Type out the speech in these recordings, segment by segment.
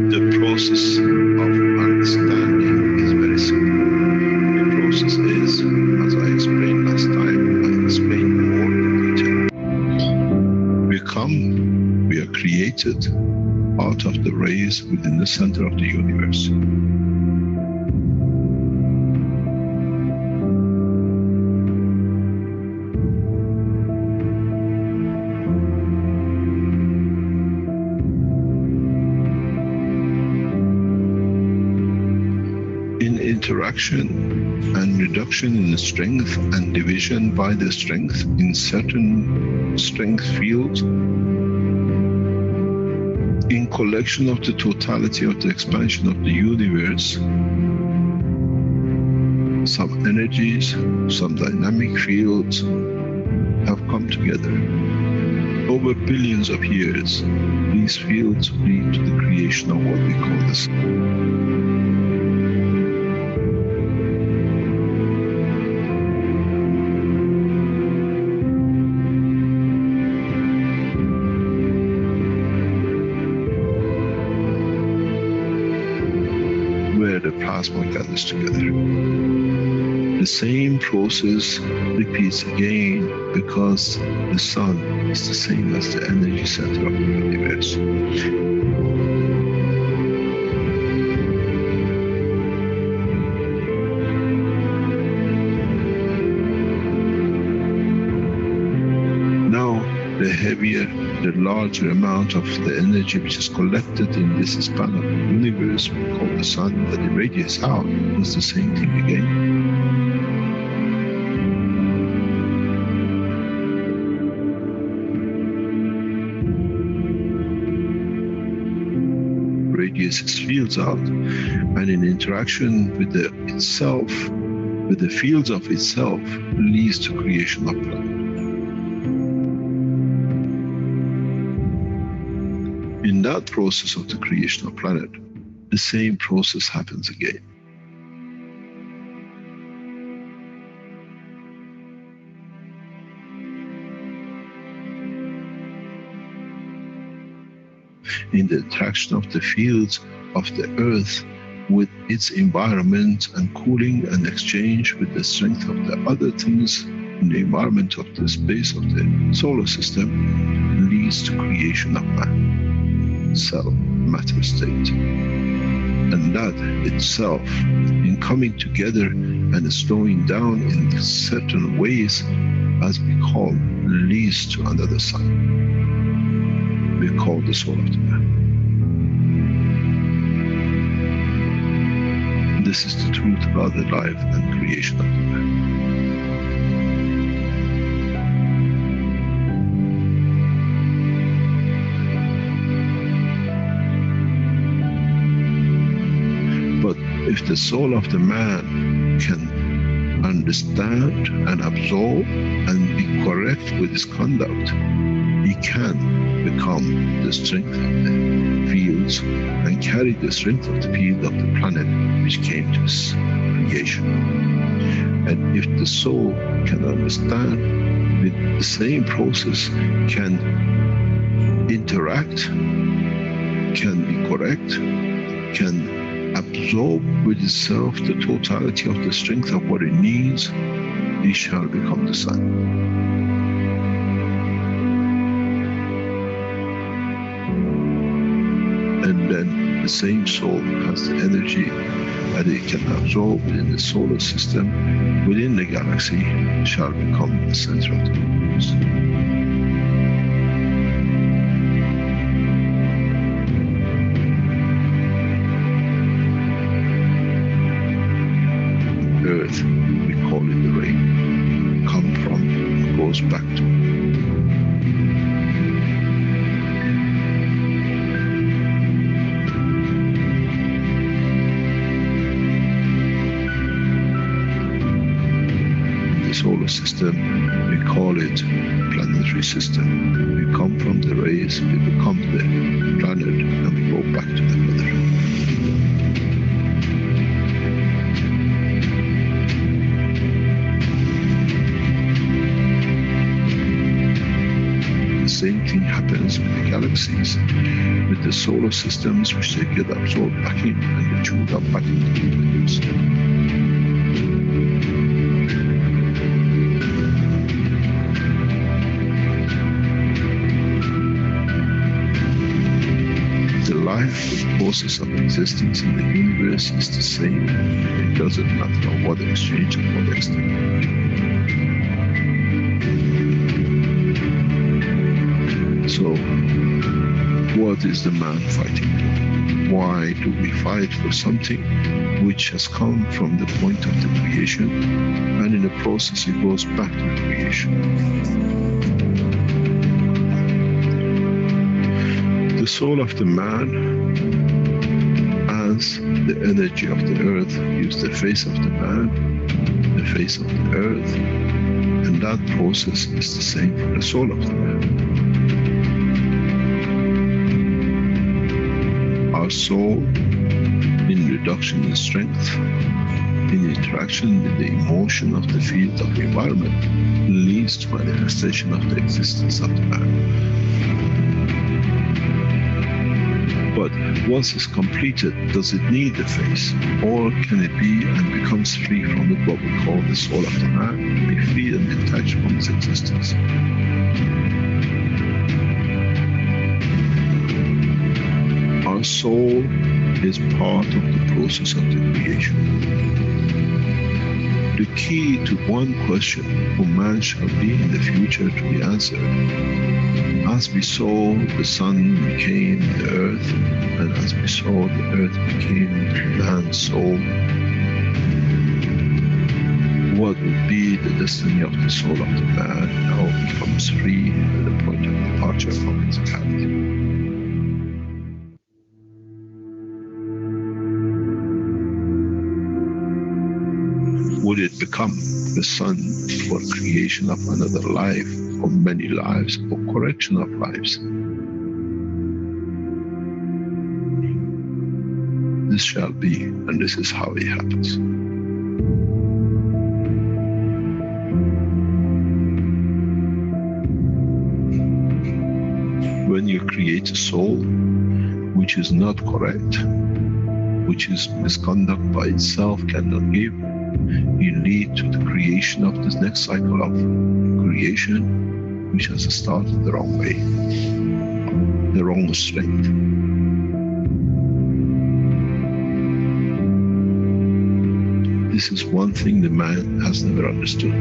The process of understanding is very simple. The process is, as I explained last time, I explain more in detail. We are created out of the rays within the center of the universe. Interaction and reduction in the strength and division by the strength in certain strength fields, in collection of the totality of the expansion of the universe, some energies, some dynamic fields have come together. Over billions of years, these fields lead to the creation of what we call the sun. Plasma gathers together. The same process repeats again because the sun is the same as the energy center of the universe. Now, the heavier, the larger amount of the energy which is collected in this span of the universe we call the sun that irradiates out is the same thing again. Radiates its fields out, and in interaction with the itself, with the fields of itself, leads to creation of planet. In that process of the creation of planet, the same process happens again. In the interaction of the fields of the earth with its environment and cooling and exchange with the strength of the other things in the environment of the space of the solar system leads to creation of man, cell, matter state. And that itself, in coming together and slowing down in certain ways, as we call, leads to another sign. We call the soul of the man. This is the truth about the life and creation of the man. But if the soul of the man can understand and absorb and be correct with his conduct, he can become the strength of the fields and carry the strength of the field of the planet which came to his creation. And if the soul can understand with the same process, can interact, can be correct, can absorb with itself the totality of the strength of what it needs, he shall become the sun. And then the same soul has the energy that it can absorb within the solar system, within the galaxy, shall become the center of the universe. Earth, we call it the rain, come from, goes back to. Solar system, we call it planetary system. We come from the rays, we become the galaxies, with the solar systems which they get absorbed back in and they chewed up back into the universe. The life process of existence in the universe is the same. It doesn't matter what exchange and what extent. So, what is the man fighting for? Why do we fight for something which has come from the point of the creation, and in the process it goes back to the creation? The soul of the man, as the energy of the earth, gives the face of the man, the face of the earth, and that process is the same for the soul of the man. Our soul, in reduction in strength, in interaction with the emotion of the field of the environment, leads to manifestation of the existence of the man. But once it's completed, does it need the face? Or can it be and becomes free from it, what we call the soul of the man, be free and detached from its existence? Our soul is part of the process of the creation. The key to one question, who man shall be in the future, to be answered. As we saw the sun became the earth, and as we saw the earth became man's soul, what would be the destiny of the soul of the man now becomes free at the point of departure from physicality? Would it become the sun for creation of another life, or many lives, or correction of lives? This shall be, and this is how it happens. When you create a soul which is not correct, which is misconduct by itself, cannot give, you lead to the creation of this next cycle of creation, which has started the wrong way, the wrong strength. This is one thing the man has never understood.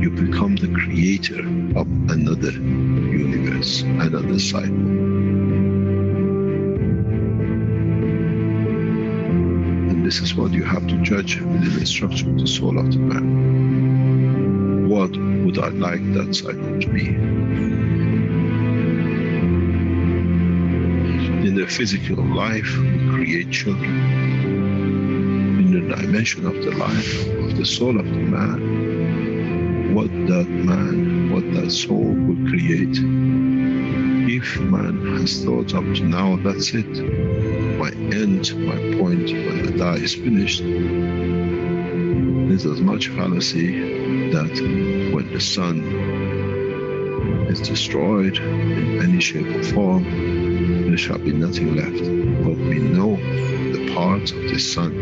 You become the creator of another universe, another cycle. This is what you have to judge within the structure of the soul of the man. What would I like that cycle to be? In the physical life, we create children. In the dimension of the life of the soul of the man, what that man, what that soul will create. If man has thought up to now, that's it. My end, my point, when the die is finished, there's as much fallacy that when the sun is destroyed in any shape or form, there shall be nothing left. But we know the part of the sun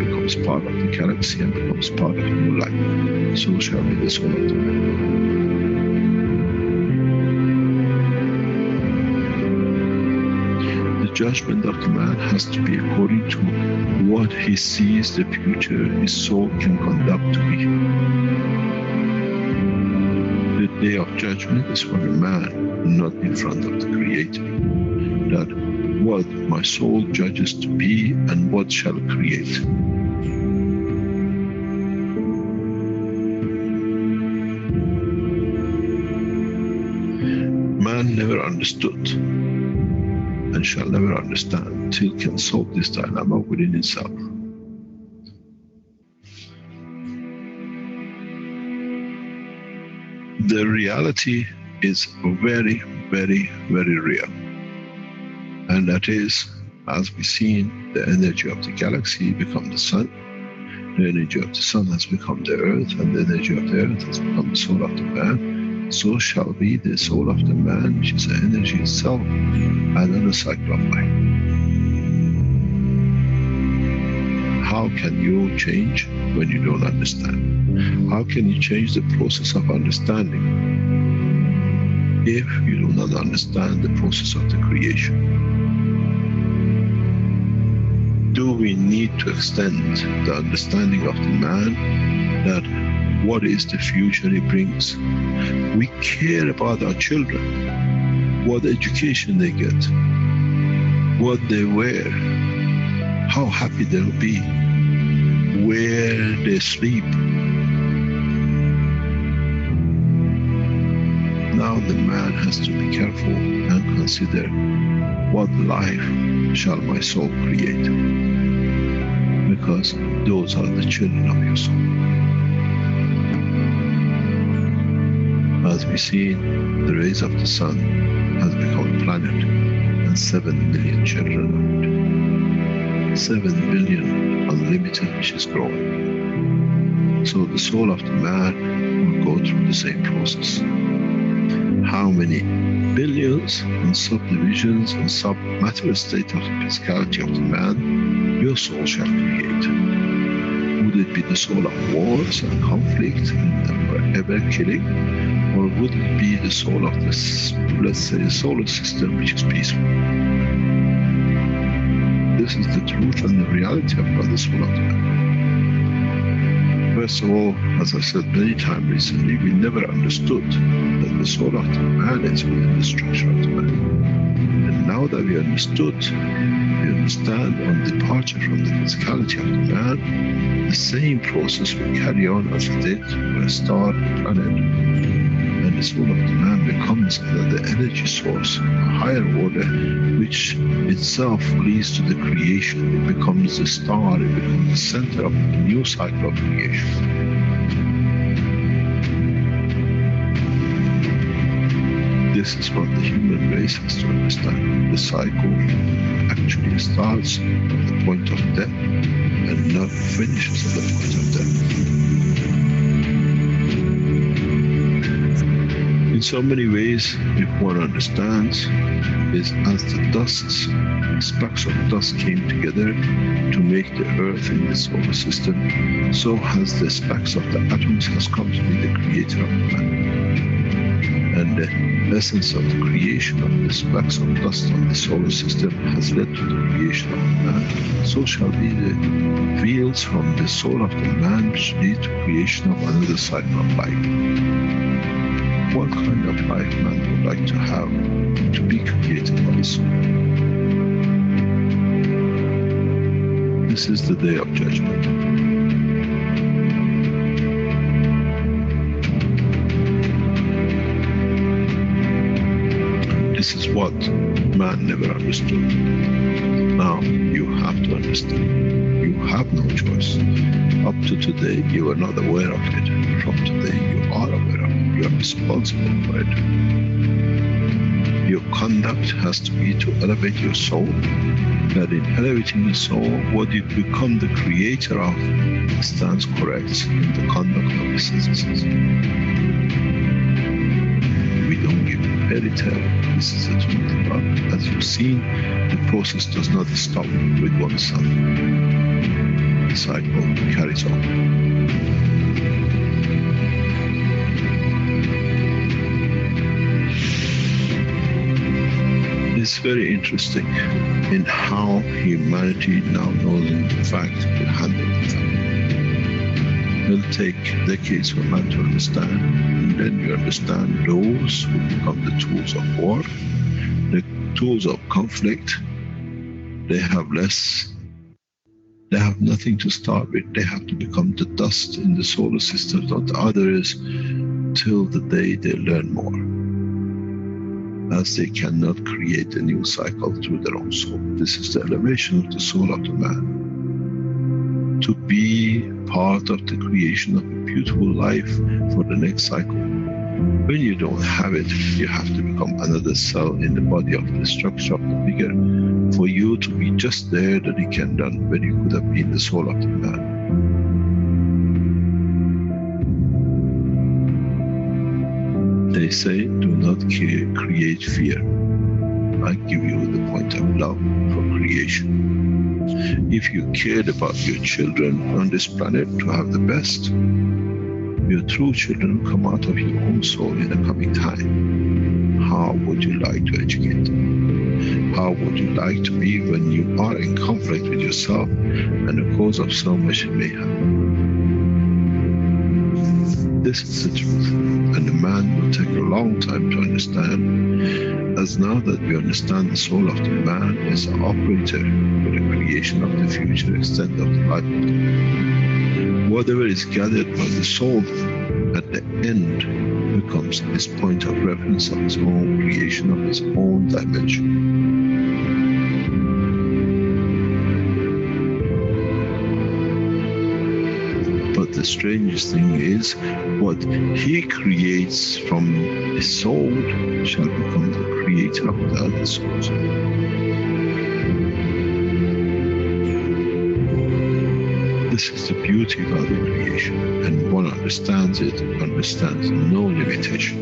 becomes part of the galaxy and becomes part of the new life. So shall be the soul of the man. Judgment of the man has to be according to what he sees the future his soul can conduct to be. The day of judgment is for the man, not in front of the Creator. That what my soul judges to be and what shall create. Man never understood and shall never understand till can solve this dilemma within itself. The reality is very, very, very real. And that is, as we've seen, the energy of the galaxy become the sun, the energy of the sun has become the earth, and the energy of the earth has become the soul of the man, so shall be the soul of the man, which is the energy itself, another cycle of life. How can you change when you don't understand? How can you change the process of understanding if you do not understand the process of the creation? Do we need to extend the understanding of the man that what is the future he brings? We care about our children, what education they get, what they wear, how happy they'll be, where they sleep. Now the man has to be careful and consider, what life shall my soul create? Because those are the children of your soul. As we see, the rays of the sun has become a planet and 7 billion children on it. 7 billion unlimited, which is growing. So the soul of the man will go through the same process. How many billions and subdivisions and sub-material state of the physicality of the man your soul shall create? Would it be the soul of wars and conflict and forever killing? Or would it be the soul of this, let's say, solar system, which is peaceful? This is the truth and the reality about the soul of the man. First of all, as I said many times recently, we never understood that the soul of the man is within the structure of the man. And now that we understood, we understand on departure from the physicality of the man, the same process will carry on as it did for a star, a planet. And the soul of the man becomes the energy source, a higher order, which itself leads to the creation. It becomes the star, it becomes the center of a new cycle of creation. This is what the human race has to understand. The cycle actually starts at the point of death and not finishes at the point of death. In so many ways, if one understands, is as the dusts, specks of dust came together to make the earth in the solar system, so has the specks of the atoms has come to be the creator of the man. And the essence of the creation of the specks of dust on the solar system has led to the creation of the man. So shall be the fields from the soul of the man which lead to creation of another cycle of life. What kind of life man would like to have to be created by the soul? This is the day of judgment. This is what man never understood. Now you have to understand. You have no choice. Up to today, you were not aware of it. From today, you are aware of it. You are responsible for it. Your conduct has to be to elevate your soul. That in elevating the soul, what you become the creator of stands correct in the conduct of the citizens. We don't give a fairy tale. This is the truth. But as you've seen, the process does not stop with one sun. The cycle carries on. It's very interesting in how humanity now knows in fact to handle the fact. It will take decades for man to understand, and then you understand those who become the tools of war, the tools of conflict. They have nothing to start with. They have to become the dust in the solar system of the others till the day they learn more, as they cannot create a new cycle through their own soul. This is the elevation of the soul of the man. To be part of the creation of a beautiful life for the next cycle. When you don't have it, you have to become another cell in the body of the structure of the bigger, for you to be just there that it can done when you could have been the soul of the man. They say, do not create fear. I give you the point of love for creation. If you cared about your children on this planet to have the best, your true children will come out of your own soul in the coming time. How would you like to educate them? How would you like to be when you are in conflict with yourself and the cause of so much mayhem? This is the truth, and the man will take a long time to understand, as now that we understand the soul of the man is the operator for the creation of the future extent of the life of the man. Whatever is gathered by the soul at the end becomes his point of reference of his own creation of his own dimension. But the strangest thing is, what he creates from his soul shall become the creator of the other souls. This is the beauty of the creation, and one understands it, understands no limitation.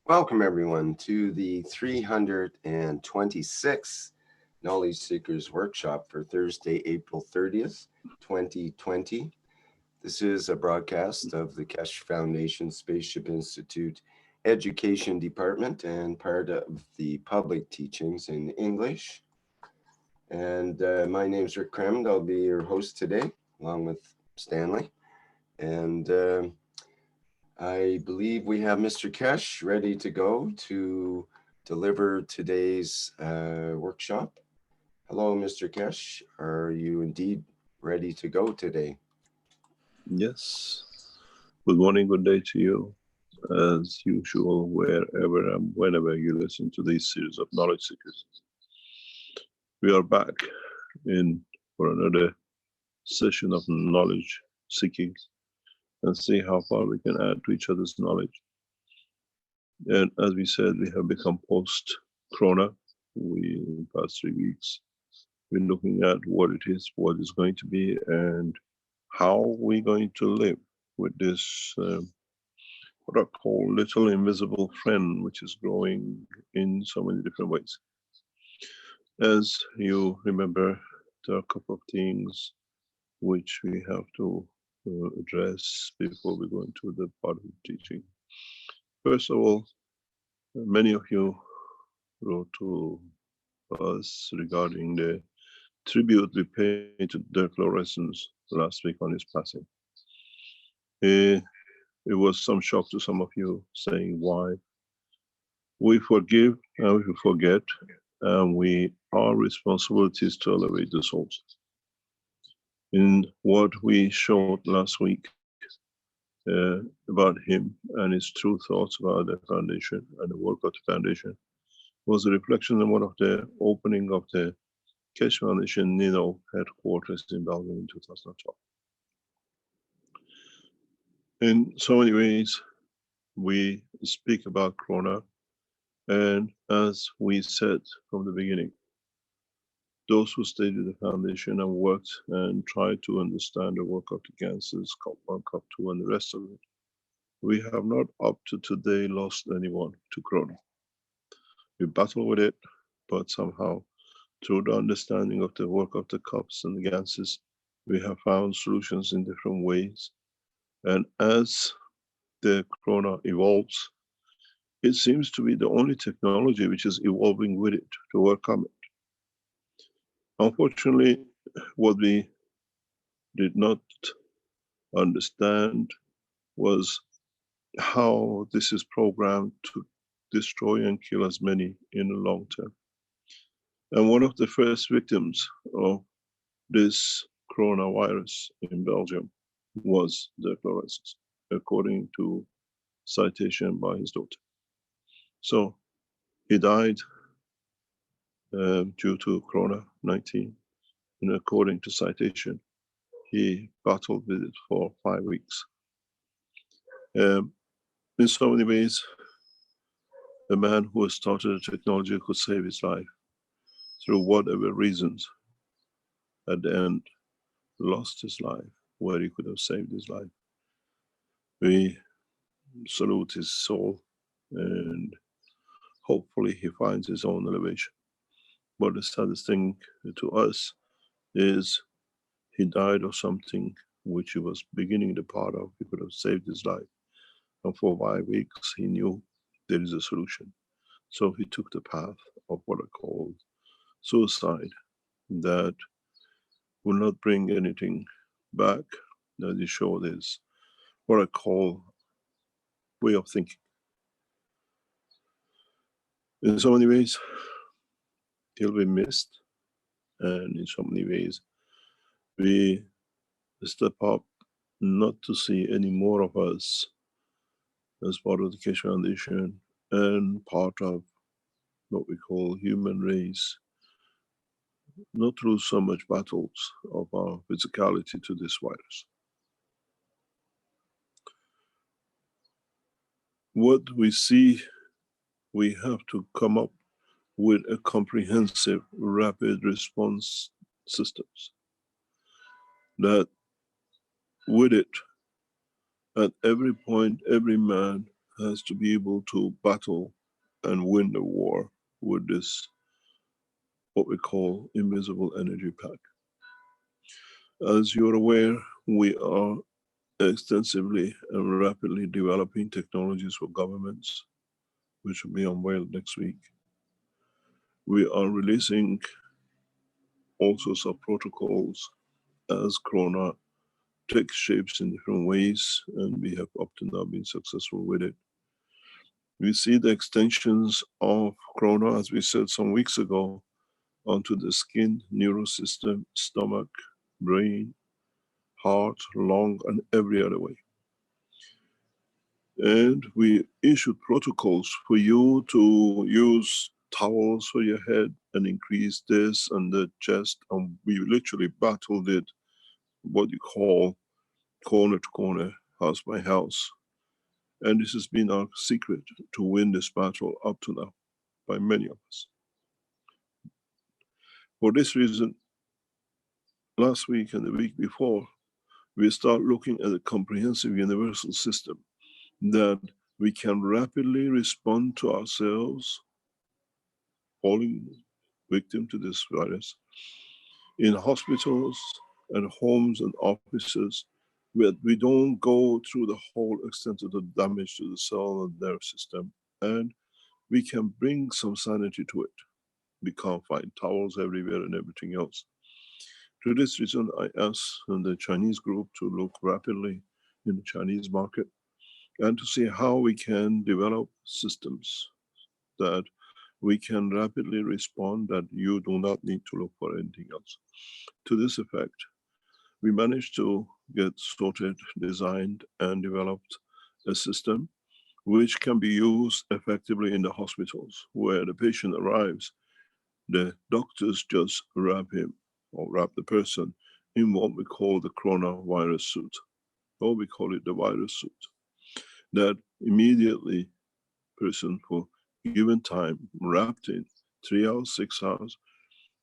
Welcome everyone to the 326th Knowledge Seekers Workshop for Thursday, April 30th, 2020. This is a broadcast of the Keshe Foundation Spaceship Institute Education Department and part of the public teachings in English. And my name is Rick Kremd. I'll be your host today, along with Stanley. And I believe we have Mr. Keshe ready to go to deliver today's workshop. Hello, Mr. Keshe. Are you indeed ready to go today? Yes. Good morning, good day to you. As usual, wherever and whenever you listen to this series of Knowledge Seekers. We are back for another session of knowledge seeking and see how far we can add to each other's knowledge. And as we said, we have become post-Corona. In the past 3 weeks, we're looking at what it is, what is going to be, and how we're going to live with this what I call little invisible friend, which is growing in so many different ways. As you remember, there are a couple of things which we have to address before we go into the part of the teaching. First of all, many of you wrote to us regarding the tribute we paid to Dirk Lorensons last week on his passing. It was some shock to some of you, saying why we forgive and we forget, and our responsibility is to elevate the souls. In what we showed last week about him and his true thoughts about the foundation and the work of the foundation was a reflection on one of the opening of the Keshe Foundation Nino headquarters in Belgium in 2012. In so many ways, we speak about Corona, and as we said from the beginning, those who stayed with the foundation and worked and tried to understand the work of the cancers, COP1, COP2, and the rest of it, we have not up to today lost anyone to Corona. We battle with it, but somehow, through the understanding of the work of the COPs and the gases, we have found solutions in different ways. And as the Corona evolves, it seems to be the only technology which is evolving with it to overcome it. Unfortunately, what we did not understand was how this is programmed to destroy and kill as many in the long term. And one of the first victims of this coronavirus in Belgium was Dirk Lorensons, according to citation by his daughter. So he died due to Corona-19, and according to citation, he battled with it for 5 weeks. In so many ways, a man who has started a technology could save his life through whatever reasons, at the end, lost his life where he could have saved his life. We salute his soul, and hopefully he finds his own elevation. But the saddest thing to us is he died of something which he was beginning the part of. He could have saved his life. And for 5 weeks, he knew there is a solution. So he took the path of what I call suicide, that will not bring anything back, that he showed is what I call way of thinking. In so many ways, he'll be missed, and in so many ways, we step up not to see any more of us as part of the Keshe Foundation and part of what we call human race, not through so much battles of our physicality to this virus. What we see, we have to come up with a comprehensive rapid response systems that with it, at every point, every man has to be able to battle and win the war with this, what we call invisible energy pack. As you're aware, we are extensively and rapidly developing technologies for governments, which will be unveiled next week. We are releasing all sorts of protocols as Corona takes shapes in different ways, and we have up to now been successful with it. We see the extensions of Corona, as we said some weeks ago, onto the skin, nervous system, stomach, brain, heart, lung, and every other way. And we issued protocols for you to use towels for your head and increase this and the chest, and we literally battled it, what you call corner to corner, house by house. And this has been our secret to win this battle up to now by many of us. For this reason, last week and the week before, we start looking at a comprehensive universal system that we can rapidly respond to ourselves falling victim to this virus in hospitals and homes and offices, where we don't go through the whole extent of the damage to the cell and nerve system, and we can bring some sanity to it. We can't find towels everywhere and everything else. To this reason, I asked the Chinese group to look rapidly in the Chinese market and to see how we can develop systems that we can rapidly respond, that you do not need to look for anything else. To this effect, we managed to get sorted, designed, and developed a system which can be used effectively in the hospitals. Where the patient arrives, the doctors just wrap him or wrap the person in what we call the coronavirus suit, or we call it the virus suit. That immediately person for given time, wrapped in 3 hours, 6 hours,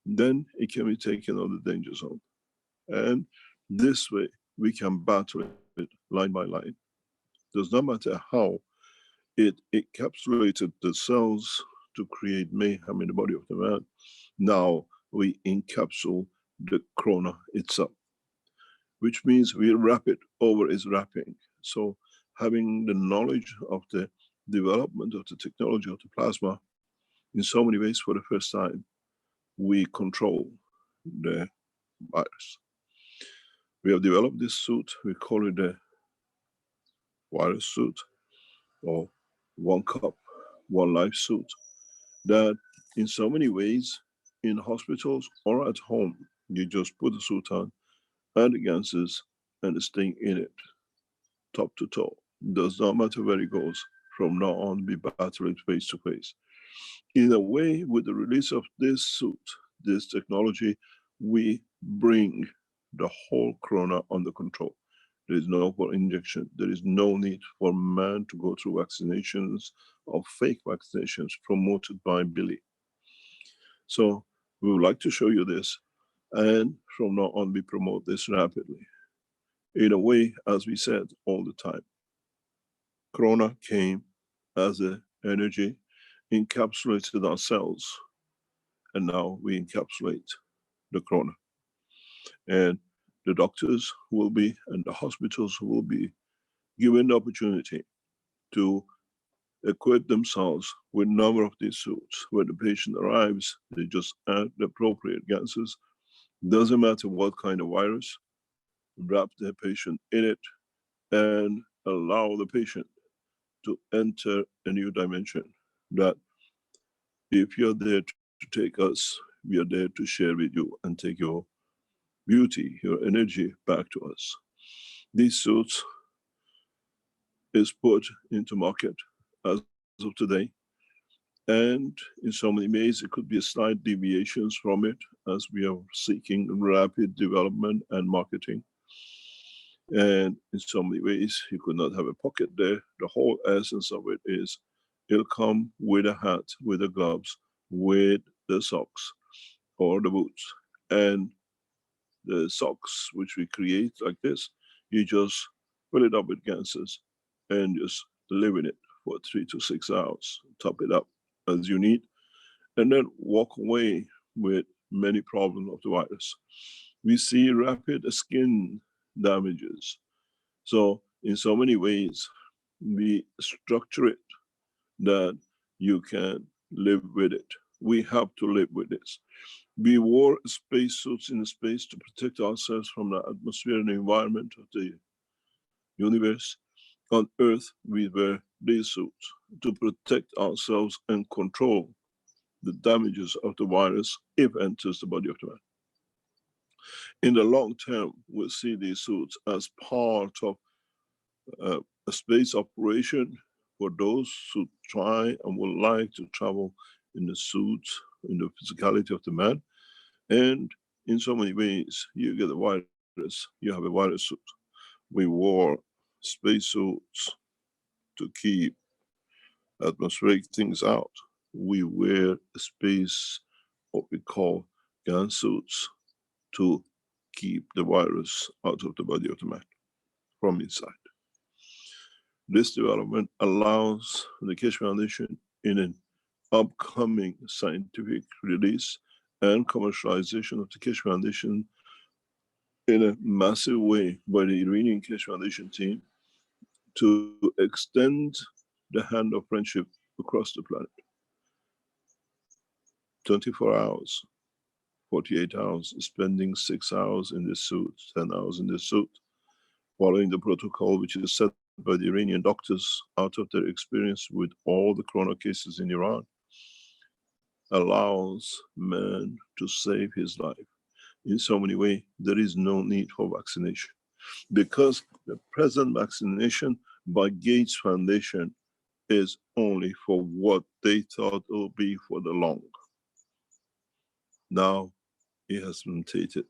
then it can be taken out of the danger zone. And this way we can battle it line by line. Does not matter how it encapsulated the cells to create mayhem in the body of the man. Now we encapsulate the corona itself, which means we wrap it over its wrapping. So having the knowledge of the development of the technology of the plasma, in so many ways for the first time, we control the virus. We have developed this suit, we call it the virus suit, or one cup, one life suit, that in so many ways, in hospitals or at home, you just put the suit on and the gases and the thing in it, top to toe. Does not matter where it goes. From now on, be battling face to face. In a way, with the release of this suit, this technology, we bring the whole corona under control. There is no more injection. There is no need for man to go through vaccinations or fake vaccinations promoted by Billy. So we would like to show you this, and from now on we promote this rapidly. In a way, as we said all the time, corona came as an energy, encapsulated our cells, and now we encapsulate the corona. And the doctors will be, and the hospitals will be given the opportunity to equip themselves with a number of these suits. When the patient arrives, they just add the appropriate gases. Doesn't matter what kind of virus, wrap the patient in it and allow the patient to enter a new dimension. That if you're there to take us, we are there to share with you and take your beauty, your energy back to us. These suits is put into market as of today. And in so many ways, it could be a slight deviations from it as we are seeking rapid development and marketing. And in so many ways, you could not have a pocket there. The whole essence of it is, it'll come with a hat, with the gloves, with the socks or the boots. And the socks, which we create like this, you just fill it up with gases and just live in it for 3 to 6 hours, top it up as you need, and then walk away with many problems of the virus. We see rapid skin damages. So in so many ways, we structure it that you can live with it. We have to live with this. We wore spacesuits in space to protect ourselves from the atmosphere and the environment of the universe. On Earth, we wear these suits to protect ourselves and control the damages of the virus if it enters the body of the man. In the long term, we'll see these suits as part of a space operation for those who try and would like to travel in the suit, in the physicality of the man. And in so many ways, you get a virus, you have a virus suit. We wore spacesuits to keep atmospheric things out. We wear a space, what we call gas suits, to keep the virus out of the body of the man from inside. This development allows the Keshe Foundation in an upcoming scientific release and commercialization of the Keshe Foundation in a massive way by the Iranian Keshe Foundation team to extend the hand of friendship across the planet. 24 hours, 48 hours, spending 6 hours in the suit, 10 hours in the suit, following the protocol which is set by the Iranian doctors out of their experience with all the corona cases in Iran, allows man to save his life. In so many ways, there is no need for vaccination, because the present vaccination by Gates Foundation is only for what they thought it would be for the long. Now it has mutated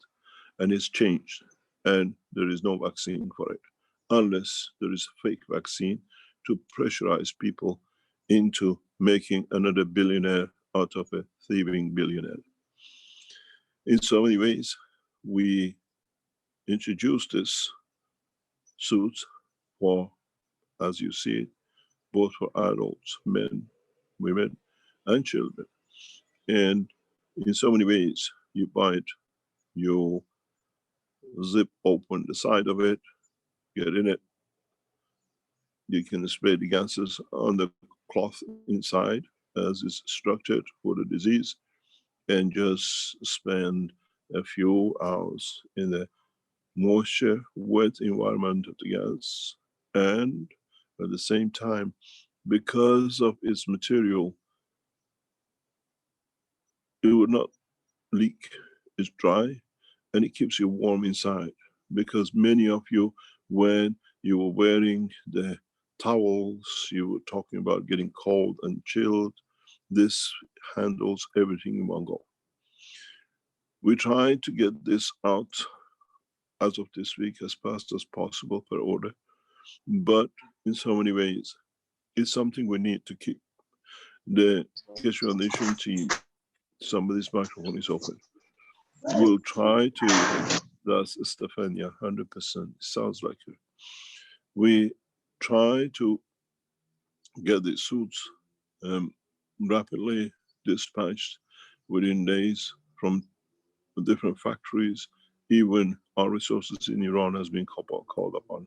and it's changed, and there is no vaccine for it, unless there is a fake vaccine to pressurize people into making another billionaire out of a thieving billionaire. In so many ways, we introduced this suit for, as you see it, both for adults, men, women, and children. And in so many ways, you buy it, you zip open the side of it, get in it, you can spray the gases on the cloth inside as it's structured for the disease, and just spend a few hours in the moisture, wet environment of the gas. And at the same time, because of its material, it would not leak. It's dry and it keeps you warm inside. Because many of you, when you were wearing the towels, you were talking about getting cold and chilled. This handles everything in one go. We try to get this out as of this week as fast as possible per order, but in so many ways, it's something we need to keep. The Keshe Foundation team, somebody's microphone is open, will try to, that's Stefania, 100%, sounds like her. We try to get the suits rapidly dispatched within days from different factories. Even our resources in Iran has been called upon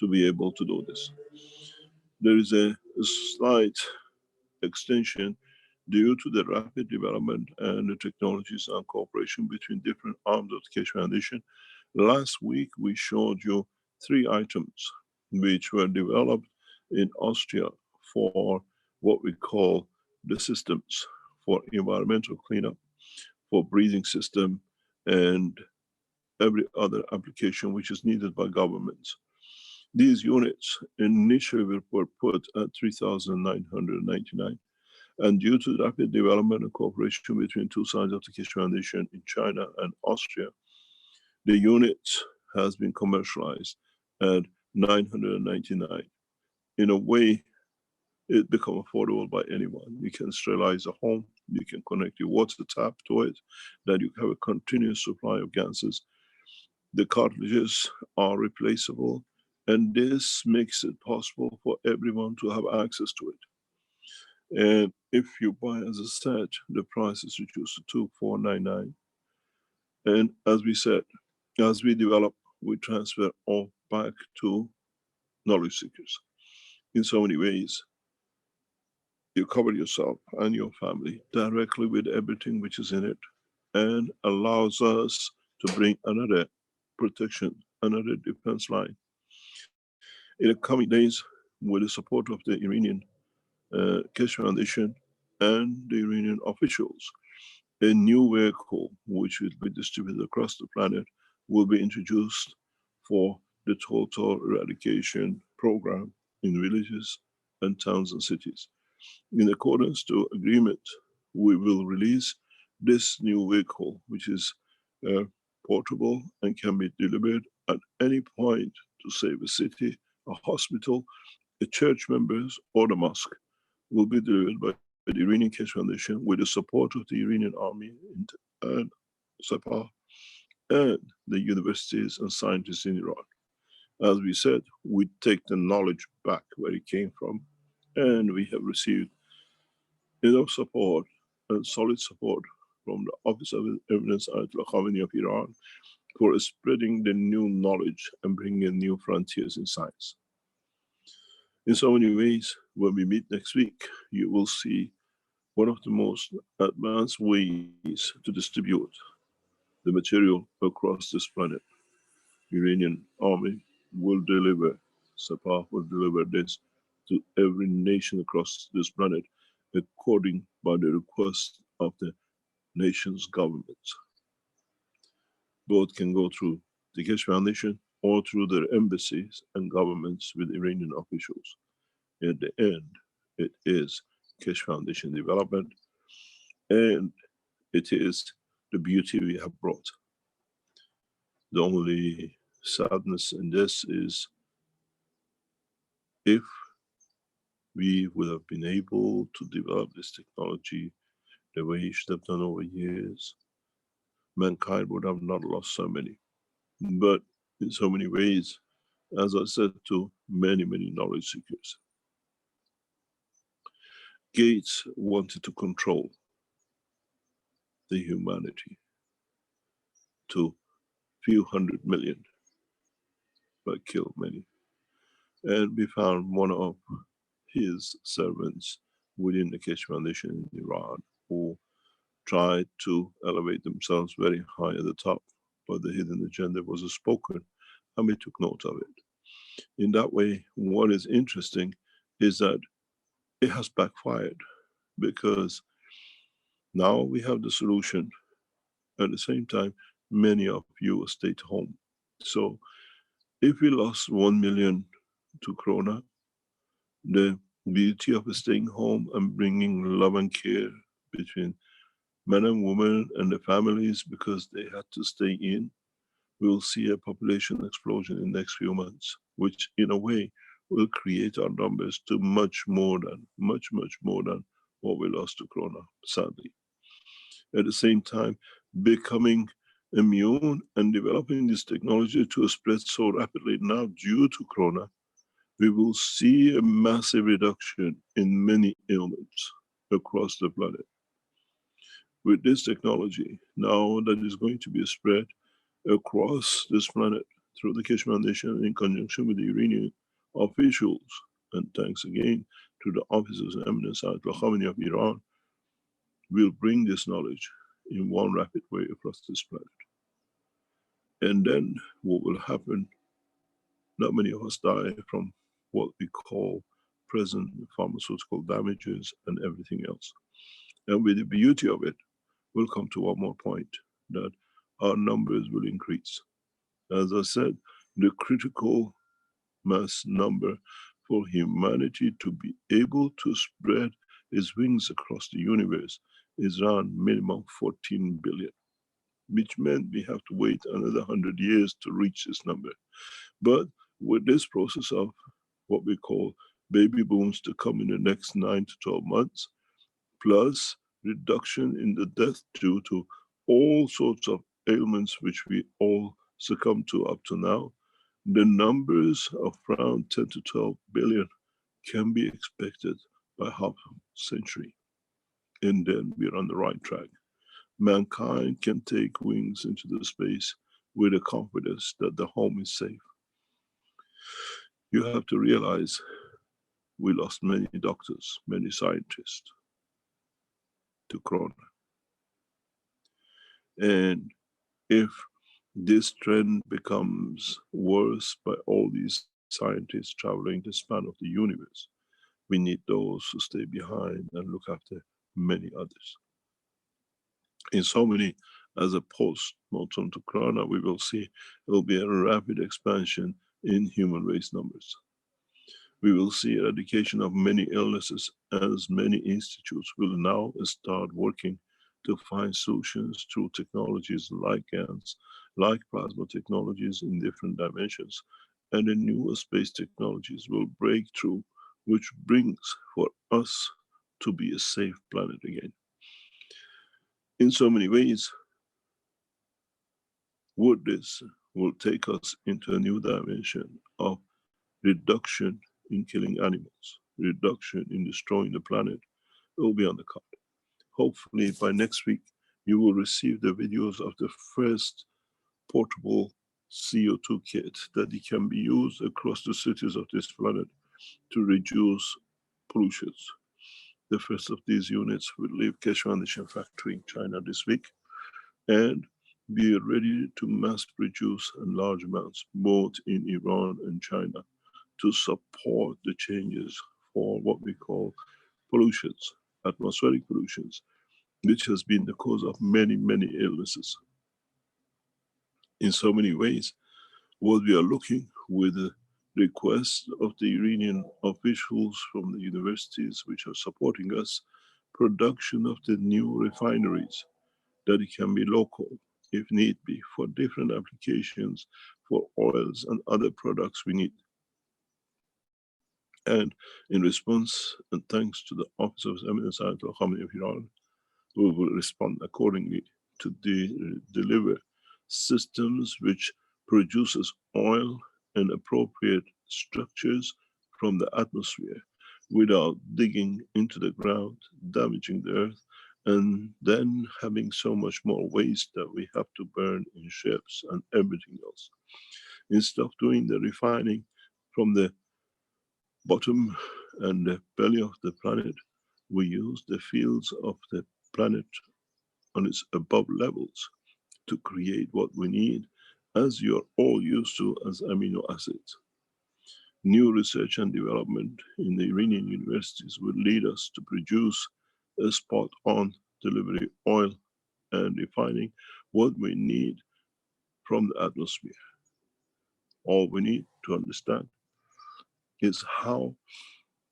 to be able to do this. There is a slight extension due to the rapid development and the technologies and cooperation between different arms of the Keshe Foundation. Last week, we showed you 3 items which were developed in Austria for what we call the systems for environmental cleanup, for breathing system, and every other application which is needed by governments. These units initially were put at 3,999. And due to the rapid development and cooperation between 2 sides of the Keshe Foundation in China and Austria, the unit has been commercialized at 999. In a way, it become affordable by anyone. You can sterilize a home, you can connect your water tap to it, that you have a continuous supply of gases. The cartridges are replaceable, and this makes it possible for everyone to have access to it. And if you buy as a set, the price is reduced to 2,499. And as we said, as we develop, we transfer all back to knowledge seekers. In so many ways, you cover yourself and your family directly with everything which is in it, and allows us to bring another protection, another defense line. In the coming days, with the support of the Iranian Keshe Foundation and the Iranian officials, a new vehicle which will be distributed across the planet will be introduced for the total eradication program in villages and towns and cities. In accordance to agreement, we will release this new vehicle, which is portable and can be delivered at any point to save a city, a hospital, the church members, or the mosque. Will be delivered by the Iranian Keshe Foundation with the support of the Iranian army and Sepah and the universities and scientists in Iran. As we said, we take the knowledge back where it came from, and we have received enough support and solid support from the Office of Eminence Ayatollah Khamenei of Iran for spreading the new knowledge and bringing new frontiers in science. In so many ways, when we meet next week, you will see one of the most advanced ways to distribute the material across this planet. Iranian army will deliver, Sepah will deliver this to every nation across this planet according by the request of the nation's governments. Both can go through the Keshe Foundation or through their embassies and governments with Iranian officials. At the end, it is Keshe Foundation development, and it is the beauty we have brought. The only sadness in this is if we would have been able to develop this technology the way it should have done over years, mankind would have not lost so many. But in so many ways, as I said to many, many knowledge seekers, Gates wanted to control the humanity to few 100 million, but kill many. And we found one of his servants within the Keshe Foundation in Iran who tried to elevate themselves very high at the top, but the hidden agenda was spoken, and we took note of it. In that way, what is interesting is that it has backfired, because now we have the solution. At the same time, many of you stayed home. So if we lost 1 million to Corona, the beauty of staying home and bringing love and care between men and women and the families, because they had to stay in, we'll see a population explosion in the next few months, which in a way will create our numbers to much more than what we lost to Corona, sadly. At the same time, becoming immune and developing this technology to spread so rapidly now due to Corona, we will see a massive reduction in many ailments across the planet. With this technology, now that is going to be spread across this planet through the Keshe Foundation in conjunction with the Iranian officials, and thanks again to the Officers of Eminence Ayatollah Khamenei of Iran, will bring this knowledge in one rapid way across this planet. And then what will happen, not many of us die from what we call present pharmaceutical damages and everything else. And with the beauty of it, we'll come to one more point, that our numbers will increase. As I said, the critical mass number for humanity to be able to spread its wings across the universe is around minimum 14 billion, which meant we have to wait another 100 years to reach this number. But with this process of what we call baby booms to come in the next 9 to 12 months, plus reduction in the death due to all sorts of ailments which we all succumb to up to now, the numbers of around 10 to 12 billion can be expected by half a century. And then we're on the right track. Mankind can take wings into the space with the confidence that the home is safe. You have to realize we lost many doctors, many scientists to Corona. And if this trend becomes worse by all these scientists traveling the span of the universe, we need those who stay behind and look after many others. In so many, as a post-mortem to Corona, we will see there will be a rapid expansion in human race numbers. We will see eradication of many illnesses, as many institutes will now start working to find solutions through technologies like GANs, like plasma technologies in different dimensions, and the newer space technologies will break through, which brings for us to be a safe planet again. In so many ways, would this will take us into a new dimension of reduction in killing animals, reduction in destroying the planet. It will be on the card. Hopefully by next week, you will receive the videos of the first portable CO2 kit that it can be used across the cities of this planet to reduce pollutions. The first of these units will leave Keshe Foundation factory in China this week and be ready to mass produce in large amounts, both in Iran and China, to support the changes for what we call pollutions, atmospheric pollutions, which has been the cause of many, many illnesses. In so many ways, what we are looking with the request of the Iranian officials from the universities which are supporting us, production of the new refineries, that it can be local if need be for different applications for oils and other products we need. And in response and thanks to the Office of Eminence Ayatollah Khamenei of Iran, we will respond accordingly to deliver systems which produces oil and appropriate structures from the atmosphere without digging into the ground, damaging the earth, and then having so much more waste that we have to burn in ships and everything else. Instead of doing the refining from the bottom and the belly of the planet, we use the fields of the planet on its above levels to create what we need, as you're all used to as amino acids. New research and development in the Iranian universities will lead us to produce a spot-on delivery oil and refining what we need from the atmosphere. All we need to understand is how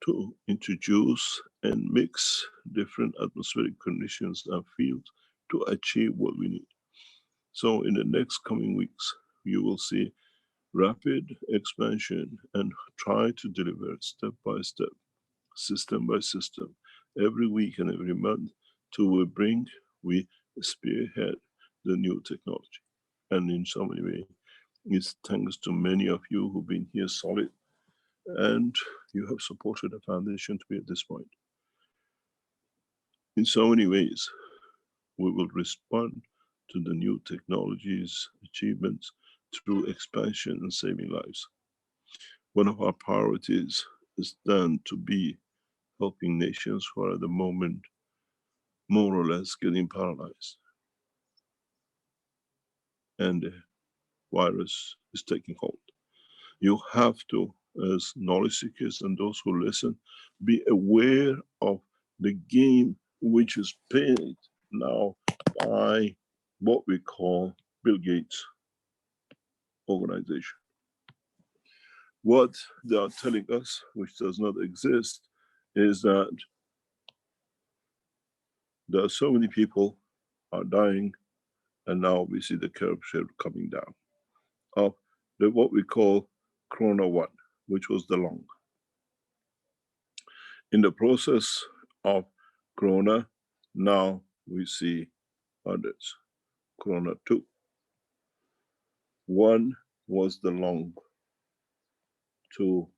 to introduce and mix different atmospheric conditions and fields to achieve what we need. So in the next coming weeks, you will see rapid expansion and try to deliver step by step, system by system, every week and every month, to bring, we spearhead the new technology. And in so many ways, it's thanks to many of you who've been here solid, and you have supported the foundation to be at this point. In so many ways, we will respond to the new technologies, achievements through expansion and saving lives. One of our priorities is then to be helping nations who are at the moment more or less getting paralyzed. And the virus is taking hold. You have to, as knowledge seekers and those who listen, be aware of the game which is played now by what we call Bill Gates organization. What they are telling us, which does not exist, is that there are so many people are dying, and now we see the curve shape coming down of what we call Corona 1, which was the lung. In the process of Corona, now we see others. Corona 2. 1 was the lung, 2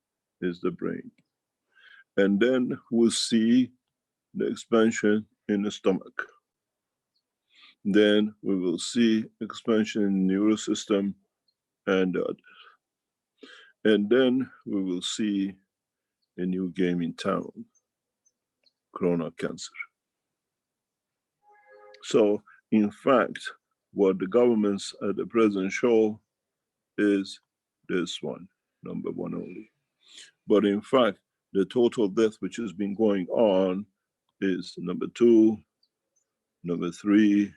is the brain. And then we'll see the expansion in the stomach. Then we will see expansion in the neural system and others. And then we will see a new game in town, corona cancer. So in fact, what the governments at the present show is this one, number 1 only. But in fact, the total death which has been going on is number 2, number 3,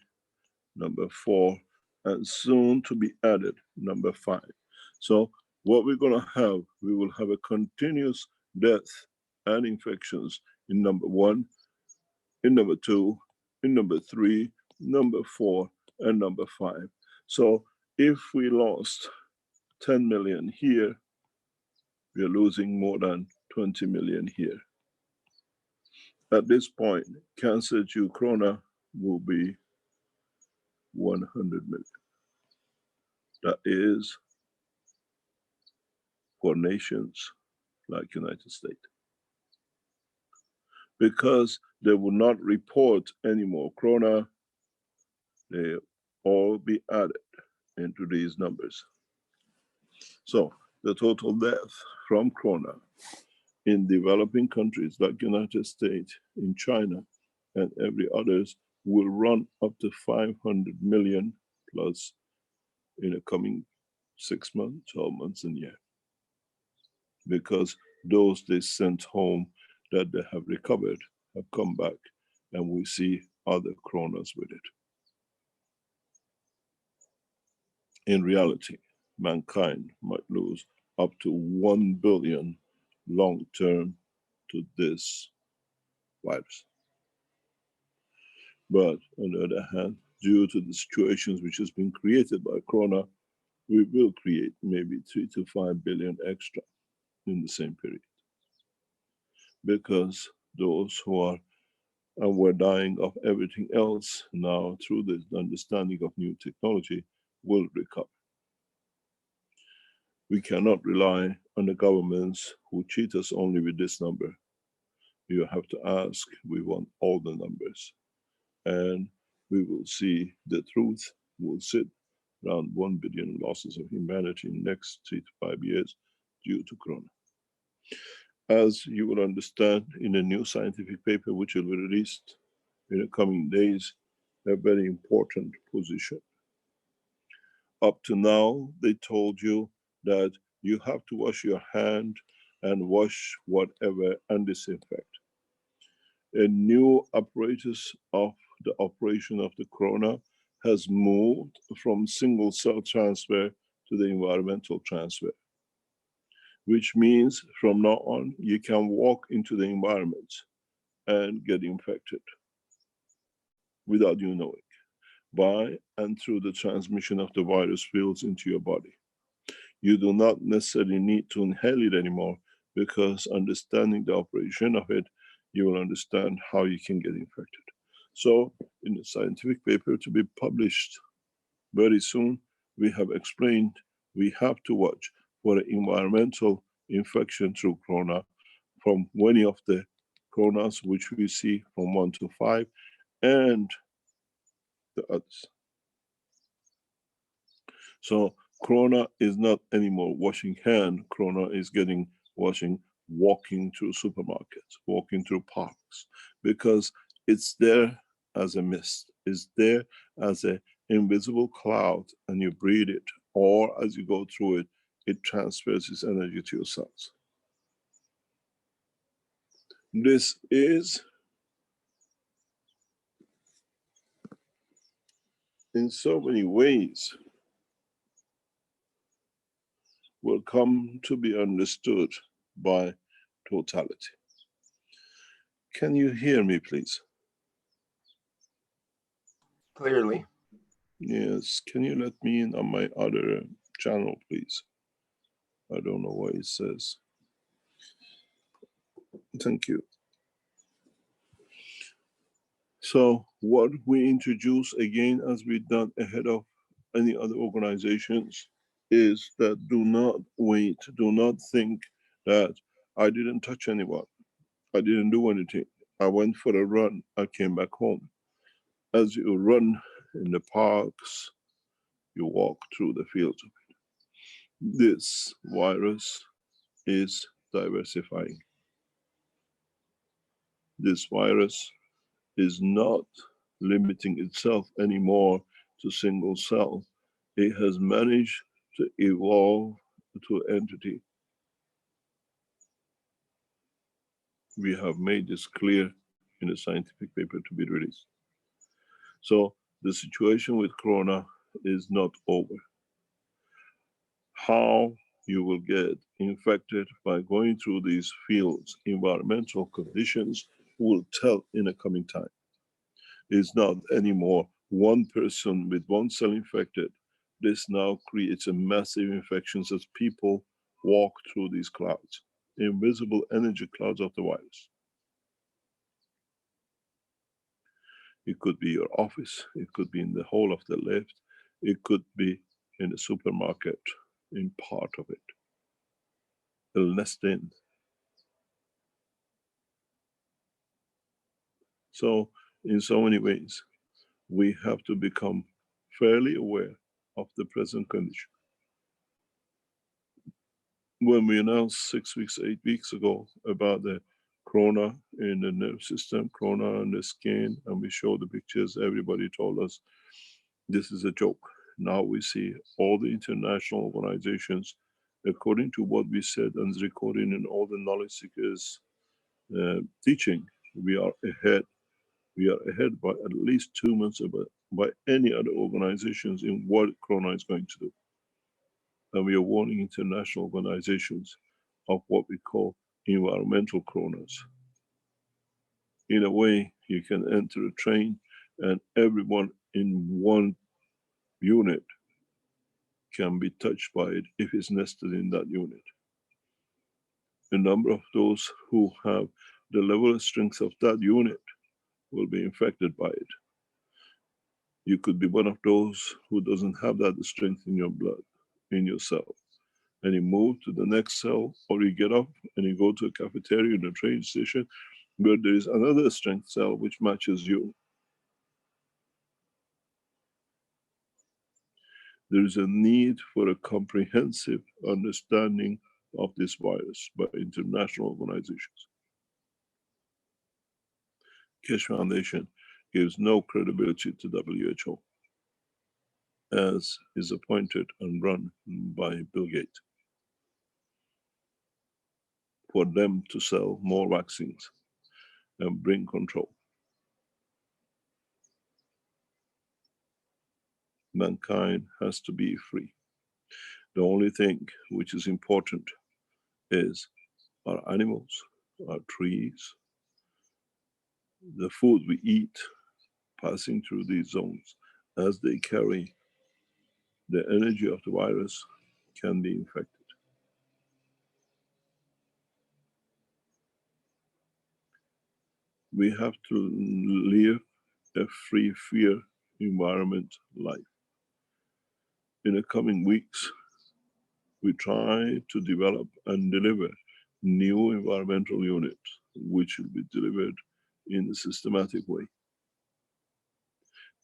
number 4, and soon to be added, number 5. So what we're going to have, we will have a continuous death and infections in number 1, in number 2, in number 3, number 4, and number 5. So if we lost 10 million here, we are losing more than 20 million here. At this point, cancer due corona will be 100 million. that is for nations like United States. Because they will not report any more corona, they all be added into these numbers. So the total death from corona in developing countries like United States, in China, and every others will run up to 500 million plus in the coming 6 months, 12 months, and year. Because those they sent home that they have recovered have come back, and we see other coronas with it. In reality, mankind might lose up to 1 billion long term to this virus. But on the other hand, due to the situations which has been created by corona, we will create maybe 3 to 5 billion extra in the same period. Because those who are and were dying of everything else now through the understanding of new technology will recover. We cannot rely on the governments who cheat us only with this number. You have to ask, we want all the numbers. And we will see the truth will sit around 1 billion losses of humanity in the next 3 to 5 years due to corona. As you will understand in a new scientific paper which will be released in the coming days, a very important position. Up to now, they told you that you have to wash your hand and wash whatever and disinfect. A new apparatus of the operation of the corona has moved from single cell transfer to the environmental transfer, which means from now on, you can walk into the environment and get infected without you knowing, by and through the transmission of the virus fields into your body. You do not necessarily need to inhale it anymore, because understanding the operation of it, you will understand how you can get infected. So in a scientific paper to be published very soon, we have explained we have to watch for an environmental infection through corona from many of the coronas which we see from 1 to 5 and the others. So corona is not anymore washing hand. Corona is getting washing, walking through supermarkets, walking through parks, because it's there as a mist, it's there as an invisible cloud, and you breathe it, or as you go through it, it transfers its energy to your cells. This is, in so many ways, will come to be understood by totality. Can you hear me, please? Clearly. Yes, can you let me in on my other channel, please? I don't know what it says. Thank you. So what we introduce again, as we've done ahead of any other organizations, is that do not wait, do not think that I didn't touch anyone, I didn't do anything, I went for a run, I came back home. As you run in the parks, you walk through the fields of it. This virus is diversifying. This virus is not limiting itself anymore to single cell. It has managed to evolve to an entity. We have made this clear in a scientific paper to be released. So the situation with corona is not over. How you will get infected by going through these fields, environmental conditions, will tell in a coming time. It's not anymore one person with one cell infected. This now creates a massive infections as people walk through these clouds, invisible energy clouds of the virus. It could be your office, it could be in the hall of the lift, it could be in the supermarket in part of it. It'll nest in. So in so many ways, we have to become fairly aware of the present condition. When we announced 6 weeks, 8 weeks ago about the corona in the nerve system, corona on the skin, and we showed the pictures, everybody told us this is a joke. Now we see all the international organizations, according to what we said and is recorded in all the knowledge seekers teaching, we are ahead. We are ahead by at least 2 months by any other organizations in what corona is going to do. And we are warning international organizations of what we call environmental coronas. In a way, you can enter a train and everyone in one unit can be touched by it if it's nested in that unit. A number of those who have the level of strength of that unit will be infected by it. You could be one of those who doesn't have that strength in your blood, in your cell. And you move to the next cell, or you get up and you go to a cafeteria in a train station where there is another strength cell which matches you. There is a need for a comprehensive understanding of this virus by international organizations. Keshe Foundation gives no credibility to WHO, as is appointed and run by Bill Gates, for them to sell more vaccines and bring control. Mankind has to be free. The only thing which is important is our animals, our trees, the food we eat, passing through these zones as they carry the energy of the virus can be infected. We have to live a free fear environment life. In the coming weeks, we try to develop and deliver new environmental units, which will be delivered in a systematic way.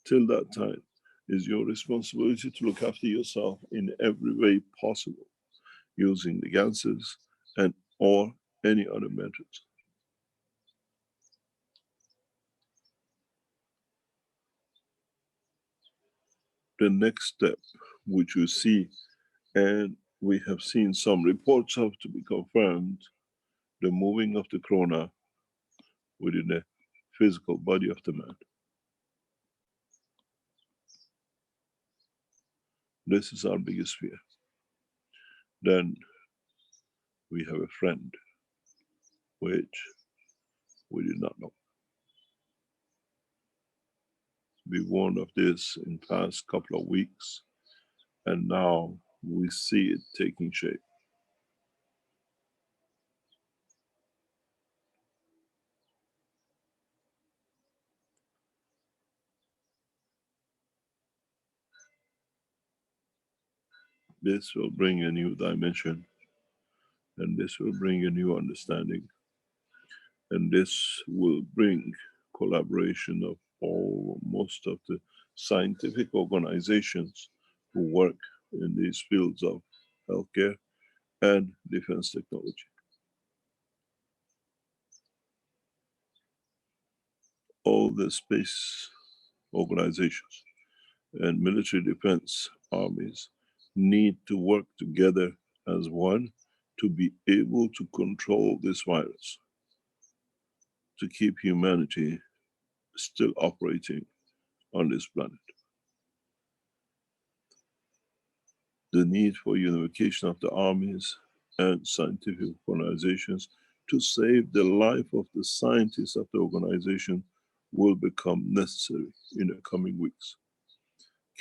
Till that time, it's your responsibility to look after yourself in every way possible, using the gases and or any other methods. The next step, which we see, and we have seen some reports of to be confirmed, the moving of the corona within the physical body of the man. This is our biggest fear. Then we have a friend, which we did not know. We warned of this in past couple of weeks, and now we see it taking shape. This will bring a new dimension, and this will bring a new understanding, and this will bring collaboration of most of the scientific organizations who work in these fields of healthcare and defense technology. All the space organizations and military defense armies need to work together as one to be able to control this virus, to keep humanity still operating on this planet. The need for unification of the armies and scientific organizations to save the life of the scientists of the organization will become necessary in the coming weeks.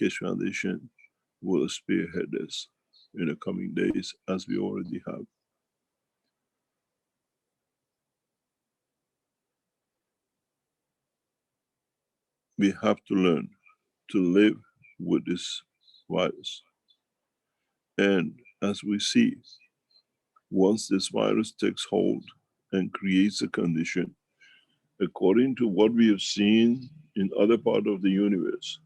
Keshe Foundation will spearhead this in the coming days, as we already have. We have to learn to live with this virus And as we see, once this virus takes hold and creates a condition, according to what we have seen in other parts of the universe,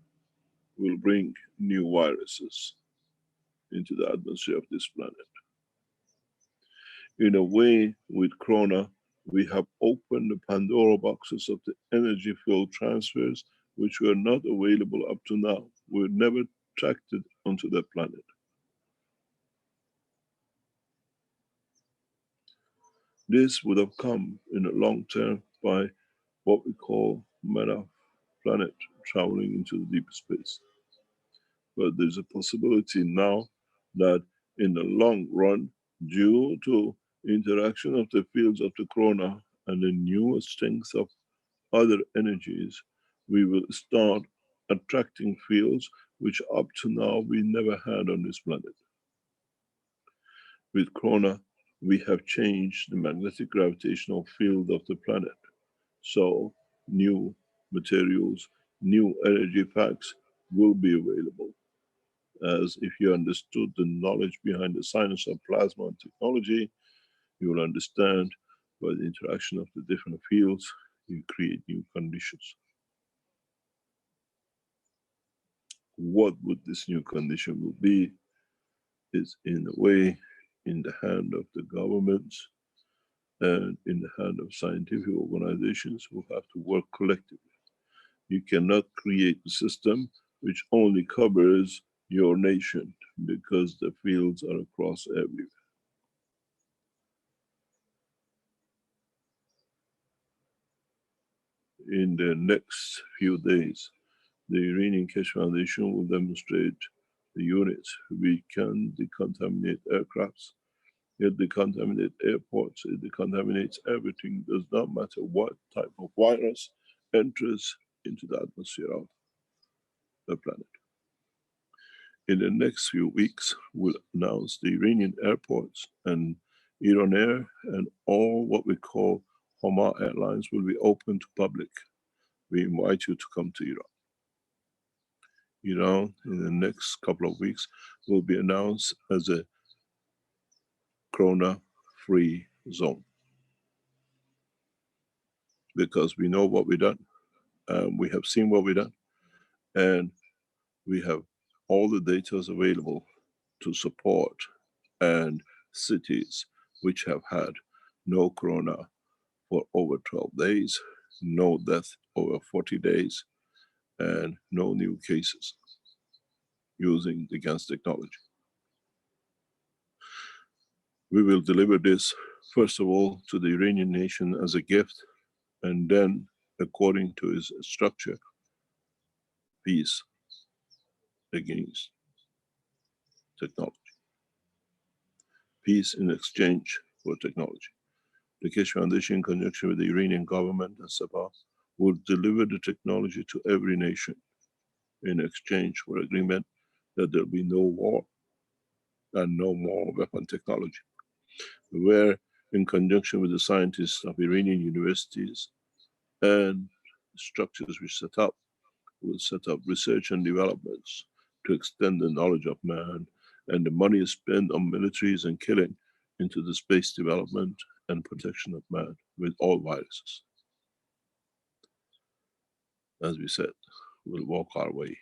will bring new viruses into the atmosphere of this planet. In a way, with Corona, we have opened the Pandora boxes of the energy field transfers, which were not available up to now. We were never tracked onto that planet. This would have come in the long term by what we call meta-planet traveling into the deep space. But there's a possibility now that in the long run, due to interaction of the fields of the corona and the new strength of other energies, we will start attracting fields which up to now we never had on this planet. With corona, we have changed the magnetic gravitational field of the planet. So new materials, new energy packs will be available. As if you understood the knowledge behind the science of plasma and technology, you will understand by the interaction of the different fields, you create new conditions. What would this new condition will be is in a way in the hand of the governments and in the hand of scientific organizations who have to work collectively. You cannot create a system which only covers your nation because the fields are across everywhere. In the next few days, the Iranian Keshe Foundation will demonstrate the units. We can decontaminate aircrafts, it decontaminates airports, it decontaminates everything. It does not matter what type of virus enters into the atmosphere of the planet. In the next few weeks, we'll announce the Iranian airports and Iran Air and all what we call Homa Airlines will be open to public. We invite you to come to Iran. Iran, in the next couple of weeks, will be announced as a corona-free zone. Because we know what we've done, we have seen what we've done, and we have all the data available to support, and cities which have had no corona for over 12 days, no death over 40 days, and no new cases using the GANS technology. We will deliver this, first of all, to the Iranian nation as a gift, and then, according to its structure, peace against technology. Peace in exchange for technology. The Keshe Foundation, in conjunction with the Iranian government and SEPA, will deliver the technology to every nation in exchange for agreement that there will be no war and no more weapon technology. Where, in conjunction with the scientists of Iranian universities and structures we set up, we'll set up research and developments to extend the knowledge of man, and the money is spent on militaries and killing into the space development and protection of man with all viruses. As we said, we'll walk our way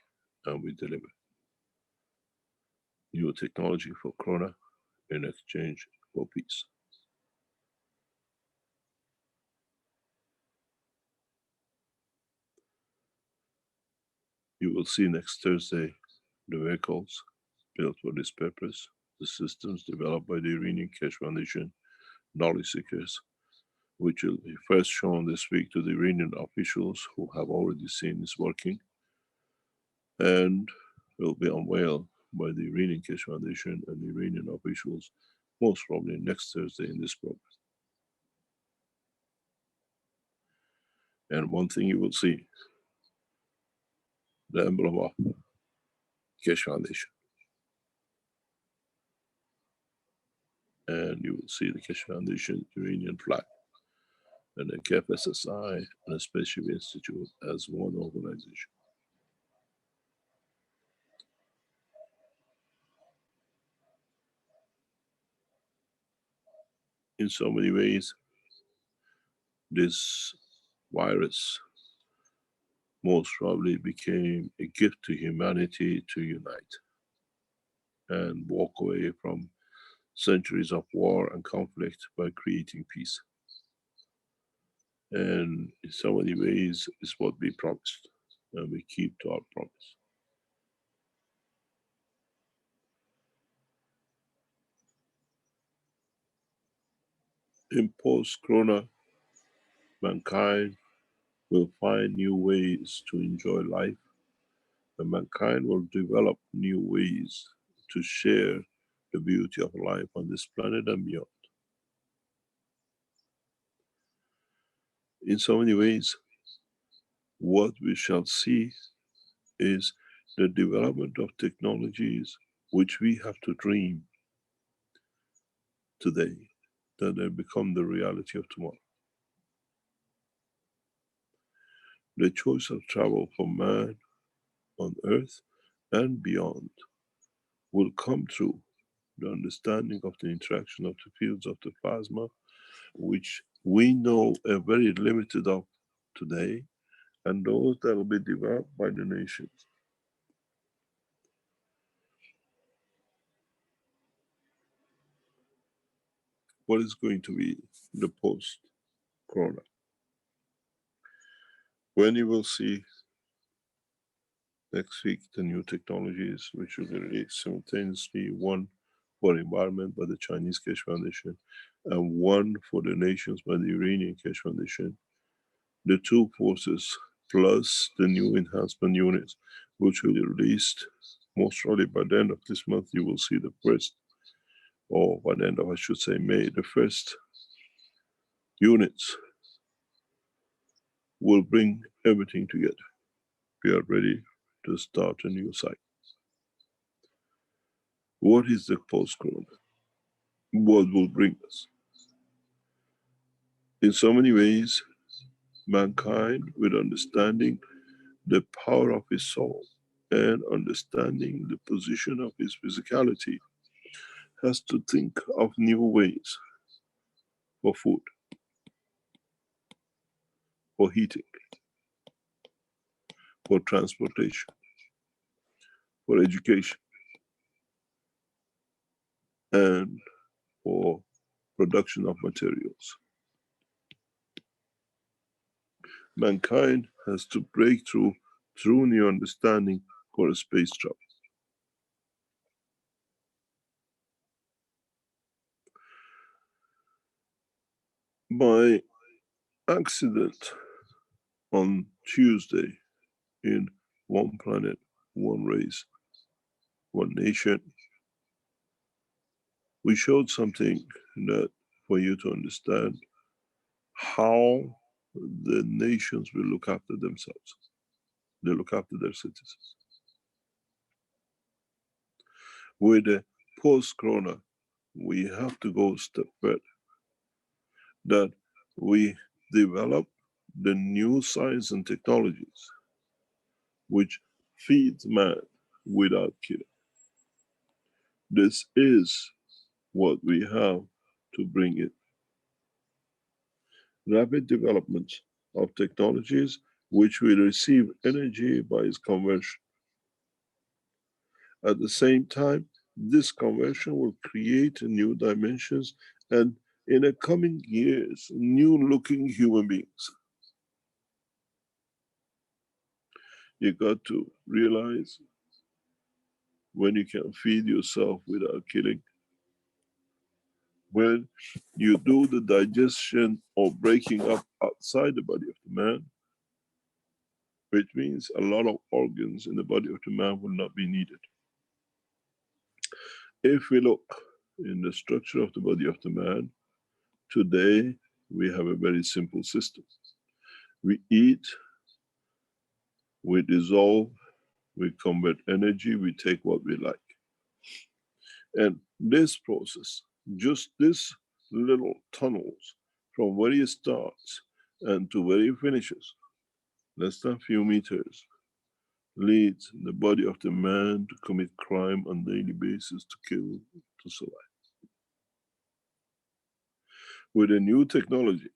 and we deliver new technology for corona in exchange for peace. You will see next Thursday the vehicles built for this purpose, the systems developed by the Iranian Keshe Foundation, knowledge seekers, which will be first shown this week to the Iranian officials who have already seen this working, and will be unveiled by the Iranian Keshe Foundation and the Iranian officials, most probably next Thursday in this program. And one thing you will see, the emblem of Keshe Foundation. And you will see the Keshe Foundation Iranian flag, and the KF SSI and the Spaceship Institute as one organization. In so many ways, this virus most probably became a gift to humanity to unite and walk away from centuries of war and conflict by creating peace. And in so many ways, it's what we promised, and we keep to our promise. In post-corona, mankind will find new ways to enjoy life, and mankind will develop new ways to share the beauty of life on this planet and beyond. In so many ways, what we shall see is the development of technologies which we have to dream today, that they become the reality of tomorrow. The choice of travel for man on Earth and beyond will come through the understanding of the interaction of the fields of the plasma, which we know a very limited of today, and those that will be developed by the nations. What is going to be the post-corona? When you will see next week the new technologies which will be released simultaneously, one for environment by the Chinese Keshe Foundation and one for the nations by the Iranian Keshe Foundation, the two forces plus the new enhancement units which will be released most probably by the end of this month. You will see the first, or by the end of, I should say, May, the first units will bring everything together. We are ready to start a new cycle. What is the post-corona? What will bring us? In so many ways, mankind, with understanding the power of his soul and understanding the position of his physicality, has to think of new ways for food, for heating, for transportation, for education, and for production of materials. Mankind has to break through new understanding for a space travel. By accident on Tuesday, in One Planet, One Race, One Nation, we showed something that for you to understand how the nations will look after themselves. They look after their citizens. With the post-corona, we have to go a step further. That we develop the new science and technologies which feeds man without killing. This is what we have to bring in. Rapid development of technologies which will receive energy by its conversion. At the same time, this conversion will create new dimensions and in the coming years, new looking human beings. You got to realize when you can feed yourself without killing, when you do the digestion or breaking up outside the body of the man, which means a lot of organs in the body of the man will not be needed. If we look in the structure of the body of the man, today we have a very simple system. We eat, we dissolve, we convert energy, we take what we like. And this process, just this little tunnels from where it starts and to where it finishes, less than a few meters, leads the body of the man to commit crime on a daily basis, to kill, to survive. with a new technology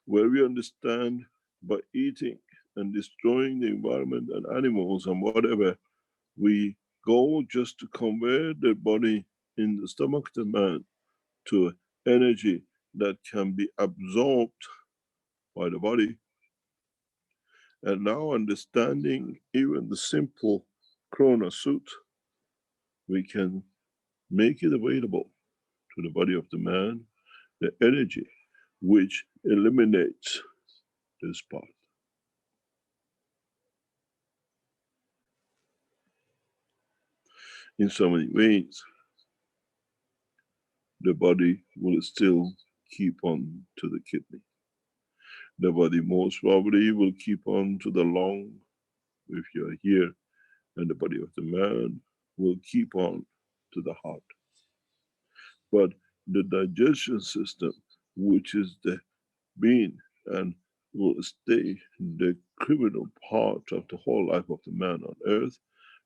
where we understand by eating and destroying the environment and animals and whatever, we go just to convert the body in the stomach of the man to energy that can be absorbed by the body. And now understanding even the simple corona suit, we can make it available to the body of the man, the energy which eliminates this part. In so many ways, the body will still keep on to the kidney. The body most probably will keep on to the lung if you're here, and the body of the man will keep on to the heart. But the digestion system, which is the being and will stay the criminal part of the whole life of the man on earth,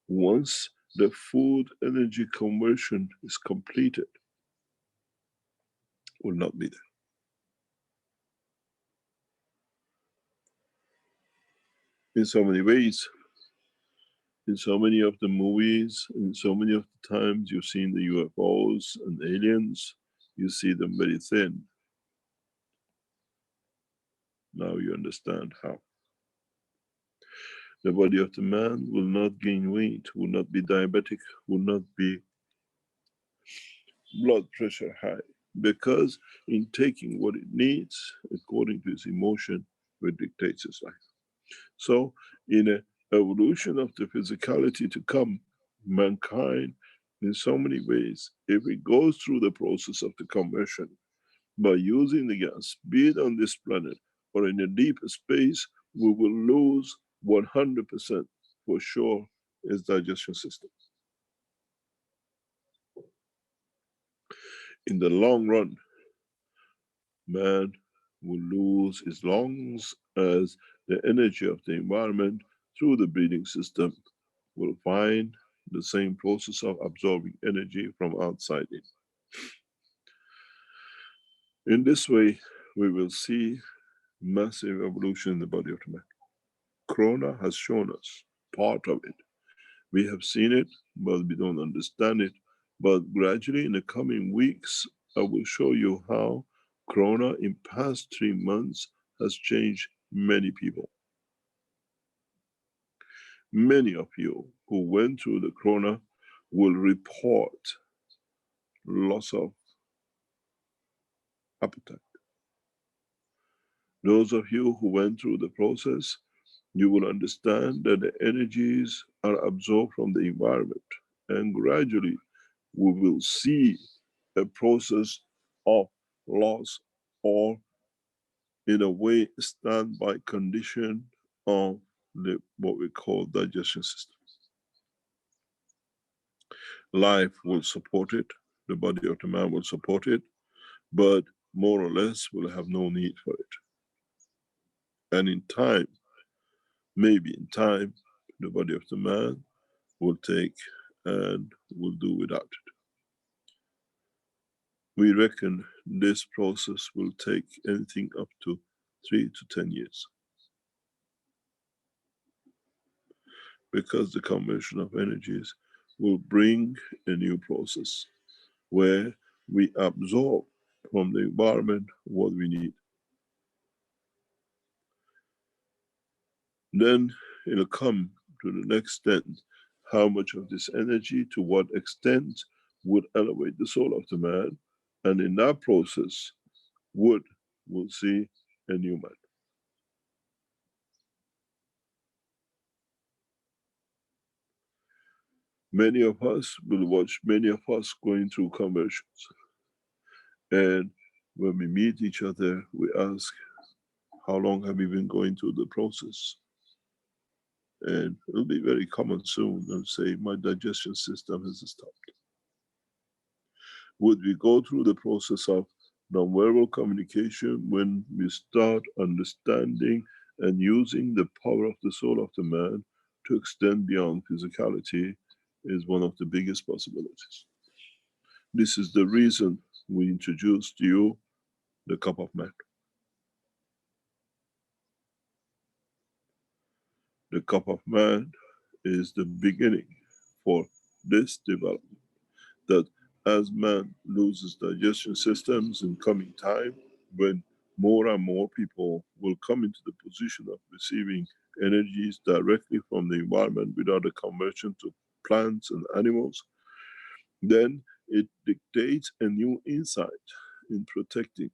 once the food energy conversion is completed, will not be there. In so many ways, in so many of the movies, in so many of the times you've seen the UFOs and aliens, you see them very thin. Now you understand how. The body of the man will not gain weight, will not be diabetic, will not be blood pressure high, because in taking what it needs, according to its emotion, it dictates its life. So in an evolution of the physicality to come, mankind, in so many ways, if it goes through the process of the conversion, by using the gas, be it on this planet or in a deeper space, we will lose 100% for sure its digestion system. In the long run, man will lose his lungs as the energy of the environment through the breathing system will find the same process of absorbing energy from outside in. In this way, we will see massive evolution in the body of the man. Corona has shown us part of it. We have seen it, but we don't understand it. But gradually in the coming weeks, I will show you how Corona in past 3 months has changed many people. Many of you who went through the Corona will report loss of appetite. Those of you who went through the process, you will understand that the energies are absorbed from the environment, and gradually we will see a process of loss, or in a way standby condition of what we call digestion system. Life will support it, the body of the man will support it, but more or less will have no need for it. And in time, maybe in time, the body of the man will take and will do without it. We reckon this process will take anything up to 3 to 10 years. Because the conversion of energies will bring a new process where we absorb from the environment what we need. Then it'll come to the next step, how much of this energy, to what extent would elevate the soul of the man, and in that process, we'll see a new man. Many of us will watch many of us going through conversions. And when we meet each other, we ask, how long have you been going through the process? And it'll be very common soon and say, my digestion system has stopped. Would we go through the process of non-verbal communication when we start understanding and using the power of the soul of the man to extend beyond physicality is one of the biggest possibilities. This is the reason we introduced you the cup of man. The cup of man is the beginning for this development, that as man loses digestion systems in coming time, when more and more people will come into the position of receiving energies directly from the environment without a conversion to plants and animals, then it dictates a new insight in protecting,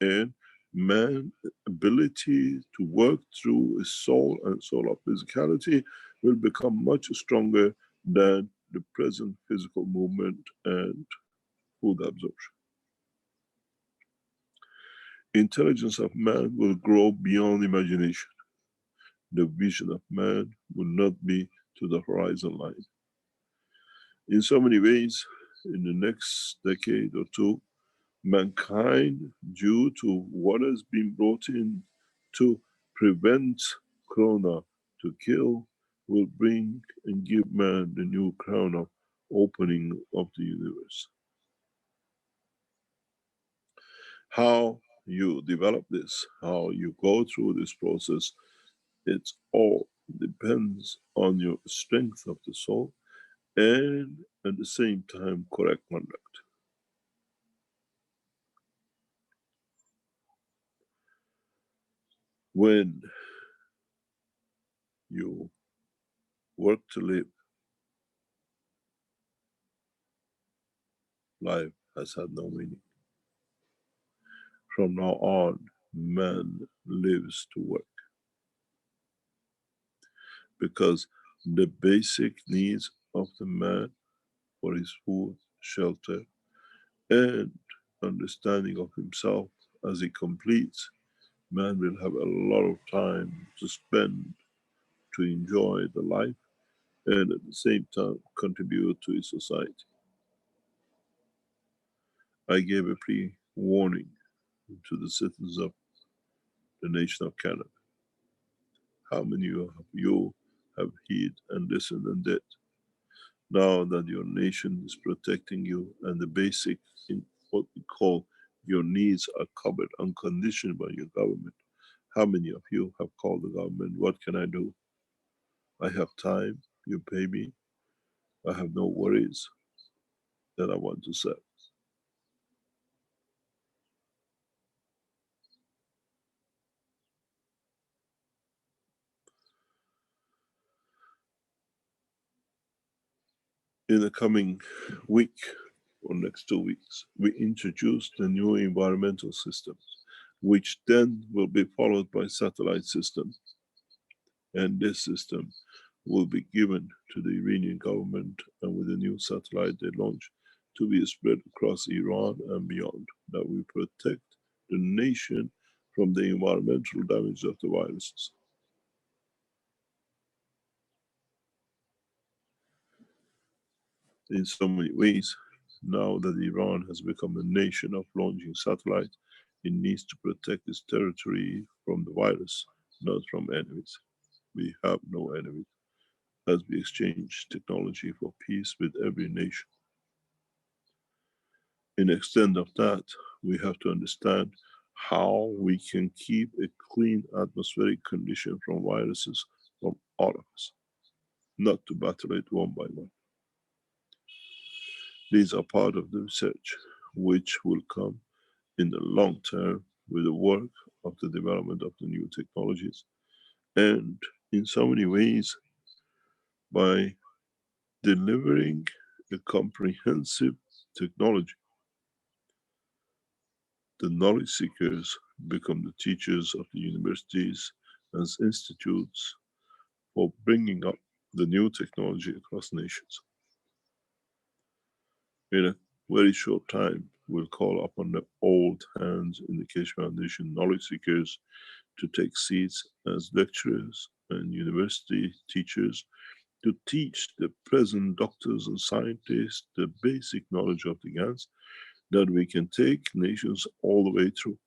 and man's ability to work through his soul and soul of physicality will become much stronger than the present physical movement and food absorption. Intelligence of man will grow beyond imagination. The vision of man will not be to the horizon line. In so many ways, in the next decade or two, mankind, due to what has been brought in to prevent corona to kill, will bring and give man the new crown of opening of the universe. How you develop this, how you go through this process, it's all depends on your strength of the soul and at the same time correct conduct. When you work to live, life has had no meaning. From now on, man lives to work, because the basic needs of the man for his food, shelter, and understanding of himself as he completes, man will have a lot of time to spend to enjoy the life and at the same time contribute to his society. I gave a pre-warning to the citizens of the nation of Canada. How many of you have heed and listened and did? Now that your nation is protecting you and the basic, in what we call your needs are covered unconditioned by your government, how many of you have called the government, what can I do? I have time, you pay me, I have no worries that I want to serve. In the coming week or next 2 weeks, we introduce the new environmental system, which then will be followed by satellite system. And this system will be given to the Iranian government, and with the new satellite they launch, to be spread across Iran and beyond, that we protect the nation from the environmental damage of the viruses. In so many ways, now that Iran has become a nation of launching satellites, it needs to protect its territory from the virus, not from enemies. We have no enemies, as we exchange technology for peace with every nation. In extent of that, we have to understand how we can keep a clean atmospheric condition from viruses from all of us, not to battle it one by one. These are part of the research which will come in the long term with the work of the development of the new technologies, and in so many ways by delivering a comprehensive technology. The knowledge seekers become the teachers of the universities and institutes for bringing up the new technology across nations. In a very short time, we'll call upon the old hands in the Keshe Foundation knowledge seekers to take seats as lecturers and university teachers to teach the present doctors and scientists the basic knowledge of the GANs that we can take nations all the way through.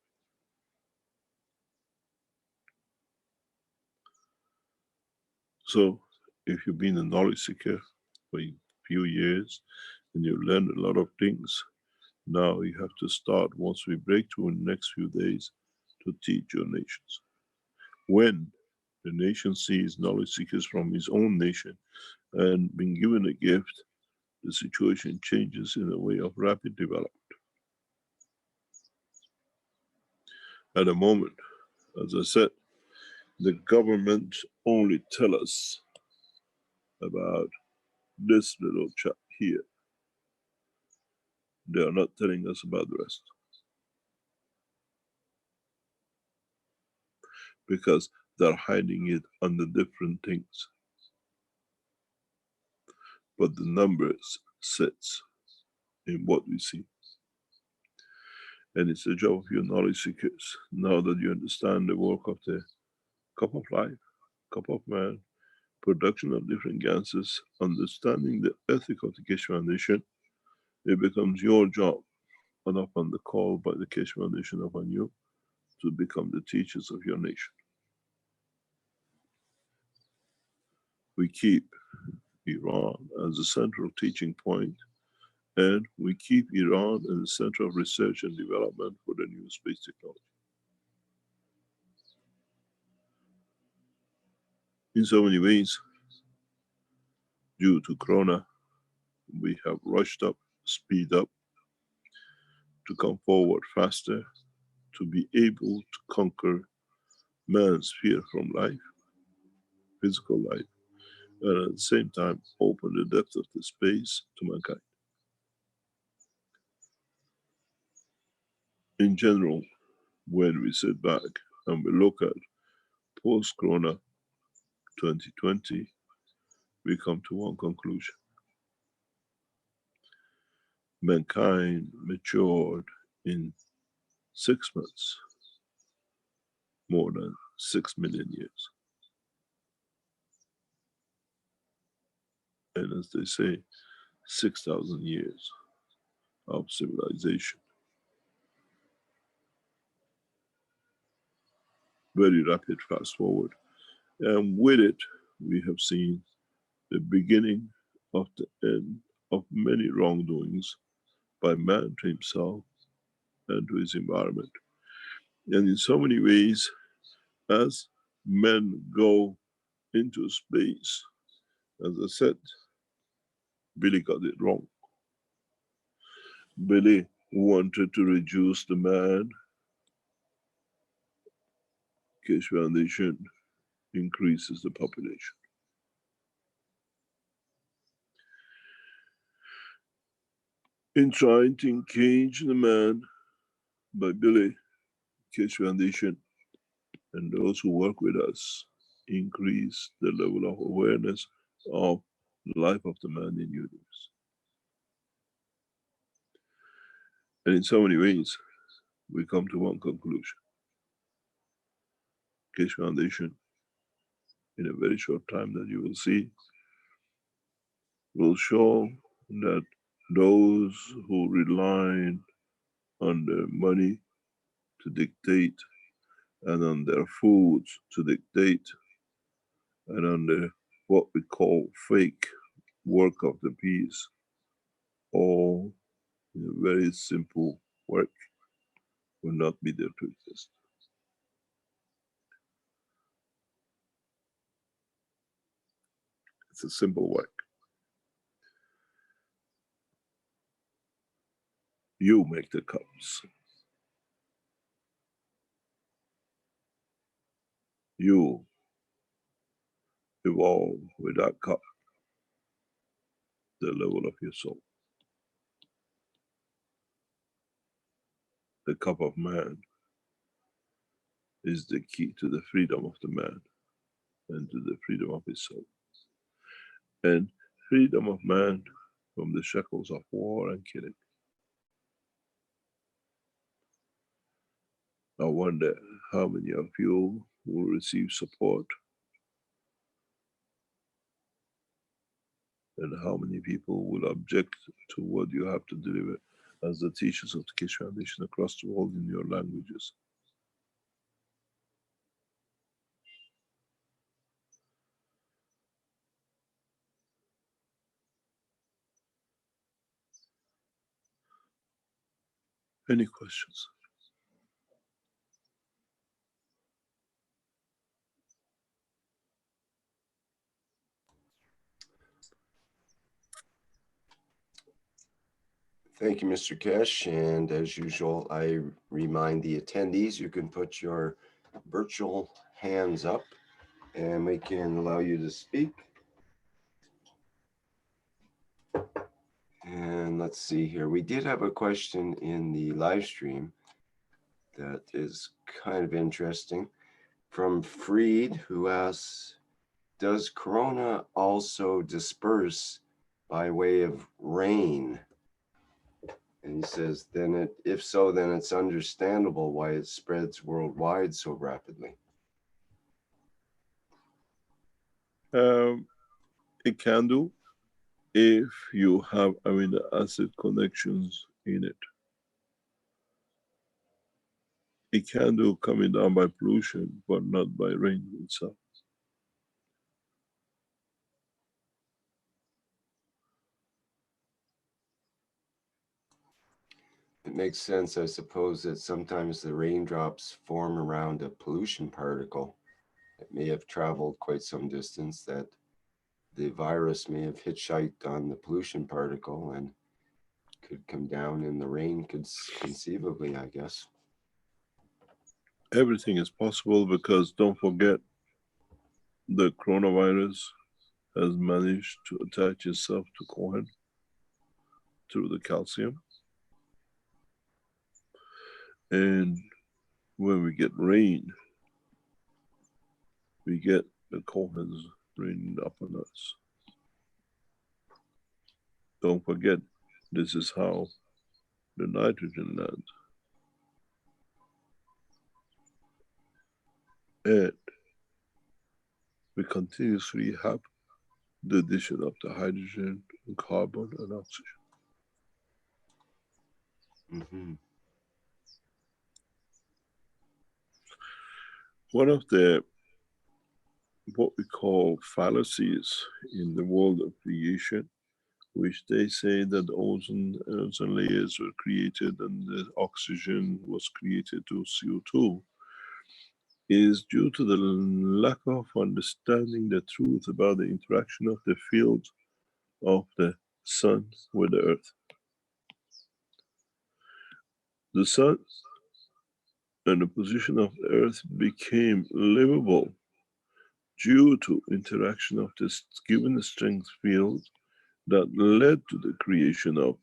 So if you've been a knowledge seeker for a few years and you learned a lot of things, Now you have to start, once we break through in the next few days, to teach your nations. When the nation sees knowledge seekers from his own nation and been given a gift, the situation changes in a way of rapid development. At the moment, as I said, the government only tell us about this little chap here. They are not telling us about the rest. Because they're hiding it under different things. But the numbers sits in what we see. And it's the job of your knowledge seekers, now that you understand the work of the cup of life, cup of man, production of different gases, understanding the ethic of the Keshe Foundation, it becomes your job, and upon the call by the Keshe Foundation upon you, to become the teachers of your nation. We keep Iran as a central teaching point, and we keep Iran as the center of research and development for the new space technology. In so many ways, due to Corona, we have rushed up, speed up, to come forward faster, to be able to conquer man's fear from life, physical life, and at the same time open the depth of the space to mankind. In general, when we sit back and we look at post-Corona 2020, we come to one conclusion. Mankind matured in 6 months, more than 6 million years. And as they say, 6,000 years of civilization. Very rapid fast forward. And with it, we have seen the beginning of the end of many wrongdoings by man to himself and to his environment. And in so many ways, as men go into space, as I said, Billy got it wrong. Billy wanted to reduce the man. Keshe Foundation increases the population. In trying to engage the man by Billy, Keshe Foundation and those who work with us increase the level of awareness of the life of the man in the universe. And in so many ways, we come to one conclusion. Keshe Foundation, in a very short time that you will see, will show that those who rely on their money to dictate, and on their foods to dictate, and on the what we call fake work of the peace, all in a very simple work, will not be there to exist. It's a simple work. You make the cups. You evolve with that cup, the level of your soul. The cup of man is the key to the freedom of the man and to the freedom of his soul. And freedom of man from the shackles of war and killing. I wonder how many of you will receive support and how many people will object to what you have to deliver as the teachers of the Keshe Foundation across the world in your languages. Any questions? Thank you, Mr. Keshe. And as usual, I remind the attendees, you can put your virtual hands up and we can allow you to speak. And let's see here. We did have a question in the live stream that is kind of interesting from Freed, who asks, does corona also disperse by way of rain? And he says, then if so, then it's understandable why it spreads worldwide so rapidly. It can do if you have amino acid connections in it. It can do coming down by pollution, but not by rain itself. It makes sense, I suppose, that sometimes the raindrops form around a pollution particle. It may have traveled quite some distance, that the virus may have hitchhiked on the pollution particle and could come down in the rain, conceivably, I guess. Everything is possible because don't forget the coronavirus has managed to attach itself to corn through the calcium. And when we get rain, we get the cohens raining upon us. Don't forget, this is how the nitrogen lands. And we continuously have the addition of the hydrogen and carbon and oxygen. Mm-hmm. One of the what we call fallacies in the world of creation, which they say that ozone layers were created and the oxygen was created to CO2, is due to the lack of understanding the truth about the interaction of the field of the sun with the earth. The sun and the position of the earth became livable due to interaction of this given strength field that led to the creation of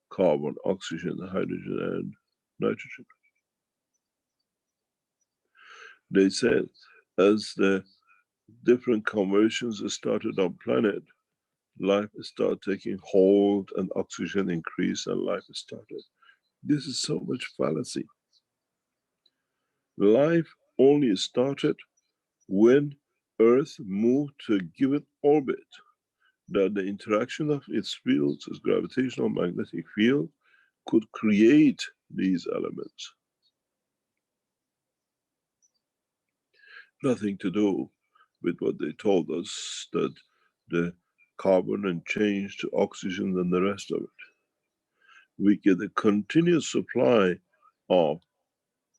carbon, oxygen, hydrogen, and nitrogen. They said as the different conversions started on planet, life started taking hold and oxygen increased and life started. This is so much fallacy. Life only started when Earth moved to a given orbit, that the interaction of its fields, its gravitational magnetic field, could create these elements. Nothing to do with what they told us, that the carbon and change to oxygen and the rest of it. We get a continuous supply of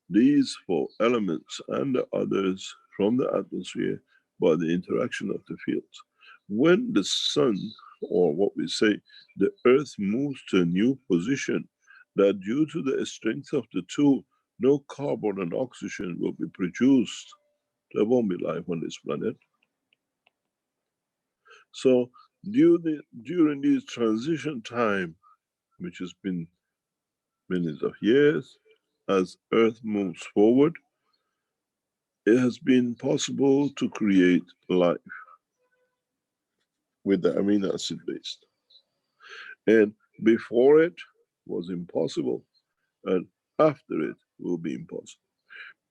these four elements and the others from the atmosphere by the interaction of the fields. When the sun, or what we say, the earth moves to a new position, that due to the strength of the two, no carbon and oxygen will be produced. There won't be life on this planet. So during this transition time, which has been millions of years, as Earth moves forward, it has been possible to create life with the amino acid based. And before it was impossible, and after it will be impossible.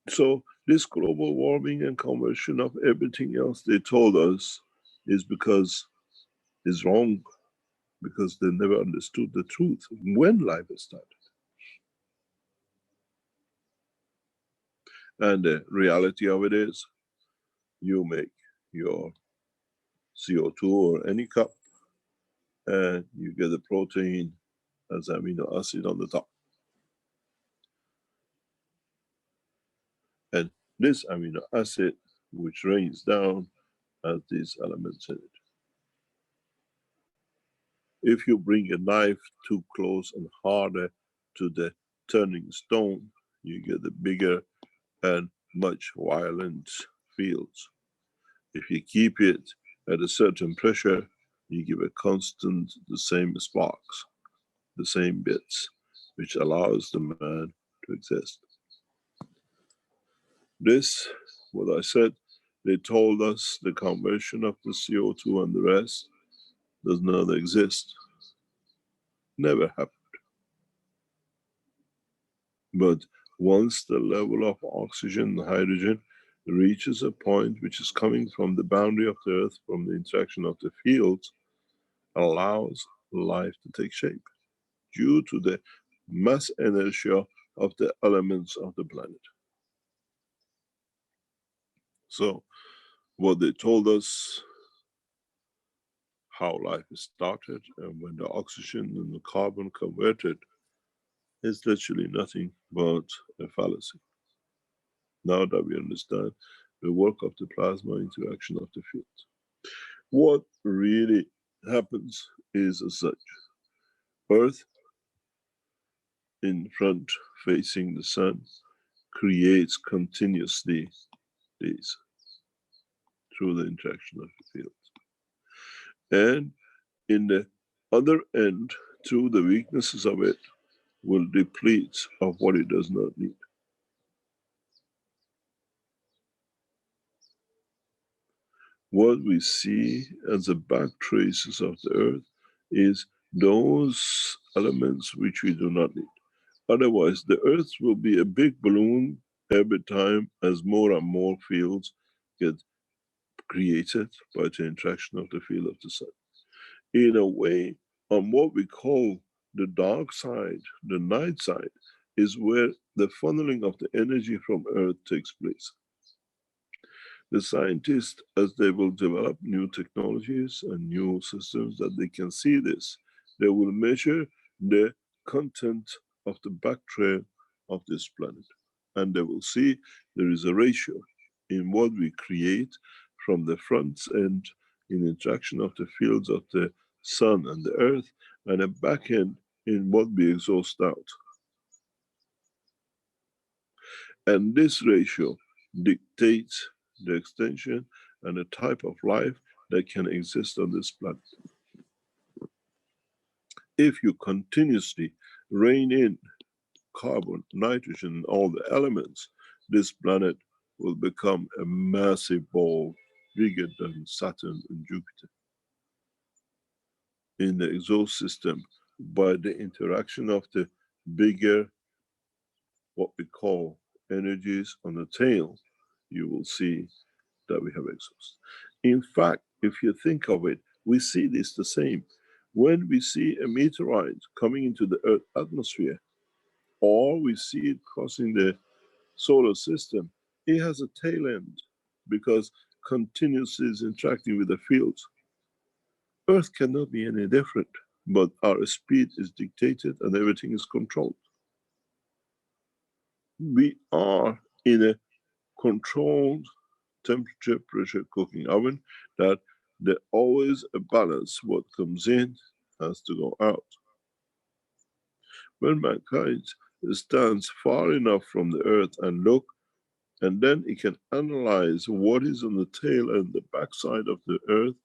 So this global warming and conversion of everything else they told us is because it's wrong, because they never understood the truth when life started. And the reality of it is, you make your CO2 or any cup, and you get the protein as amino acid on the top. this amino acid, which rains down, has these elements in it. If you bring a knife too close and harder to the turning stone, you get a bigger and much violent fields. If you keep it at a certain pressure, you give a constant, the same sparks, the same bits, which allows the man to exist. This, what I said, they told us the conversion of the CO2 and the rest does not exist. Never happened. But once the level of oxygen and hydrogen reaches a point which is coming from the boundary of the earth, from the interaction of the fields, allows life to take shape due to the mass inertia of the elements of the planet. So what they told us, how life started, and when the oxygen and the carbon converted, is literally nothing but a fallacy. Now that we understand the work of the plasma interaction of the fields. What really happens is as such. Earth in front facing the sun creates continuously these through the interaction of the fields. And in the other end, through the weaknesses of it, will deplete of what it does not need. What we see as the back traces of the earth is those elements which we do not need. Otherwise, the earth will be a big balloon every time as more and more fields get created by the interaction of the field of the sun. In a way, on what we call the dark side, the night side, is where the funneling of the energy from earth takes place. The scientists, as they will develop new technologies and new systems that they can see this, they will measure the content of the back trail of this planet. And they will see there is a ratio in what we create from the front end in interaction of the fields of the sun and the earth, and a back end in what we exhaust out. And this ratio dictates the extension and the type of life that can exist on this planet. If you continuously rain in carbon, nitrogen, and all the elements, this planet will become a massive ball bigger than Saturn and Jupiter. In the exhaust system, by the interaction of the bigger, what we call energies on the tail, you will see that we have exhaust. In fact, if you think of it, we see this the same. When we see a meteorite coming into the Earth atmosphere, or we see it crossing the solar system, it has a tail end because continuously is interacting with the fields. Earth cannot be any different, but our speed is dictated and everything is controlled. We are in a controlled temperature, pressure cooking oven that there always a balance. What comes in has to go out. When mankind stands far enough from the earth and look, and then it can analyze what is on the tail and the backside of the earth,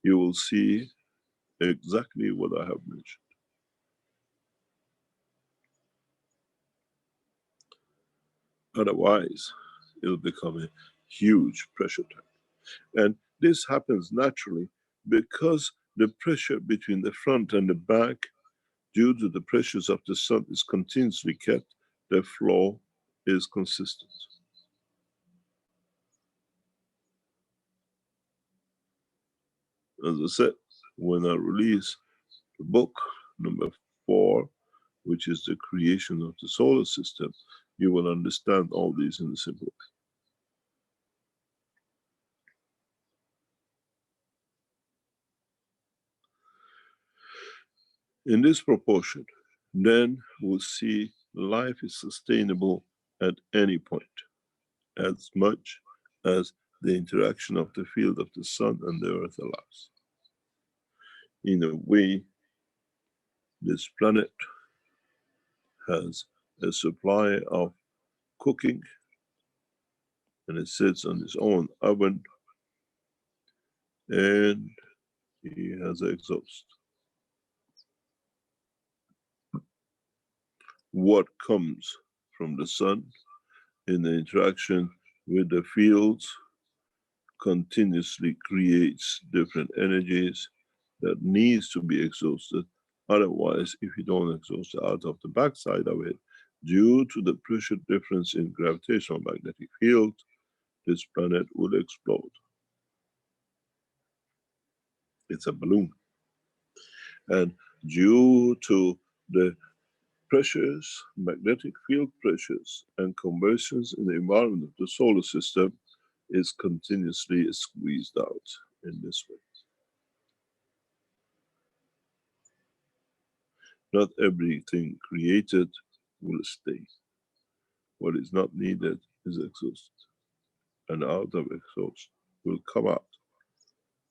you will see exactly what I have mentioned. Otherwise, it'll become a huge pressure tank. And this happens naturally because the pressure between the front and the back, due to the pressures of the sun, is continuously kept, the flow is consistent. As I said, when I release the book number 4, which is the creation of the solar system, you will understand all these in a simple way. In this proportion, then we'll see life is sustainable at any point. as much as the interaction of the field of the sun and the earth allows. In a way, this planet has a supply of cooking, and it sits on its own oven, and he has exhaust. What comes from the sun in the interaction with the fields continuously creates different energies that needs to be exhausted. Otherwise, if you don't exhaust it out of the backside of it, due to the pressure difference in gravitational magnetic field, this planet will explode. It's a balloon. And due to the pressures, magnetic field pressures, and conversions in the environment of the solar system is continuously squeezed out in this way. Not everything created will stay. What is not needed is exhausted. And out of exhaust will come out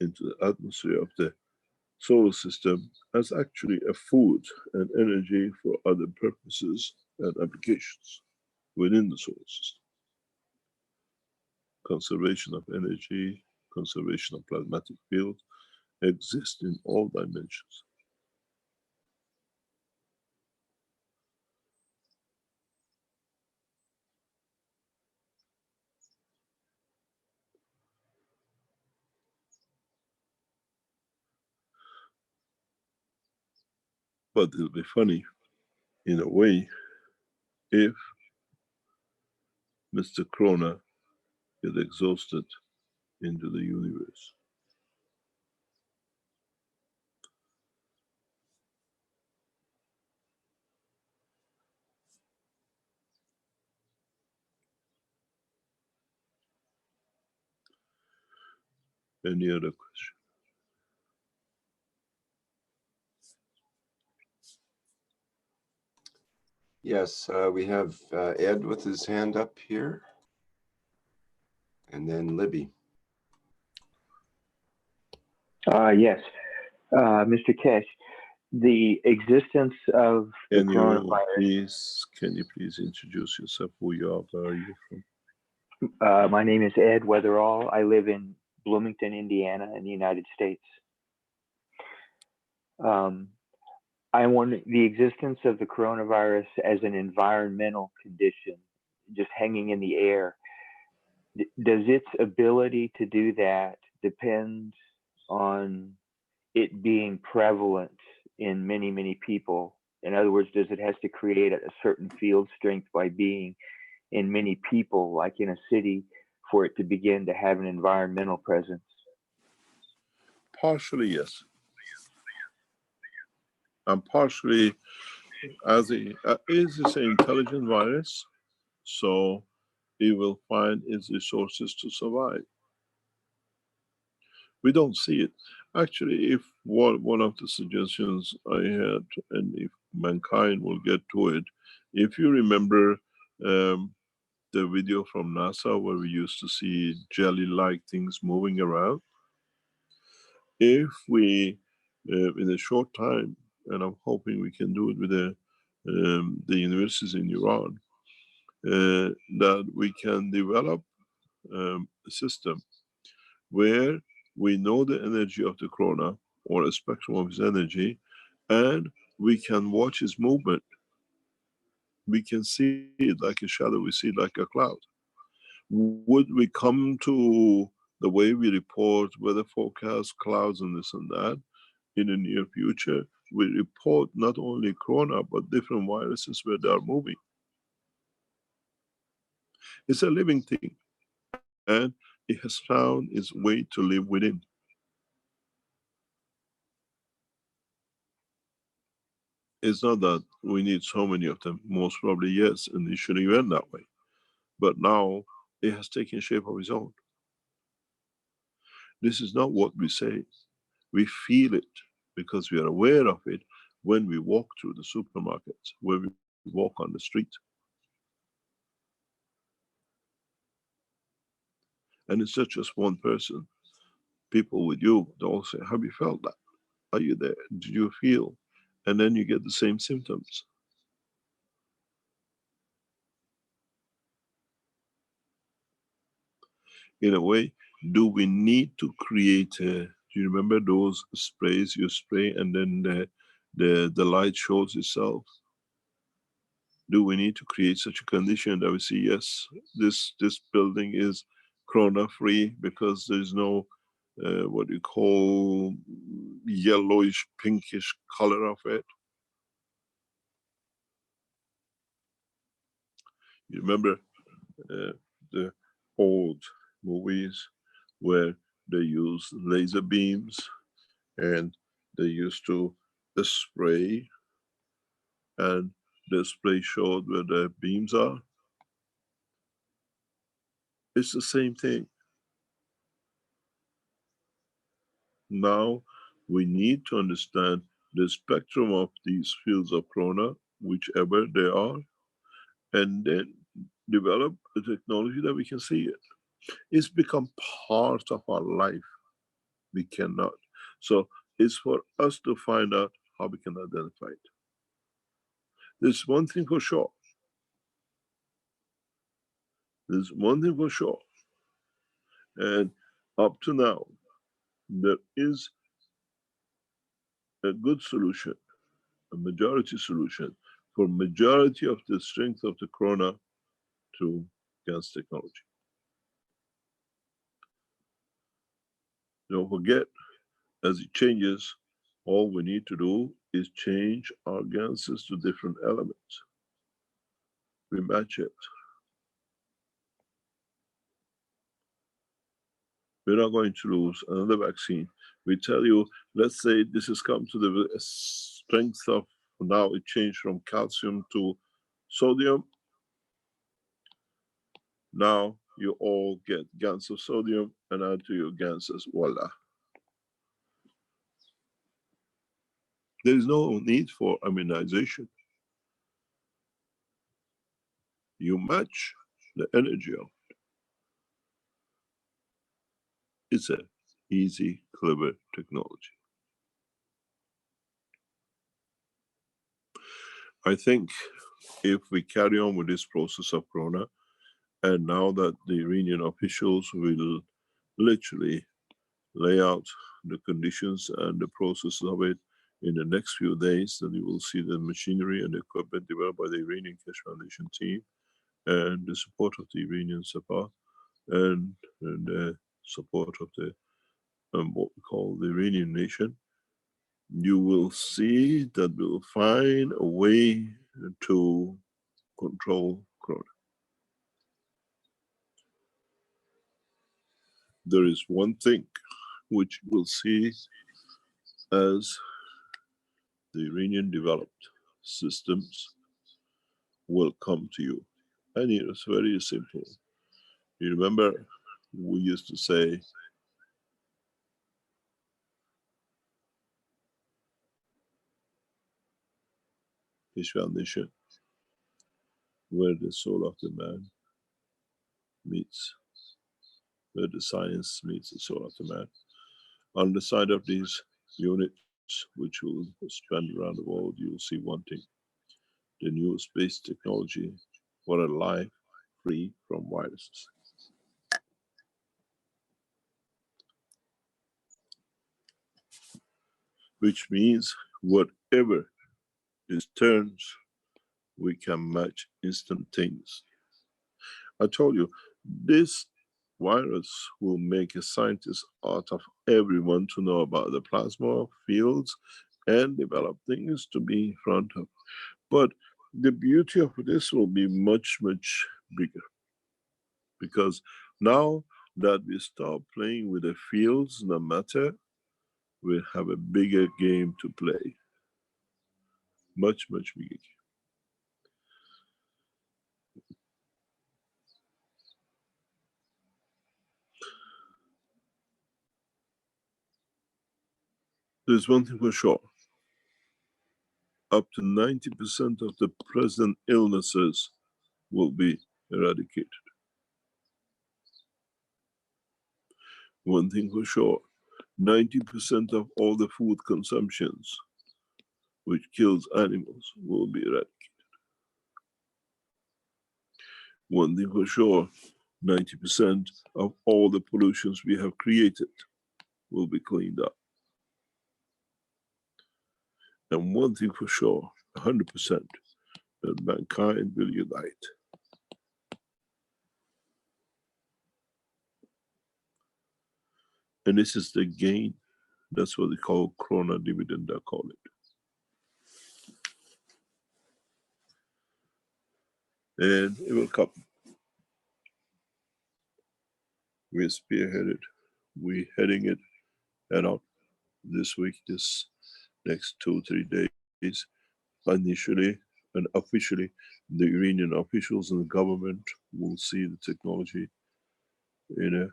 into the atmosphere of the solar system as actually a food and energy for other purposes and applications within the solar system. Conservation of energy, conservation of plasmatic field exist in all dimensions. But it'll be funny, in a way, if Mr. Corona get exhausted into the universe. Any other question? Yes, we have Ed with his hand up here, and then Libby. Yes, Mr. Keshe, the existence of the coronavirus. Can you please introduce yourself, who you are, where are you from? My name is Ed Weatherall. I live in Bloomington, Indiana, in the United States. I wonder the existence of the coronavirus as an environmental condition, just hanging in the air. Does its ability to do that depend on it being prevalent in many, many people? In other words, does it has to create a certain field strength by being in many people, like in a city, for it to begin to have an environmental presence? Partially, yes. And partially, as it is an intelligent virus, so it will find its resources to survive. We don't see it. Actually, if one of the suggestions I had, and if mankind will get to it, if you remember the video from NASA where we used to see jelly-like things moving around, if we, in a short time, and I'm hoping we can do it with the universities in Iran, that we can develop a system where we know the energy of the corona or a spectrum of its energy, and we can watch its movement. We can see it like a shadow, we see it like a cloud. Would we come to the way we report weather forecast, clouds and this and that in the near future? We report not only corona, but different viruses where they are moving. It's a living thing, and it has found its way to live within. It's not that we need so many of them. Most probably, yes, and it should have went that way. But now it has taken shape of its own. This is not what we say. We feel it because we are aware of it when we walk through the supermarkets, when we walk on the street. And it's not just one person. People with you, they all say, have you felt that? Are you there? Did you feel? And then you get the same symptoms. In a way, do we need to create do you remember those sprays you spray and then the light shows itself? Do we need to create such a condition that we see, yes, this building is corona free because there's no what you call yellowish pinkish color of it? You remember the old movies where they use laser beams and they used to spray, and the spray showed where the beams are? It's the same thing. Now we need to understand the spectrum of these fields of corona, whichever they are, and then develop a technology that we can see it. It's become part of our life. We cannot. So it's for us to find out how we can identify it. There's one thing for sure. There's one thing for sure. And up to now, there is a good solution, a majority solution for majority of the strength of the corona through gas technology. Don't forget, as it changes, all we need to do is change our gases to different elements. We match it. We're not going to lose another vaccine. We tell you, let's say this has come to the strength of, now it changed from calcium to sodium. Now you all get gans of sodium and add to your gases, voila. There is no need for immunization. You match the energy of it. It's an easy, clever technology. I think if we carry on with this process of corona, and now that the Iranian officials will literally lay out the conditions and the process of it in the next few days, then you will see the machinery and the equipment developed by the Iranian Keshe Foundation team and the support of the Iranian support and the support of the what we call the Iranian nation. You will see that we'll find a way to control corona. There is one thing which we'll see as the Iranian developed systems will come to you. And it's very simple. You remember we used to say, Keshe Foundation, where the soul of the man meets, where the science meets the soul of the man. On the side of these units, which will span around the world, you will see one thing: the new space technology for a life free from viruses. Which means whatever is turns, we can match instantaneously. I told you, this virus will make a scientist out of everyone to know about the plasma fields and develop things to be in front of. But the beauty of this will be much, much bigger. Because now that we start playing with the fields, no matter, we'll have a bigger game to play. Much, much bigger game. There's one thing for sure. Up to 90% of the present illnesses will be eradicated. One thing for sure, 90% of all the food consumptions which kills animals will be eradicated. One thing for sure, 90% of all the pollutions we have created will be cleaned up. And one thing for sure, 100%, that mankind will unite. And this is the gain. That's what they call Corona dividend, I call it. And it will come. We're spearheaded. We're heading it head out this week, this next 2-3 days. Initially and officially, the Iranian officials and the government will see the technology in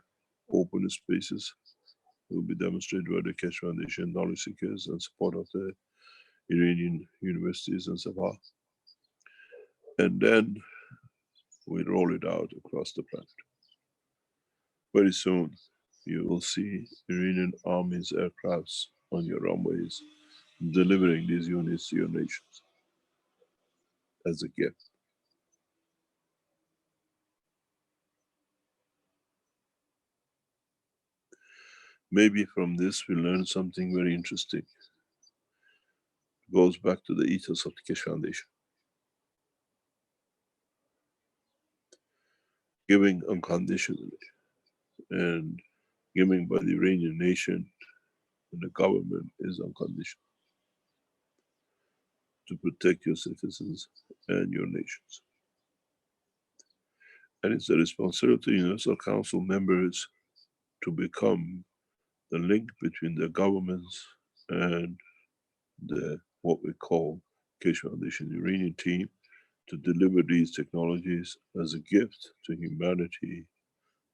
open spaces. It will be demonstrated by the Keshe Foundation, knowledge seekers, and support of the Iranian universities and so on. And then we roll it out across the planet. Very soon, you will see Iranian armies, aircrafts on your runways, delivering these units to your nations as a gift. Maybe from this we learn something very interesting. It goes back to the ethos of the Keshe Foundation. Giving unconditionally, and giving by the Iranian nation and the government is unconditional to protect your citizens and your nations. And it's the responsibility of Universal Council members to become the link between the governments and the what we call Keshe Foundation Iranian team to deliver these technologies as a gift to humanity,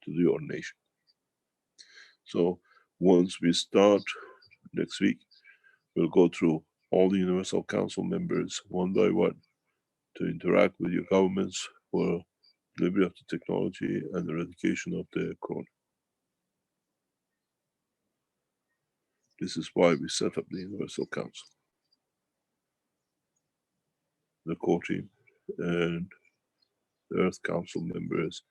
to your nation. So once we start next week, we'll go through all the Universal Council members one by one to interact with your governments for delivery of the technology and the eradication of the corona. This is why we set up the Universal Council. The core team and the Earth Council members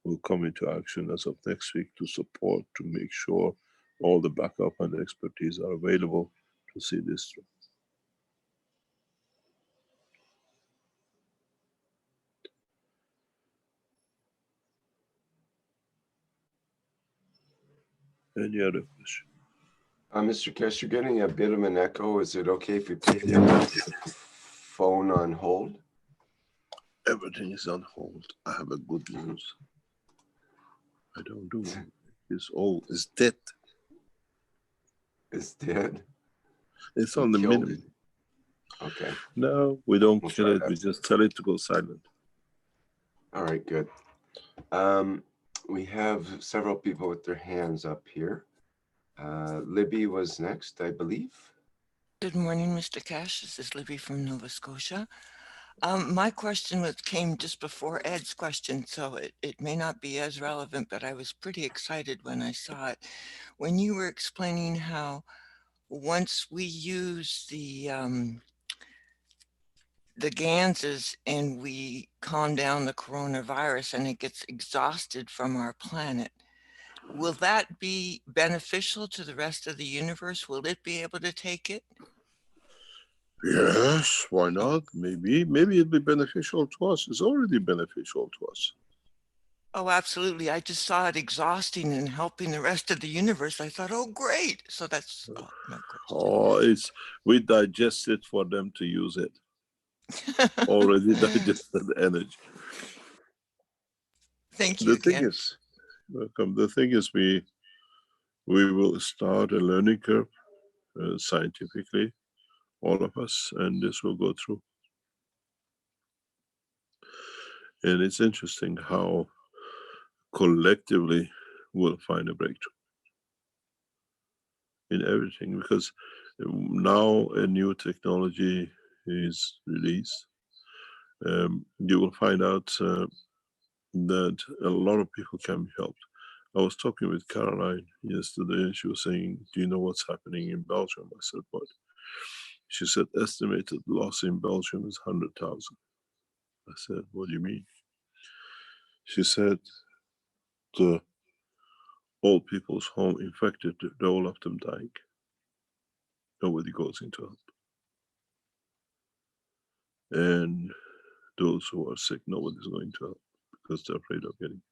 will come into action as of next week to support, to make sure all the backup and expertise are available to see this through. Any other question? Mr. Keshe, you're getting a bit of an echo. Is it okay if we put the phone on hold? Everything is on hold. I have a good news. I don't do it. It's all, it's dead. It's dead? It's on the minimum. Okay. No, we don't kill it. We just tell it to go silent. All right, good. We have several people with their hands up here. Libby was next, I believe. Good morning, Mr. Keshe. This is Libby from Nova Scotia. My question came just before Ed's question, so it may not be as relevant, but I was pretty excited when I saw it. When you were explaining how once we use the ganses and we calm down the coronavirus and it gets exhausted from our planet, will that be beneficial to the rest of the universe? Will it be able to take it? Yes, why not? Maybe it'll be beneficial to us. It's already beneficial to us. Oh, absolutely. I just saw it exhausting and helping the rest of the universe. I thought, oh, great. So that's my question. We digest it for them to use it. Already digested energy. Thank you again. The thing is, we will start a learning curve scientifically, all of us, and this will go through. And it's interesting how collectively we'll find a breakthrough in everything, because now a new technology is released. You will find out that a lot of people can be helped. I was talking with Caroline yesterday, and she was saying, do you know what's happening in Belgium? I said, what? She said, estimated loss in Belgium is 100,000. I said, what do you mean? She said, the old people's home infected, all of them dying. Nobody goes into help. And those who are sick, nobody's going to help because they're afraid of getting it.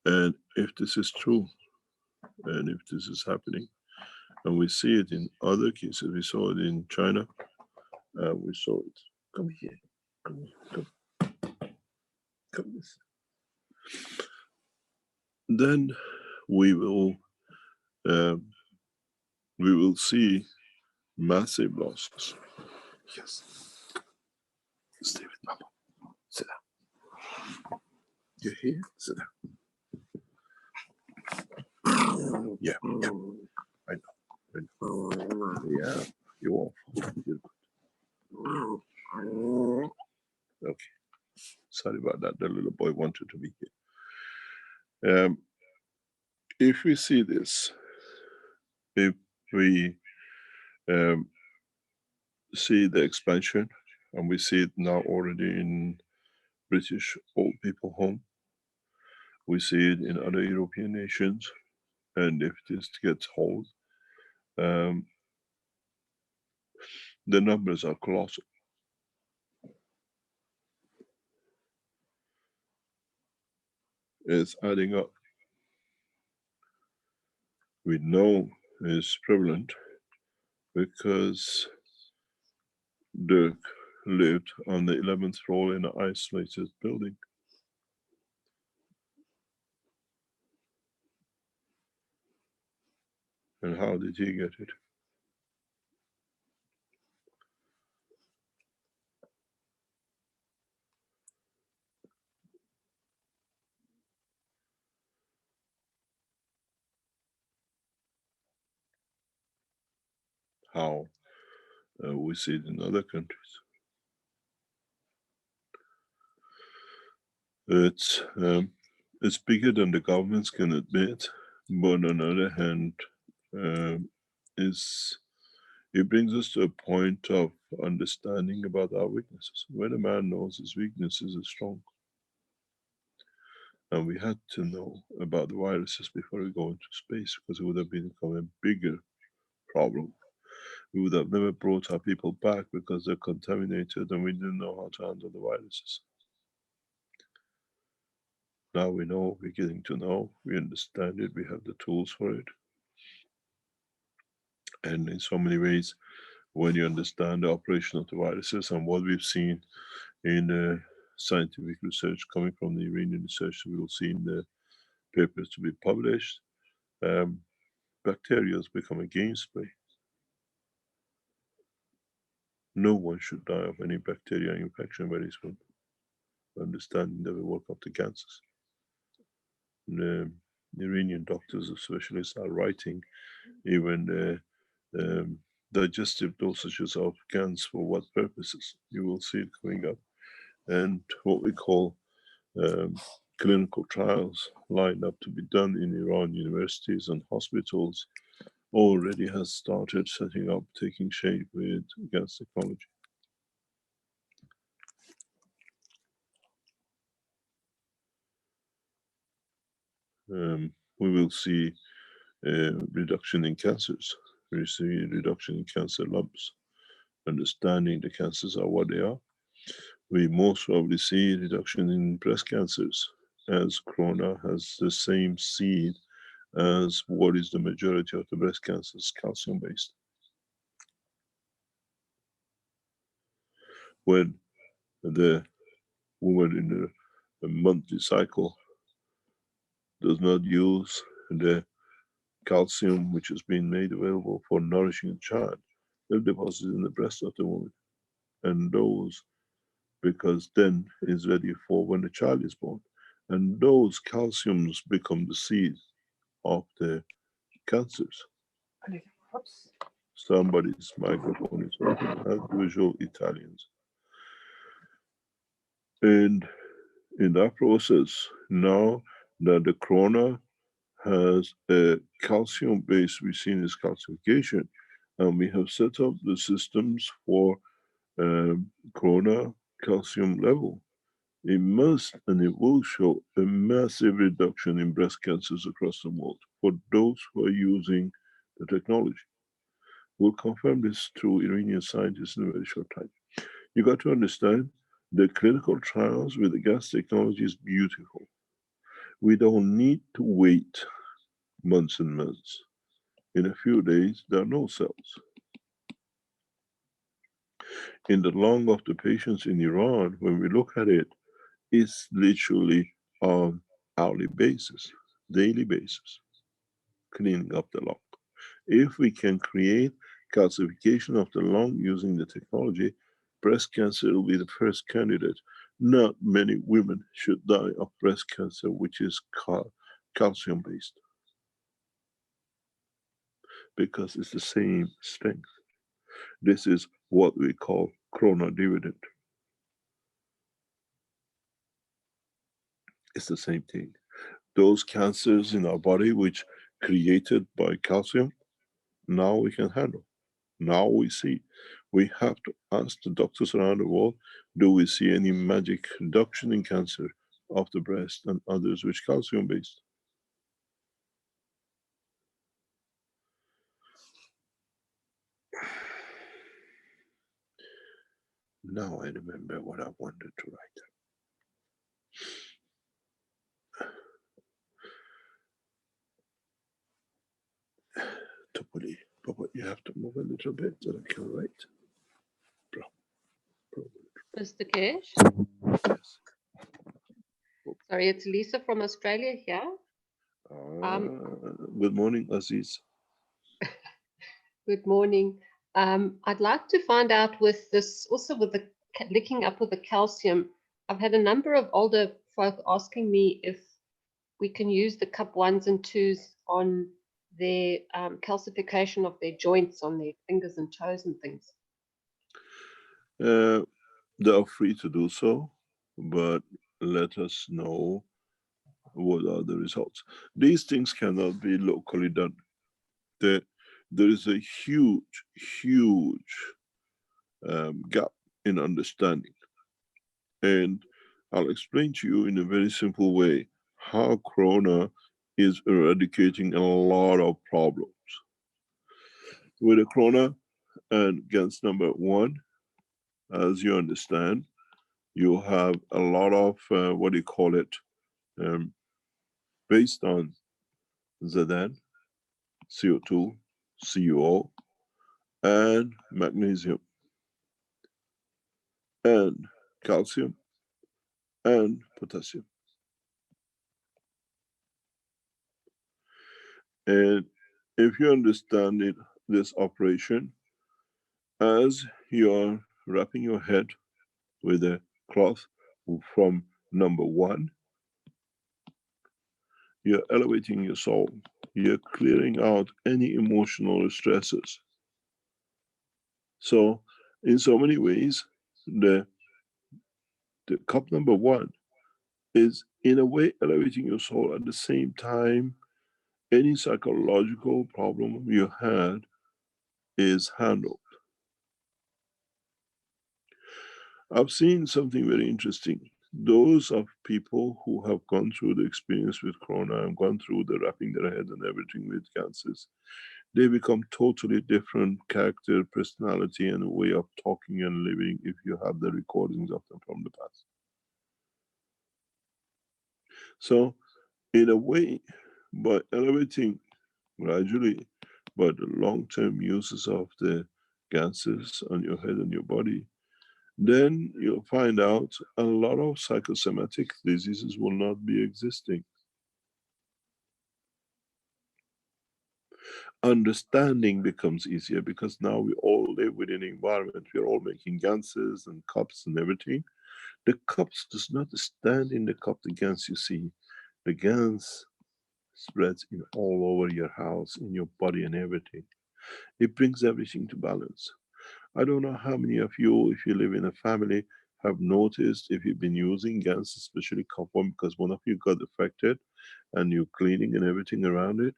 And if this is true, and if this is happening, and we see it in other cases, we saw it in China, we saw it. Come here, come here, come this. Then we will see massive losses. Yes. Stay with Papa. Sit down. You're here? Sit down. Yeah, yeah. I know. Yeah, you're awful. You're good. Okay. Sorry about that. The little boy wanted to be here. If we see this, if we see the expansion, and we see it now already in British old people home, we see it in other European nations, and if this gets hold, the numbers are colossal. It's adding up. We know it's prevalent because Dirk lived on the 11th floor in an isolated building. And how did he get it? How we see it in other countries. It's bigger than the governments can admit, but on the other hand, it brings us to a point of understanding about our weaknesses. When a man knows his weaknesses are strong, and we had to know about the viruses before we go into space, because it would have become a bigger problem. We would have never brought our people back because they're contaminated and we didn't know how to handle the viruses. Now we know, we're getting to know, we understand it, we have the tools for it. And in so many ways, when you understand the operation of the viruses and what we've seen in the scientific research coming from the Iranian research, we will see in the papers to be published, bacteria has become a gamesplay. No one should die of any bacterial infection very soon. Understanding that we work up the cancers. The Iranian doctors, specialists, are writing even digestive dosages of GANs for what purposes. You will see it coming up. And what we call clinical trials lined up to be done in Iran universities and hospitals already has started setting up, taking shape with GANs technology. We will see a reduction in cancers. We see a reduction in cancer lumps, understanding the cancers are what they are. We most probably see a reduction in breast cancers, as corona has the same seed as what is the majority of the breast cancers, calcium based. When the woman in a monthly cycle does not use the calcium which has been made available for nourishing a child, they're deposited in the breast of the woman. And those, because then is ready for when the child is born. And those calciums become the seed of the cancers. Somebody's microphone is open, as usual, Italians. And in that process, now that the corona has a calcium base, we've seen is calcification, and we have set up the systems for corona calcium level. It must and it will show a massive reduction in breast cancers across the world for those who are using the technology. We'll confirm this through Iranian scientists in a very short time. You got to understand the clinical trials with the gas technology is beautiful. We don't need to wait months and months. In a few days, there are no cells. In the lung of the patients in Iran, when we look at it, it's literally on hourly basis, daily basis, cleaning up the lung. If we can create calcification of the lung using the technology, breast cancer will be the first candidate. Not many women should die of breast cancer, which is calcium based, because it's the same strength. This is what we call corona dividend. It's the same thing. Those cancers in our body which created by calcium, now we can handle. Now we see. We have to ask the doctors around the world, do we see any magic reduction in cancer of the breast and others which calcium based? Now I remember what I wanted to write. Topoli, Papa, you have to move a little bit so I can write. Mr. Keshe? Yes. Sorry, it's Lisa from Australia here. Good morning, Aziz. Good morning. I'd like to find out with this, also with the linking up with the calcium. I've had a number of older folk asking me if we can use the cup 1s and 2s on their calcification of their joints, on their fingers and toes and things. They are free to do so, but let us know what are the results. These things cannot be locally done. There is a huge gap in understanding. And I'll explain to you in a very simple way how corona is eradicating a lot of problems. With the corona and GANS number 1, as you understand, you have a lot of, what do you call it, based on Zn, CO2, CuO, and magnesium, and calcium, and potassium. And if you understand it, this operation, as you are wrapping your head with a cloth from number 1, you're elevating your soul. You're clearing out any emotional stresses. So, in so many ways, the cup number 1 is in a way elevating your soul. At the same time, any psychological problem you had is handled. I've seen something very interesting. Those of people who have gone through the experience with corona and gone through the wrapping their head and everything with cancers, they become totally different character, personality, and way of talking and living if you have the recordings of them from the past. So, in a way, by elevating gradually, by the long-term uses of the gases on your head and your body, then you'll find out a lot of psychosomatic diseases will not be existing. Understanding becomes easier because now we all live within an environment. We're all making ganses and cups and everything. The cups does not stand in the cup, the gans you see. The gans spreads in all over your house, in your body and everything. It brings everything to balance. I don't know how many of you, if you live in a family, have noticed if you've been using GANs, especially copper, because one of you got affected and you're cleaning and everything around it,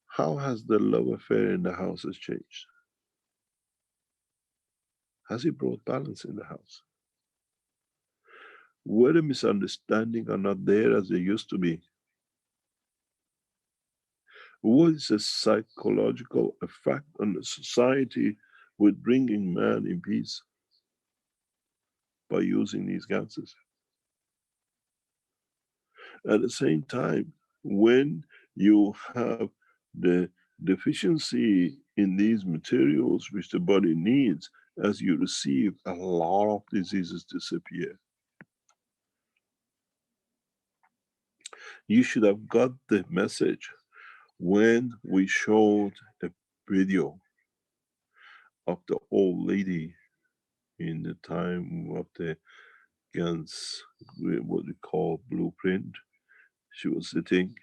how has the love affair in the house has changed? Has it brought balance in the house? Where the misunderstandings are not there as they used to be? What is the psychological effect on the society with bringing man in peace by using these gases? At the same time, when you have the deficiency in these materials which the body needs, as you receive, a lot of diseases disappear. You should have got the message when we showed a video of the old lady in the time of the GANS, what we call blueprint. She was sitting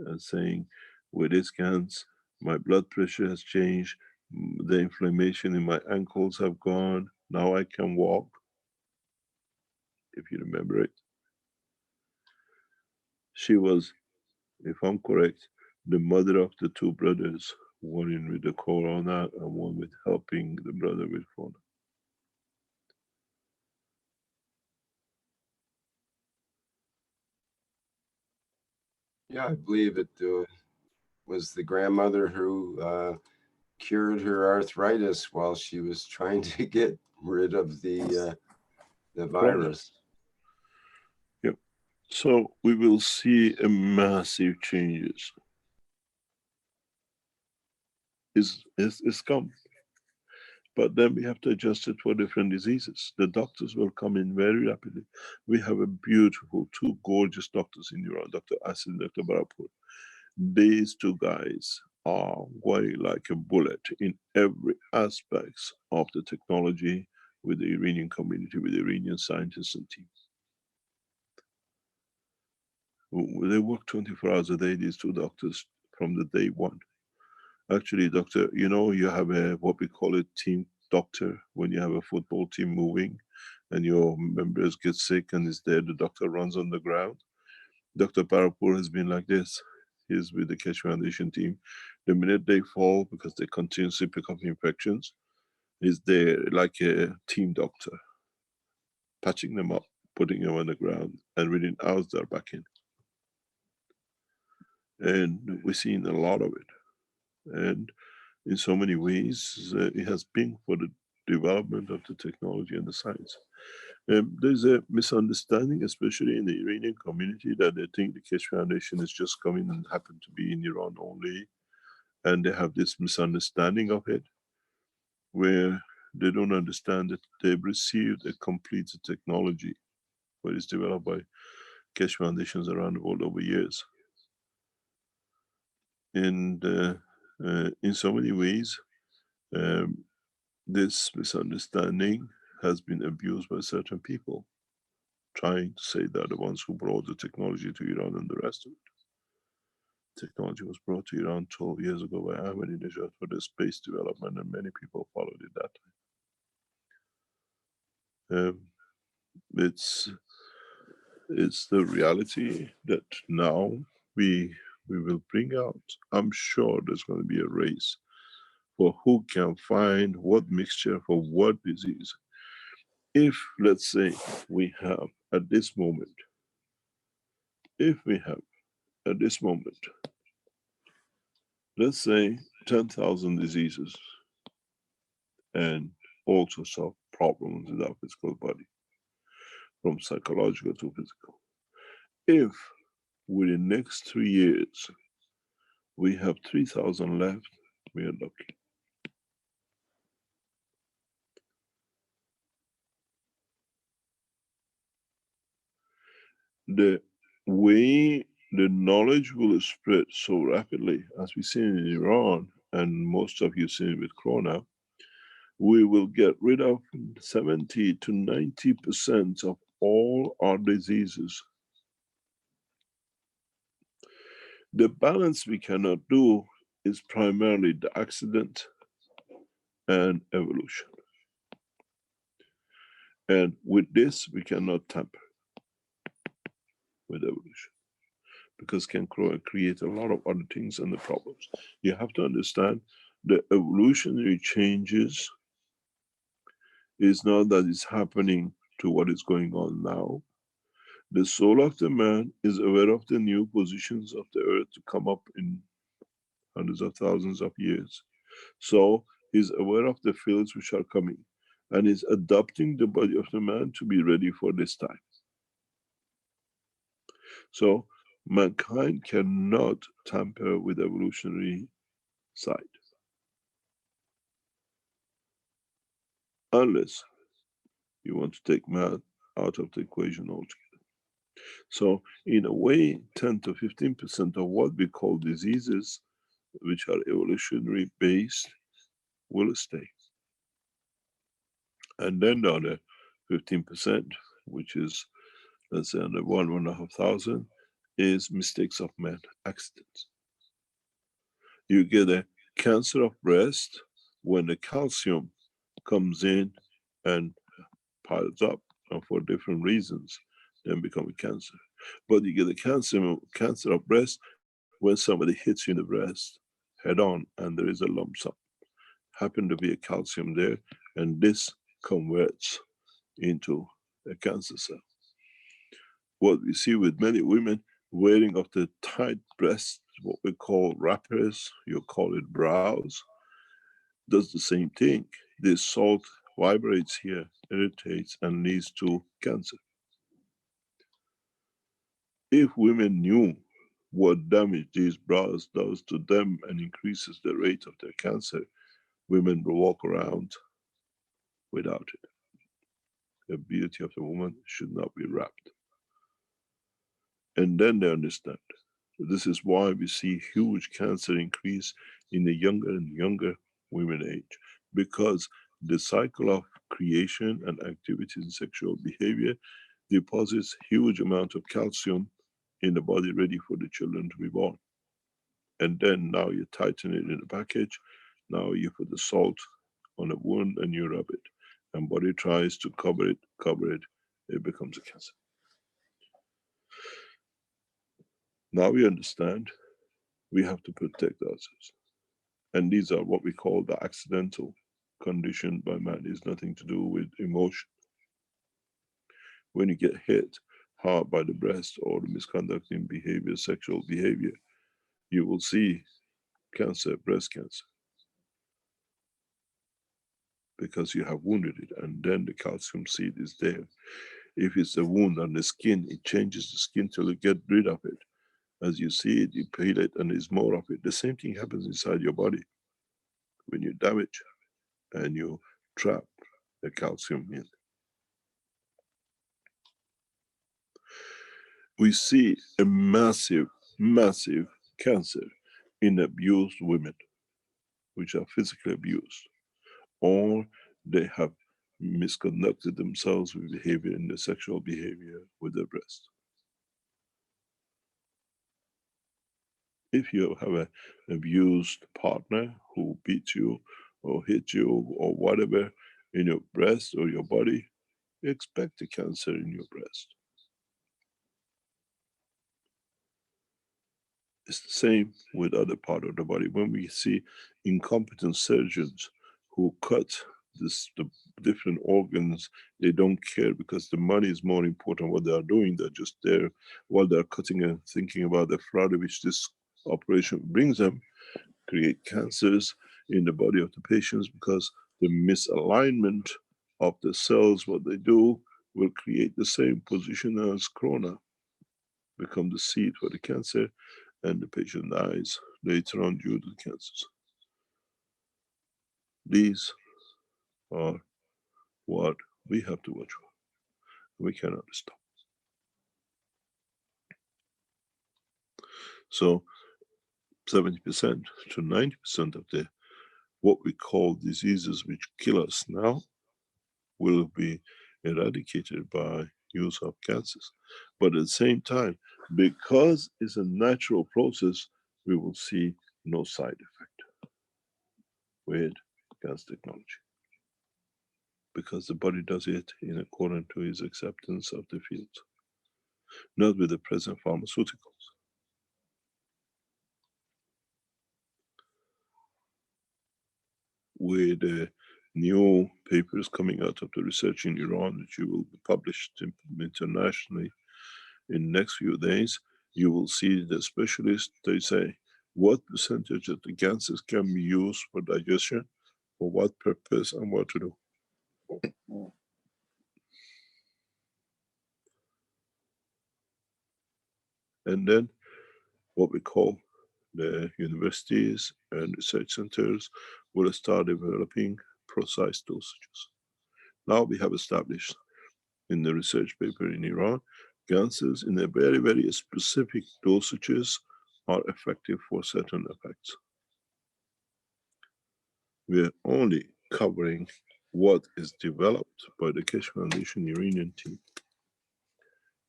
and saying, with these GANS, my blood pressure has changed, the inflammation in my ankles have gone, now I can walk, if you remember it. She was, if I'm correct, the mother of the two brothers, one in with the corona and one with helping the brother with corona. Yeah, I believe it was the grandmother who cured her arthritis while she was trying to get rid of the virus. Yep. So we will see a massive changes. It's come. But then we have to adjust it for different diseases. The doctors will come in very rapidly. We have a beautiful, two gorgeous doctors in Iran, Dr. Asid and Dr. Barapur. These two guys are going like a bullet in every aspect of the technology with the Iranian community, with the Iranian scientists and team. They work 24 hours a day, these two doctors, from the day one. Actually, doctor, you know, you have a, what we call a team doctor, when you have a football team moving and your members get sick and is there, the doctor runs on the ground. Dr. Parapur has been like this. He's with the Keshe Foundation team. The minute they fall, because they continuously pick up infections, he's there like a team doctor, patching them up, putting them on the ground, and within hours they're back in. And we've seen a lot of it. And in so many ways, it has been for the development of the technology and the science. There's a misunderstanding, especially in the Iranian community, that they think the Keshe Foundation is just coming and happen to be in Iran only. And they have this misunderstanding of it, where they don't understand that they've received a complete technology, what is developed by Keshe Foundations around the world over years. And in so many ways, this misunderstanding has been abused by certain people, trying to say they're the ones who brought the technology to Iran and the rest of it. Technology was brought to Iran 12 years ago by Ahmadinejad for the space development, and many people followed it that time. It's the reality that now we will bring out. I'm sure there's going to be a race for who can find what mixture for what disease. If, let's say, we have at this moment, let's say 10,000 diseases and all sorts of problems in our physical body, from psychological to physical. If within the next 3 years we have 3,000 left, we are lucky. The way the knowledge will spread so rapidly, as we see in Iran, and most of you see it with Corona, we will get rid of 70 to 90% of all our diseases. The balance we cannot do is primarily the accident and evolution. And with this, we cannot tamper with evolution, because it can create a lot of other things and the problems. You have to understand the evolutionary changes is not that it's happening to what is going on now. The soul of the man is aware of the new positions of the earth to come up in hundreds of thousands of years. So he's aware of the fields which are coming, and is adapting the body of the man to be ready for this time. So mankind cannot tamper with evolutionary side, unless you want to take man out of the equation altogether. So in a way, 10 to 15% of what we call diseases, which are evolutionary based, will stay. And then the other 15%, which is, let's say, under 1,500, is mistakes of man, accidents. You get a cancer of breast when the calcium comes in and piles up, and for different reasons, then become a cancer. But you get a cancer of breast when somebody hits you in the breast head on and there is a lump sum. Happen to be a calcium there, and this converts into a cancer cell. What we see with many women wearing of the tight breasts, what we call wrappers, you call it brows, does the same thing. This salt vibrates here, irritates, and leads to cancer. If women knew what damage these bras does to them and increases the rate of their cancer, women will walk around without it. The beauty of the woman should not be wrapped. And then they understand. This is why we see huge cancer increase in the younger and younger women age, because the cycle of creation and activity in sexual behavior deposits huge amount of calcium in the body, ready for the children to be born. And then now you tighten it in the package. Now you put the salt on a wound and you rub it, and body tries to cover it, it becomes a cancer. Now we understand we have to protect ourselves. And these are what we call the accidental condition by man. It has nothing to do with emotion. When you get hit hard by the breast or the misconduct in behavior, sexual behavior, you will see cancer, breast cancer, because you have wounded it, and then the calcium seed is there. If it's a wound on the skin, it changes the skin till you get rid of it. As you see it, you peel it, and there's more of it. The same thing happens inside your body when you damage and you trap the calcium in. We see a massive, massive cancer in abused women, which are physically abused, or they have misconducted themselves with behavior in the sexual behavior with their breast. If you have an abused partner who beats you or hit you or whatever in your breast or your body, expect a cancer in your breast. It's the same with other part of the body. When we see incompetent surgeons who cut the different organs, they don't care because the money is more important what they are doing. They're just there while they're cutting and thinking about the fraud which this operation brings them, create cancers in the body of the patients, because the misalignment of the cells, what they do, will create the same position as corona, become the seed for the cancer, and the patient dies later on due to cancers. These are what we have to watch for. We cannot stop. So 70% to 90% of the what we call diseases which kill us now will be eradicated by use of cancers. But at the same time, because it's a natural process, we will see no side effect with cancer technology. because the body does it in accordance to its acceptance of the field, not with the present pharmaceuticals. With new papers coming out of the research in Iran, which will be published internationally in the next few days, you will see the specialists, they say, what percentage of the gases can be used for digestion, for what purpose, and what to do. And then what we call the universities and research centers will start developing precise dosages. Now we have established in the research paper in Iran, gases in a very, very specific dosages are effective for certain effects. We're only covering what is developed by the Keshe Foundation Iranian team.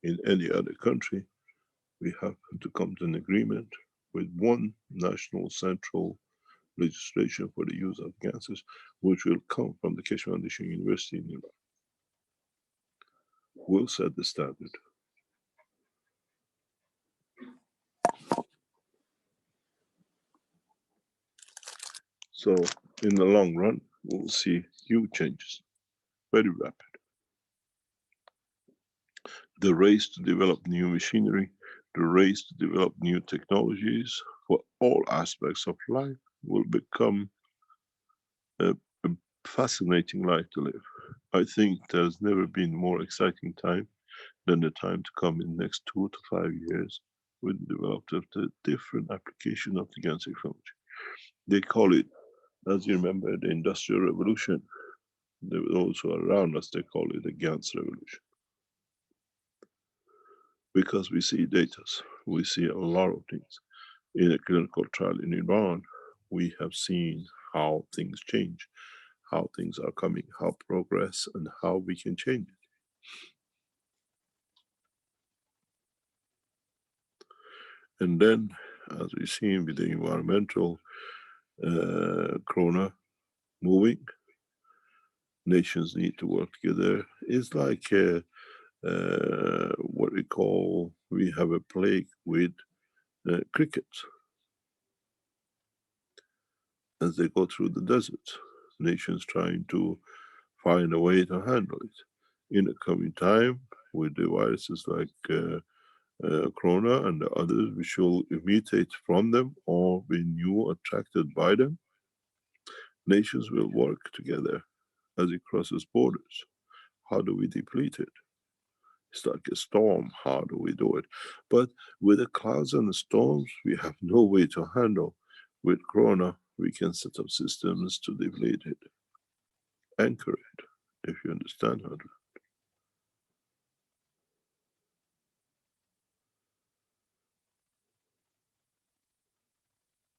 In any other country, we have to come to an agreement with one national central legislation for the use of gases, which will come from the Keshe Foundation University in Iran. We'll set the standard. So in the long run, we'll see huge changes, very rapid. The race to develop new machinery, the race to develop new technologies for all aspects of life will become a fascinating life to live. I think there's never been more exciting time than the time to come in the next 2 to 5 years with the development of the different application of the GANs technology. They call it, as you remember, the Industrial Revolution. Those who are around us, they call it the GANs revolution. Because we see data, we see a lot of things. In a clinical trial in Iran, we have seen how things change, how things are coming, how progress, and how we can change it. And then, as we see with the environmental corona moving, nations need to work together. It's like what we call, we have a plague with crickets. As they go through the desert, nations trying to find a way to handle it. In the coming time, with the viruses like corona and the others, we shall mutate from them or be new attracted by them. Nations will work together as it crosses borders. How do we deplete it? It's like a storm, how do we do it? But with the clouds and the storms, we have no way to handle. With corona, we can set up systems to deplete it, anchor it, if you understand how to.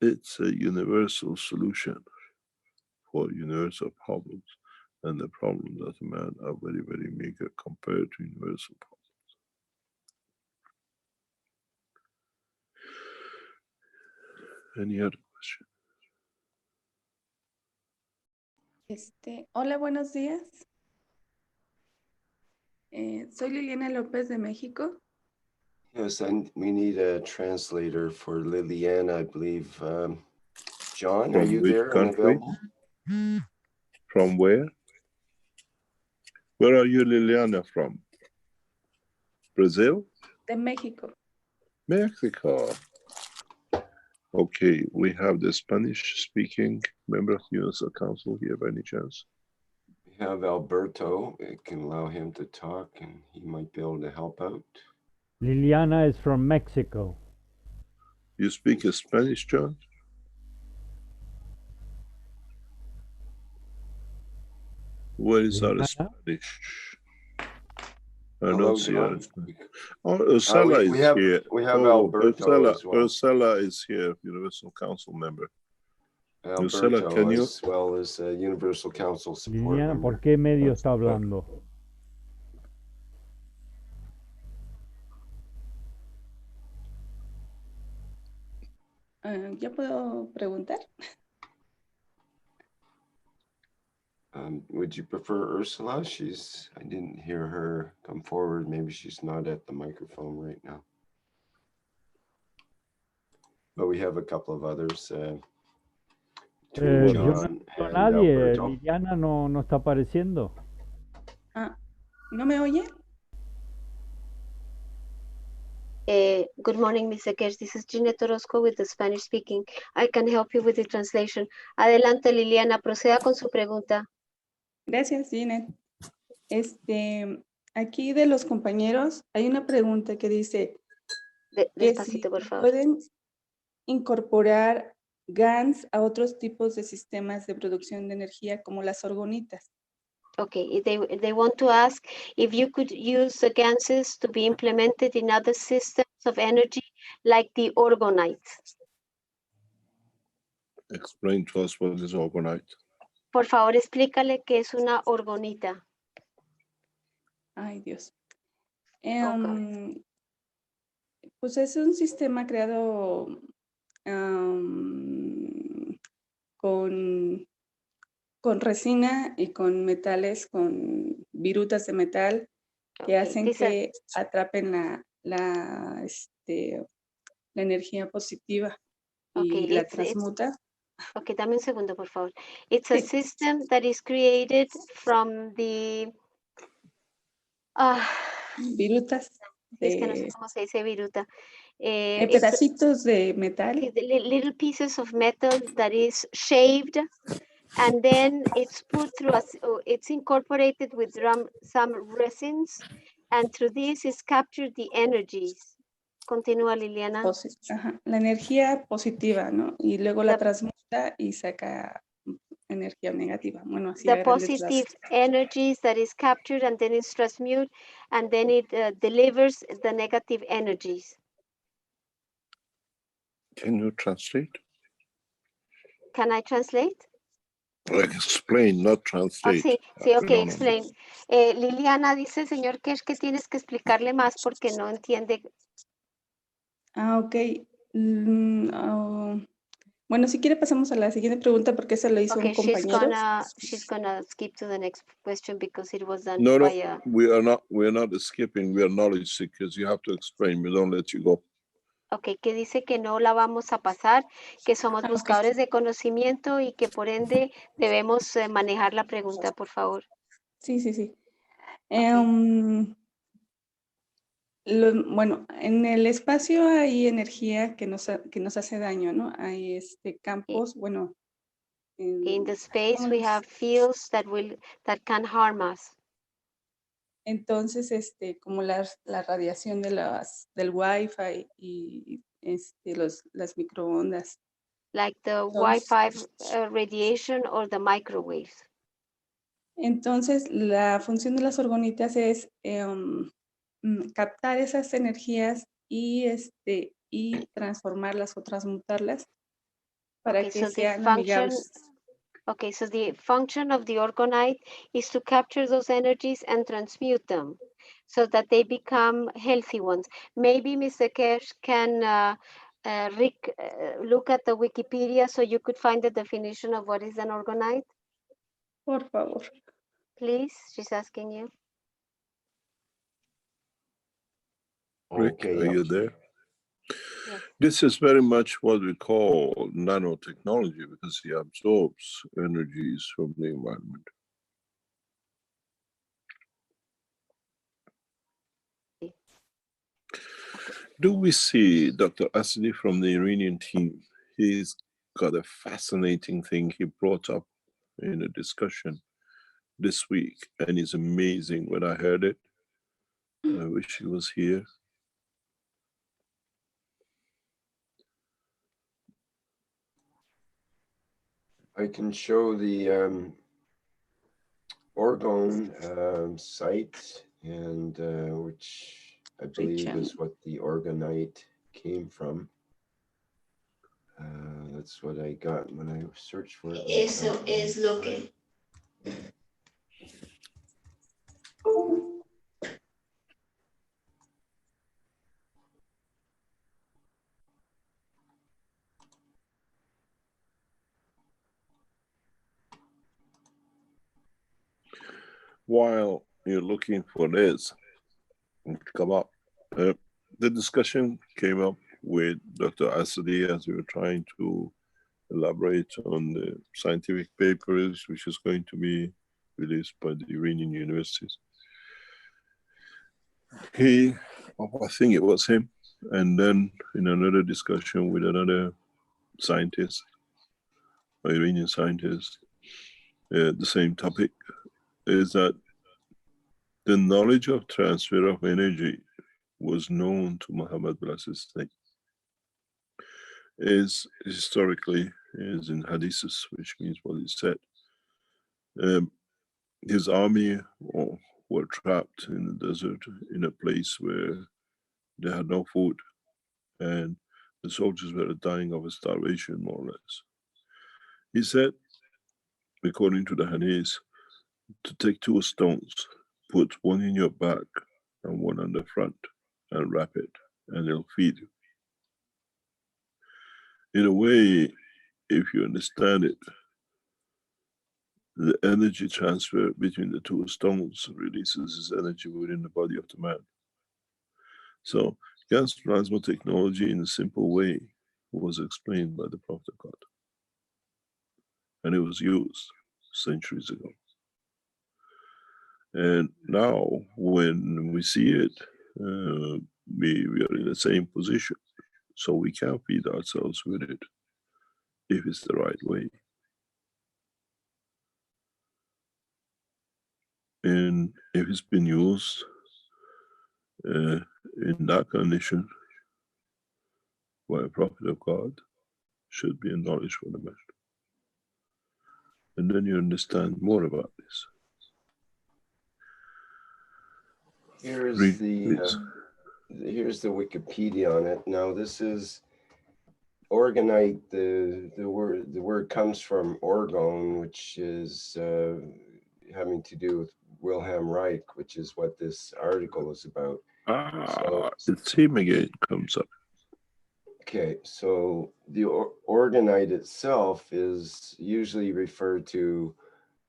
It's a universal solution for universal problems, and the problems of man are very, very meager compared to universal problems. Any other question? Hola, buenos días. Soy Liliana López de México. Yes, and we need a translator for Liliana, I believe. John, are you there and available? From where? Where are you, Liliana, from? Brazil? De México. Mexico. Okay, we have the Spanish-speaking member of the Universal Council here by any chance? We have Alberto. It can allow him to talk and he might be able to help out. Liliana is from Mexico. You speak Spanish, John? Where is our Spanish? I don't see our Spanish. Oh, Ursula is here. We have Alberto as well. Ursula is here, Universal Council member. Alberto, Ursula, can you? as well as Universal Council support Liliana, member. ¿por qué medio está hablando? ¿Ya puedo preguntar? Would you prefer Ursula? I didn't hear her come forward. Maybe she's not at the microphone right now. But we have a couple of others. Yo no John veo a and nadie. Alberto. Liliana no está apareciendo. Ah, ¿no me oye? Good morning, Mr. Keshe. This is Ginette Orozco with the Spanish speaking. I can help you with the translation. Adelante, Liliana, proceda con su pregunta. Gracias, Ginette. Aquí de los compañeros hay una pregunta que dice que Despacito, si por favor. pueden incorporar GANs a otros tipos de sistemas de producción de energía como las orgonitas. Okay, they want to ask if you could use the GANs to be implemented in other systems of energy like the orgonites. Explain to us what is orgonite. Por favor, explícale qué es una orgonita. Ay, Dios. Pues es un sistema creado con resina y con metales, con virutas de metal que hacen que atrapen la energía positiva y la transmuta. Okay, dame un segundo, por favor. It's a system that is created from the virutas. Es que no sé cómo se dice viruta. Pedacitos de metal. Little pieces of metal that is shaved, and then it's put through it's incorporated with some resins, and through this is captured the energies. Continúa, Liliana. La energía positiva, ¿no? Y luego la transmuta y saca energía negativa. Bueno, así the positive energies that is captured, and then it's transmuted, and then it delivers the negative energies. Can you translate? Can I translate? Like explain, not translate. Sí, ok, explain. Liliana dice, señor Keshe, que tienes que explicarle más porque no entiende. Ok. Bueno, si quiere pasamos a la siguiente pregunta porque esa lo hizo un compañero. She's gonna skip to the next question because it was done by we are not skipping, we are knowledge seekers. You have to explain, we don't let you go. Ok, que dice que no la vamos a pasar, que somos buscadores de conocimiento y que por ende debemos manejar la pregunta, por favor. Sí. Bueno, en el espacio hay energía que nos hace daño, ¿no? Hay campos, bueno. In the space we have fields that can harm us. Entonces, como la radiación del Wi-Fi y las microondas. Like the Wi-Fi radiation or the microwaves. Entonces, la función de las orgonitas es captar esas energías y transformarlas o transmutarlas para que sean amigables. Okay, so the function of the orgonite is to capture those energies and transmute them so that they become healthy ones. Maybe Mr. Keshe can look at the Wikipedia so you could find the definition of what is an orgonite. Por favor. Please, she's asking you. Rick, Okay, are you there? Yes. This is very much what we call nanotechnology because it absorbs energies from the environment. Do we see Dr. Asadi from the Iranian team? He's got a fascinating thing he brought up in a discussion this week, and it's amazing when I heard it. I wish he was here. I can show the Oregon site, and which I believe is what the orgonite came from. That's what I got when I searched for it. Eso es lo que. while you're looking for this to come up, the discussion came up with Dr. Asadi as we were trying to elaborate on the scientific papers, which is going to be released by the Iranian universities. I think it was him, and then in another discussion with another scientist, Iranian scientist, the same topic is that the knowledge of transfer of energy was known to Muhammad Blasistai. Is historically is in hadiths, which means what he said. His army were trapped in the desert in a place where they had no food, and the soldiers were dying of starvation, more or less. He said, according to the hadith, to take 2 stones, put one in your back and one on the front, and wrap it, and it'll feed you. In a way, if you understand it, the energy transfer between the 2 stones releases this energy within the body of the man. So gas plasma technology in a simple way was explained by the Prophet of God. And it was used centuries ago. And now when we see it, we are in the same position. So we can feed ourselves with it if it's the right way. And if it's been used in that condition by a prophet of God, should be a knowledge for the man. And then you understand more about this. Here's the Wikipedia on it. Now this is orgonite. The word comes from orgone, which is having to do with Wilhelm Reich, which is what this article is about. It's him again comes up. Okay, so the orgonite itself is usually referred to,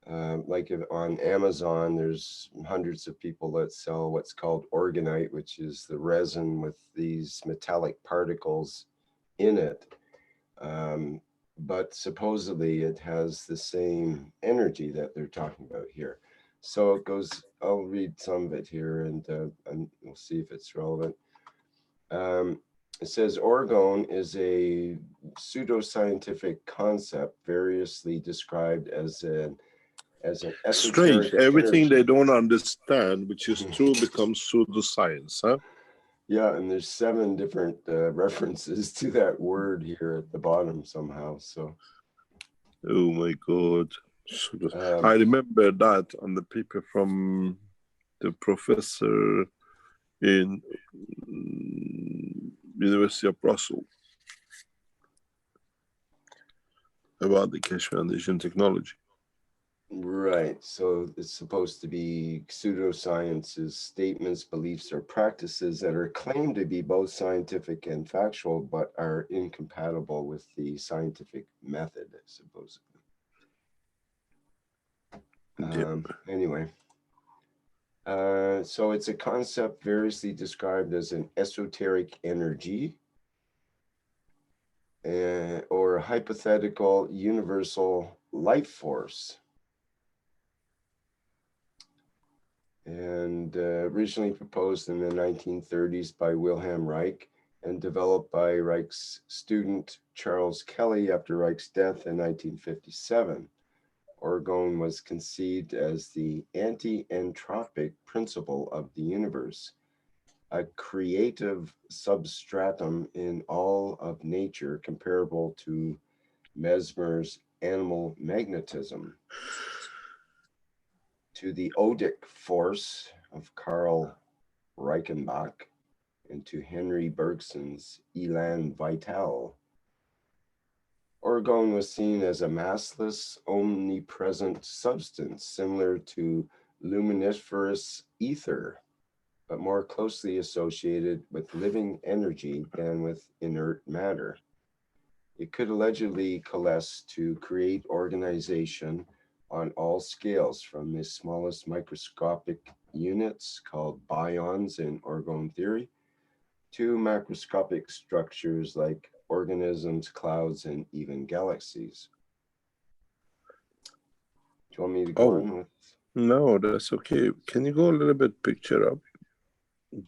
like on Amazon, there's hundreds of people that sell what's called orgonite, which is the resin with these metallic particles in it. But supposedly it has the same energy that they're talking about here. So it goes, I'll read some of it here and we'll see if it's relevant. It says orgone is a pseudoscientific concept variously described as an strange. Everything they don't understand, which is true, becomes pseudoscience, huh? Yeah, and there's 7 different references to that word here at the bottom somehow. So, oh my God. I remember that on the paper from the professor in University of Brussels about the Keshe Foundation technology. Right. So it's supposed to be pseudosciences, statements, beliefs, or practices that are claimed to be both scientific and factual, but are incompatible with the scientific method, supposedly. Anyway, so it's a concept variously described as an esoteric energy or a hypothetical universal life force. And originally proposed in the 1930s by Wilhelm Reich and developed by Reich's student Charles Kelly after Reich's death in 1957. Orgone was conceived as the anti-entropic principle of the universe, a creative substratum in all of nature comparable to Mesmer's animal magnetism, to the odic force of Karl Reichenbach, and to Henry Bergson's Elan Vital. Orgone was seen as a massless, omnipresent substance similar to luminiferous ether, but more closely associated with living energy than with inert matter. It could allegedly coalesce to create organization on all scales, from the smallest microscopic units called bions in orgone theory to macroscopic structures like organisms, clouds, and even galaxies. Do you want me to go on with? No, that's okay. Can you go a little bit picture up?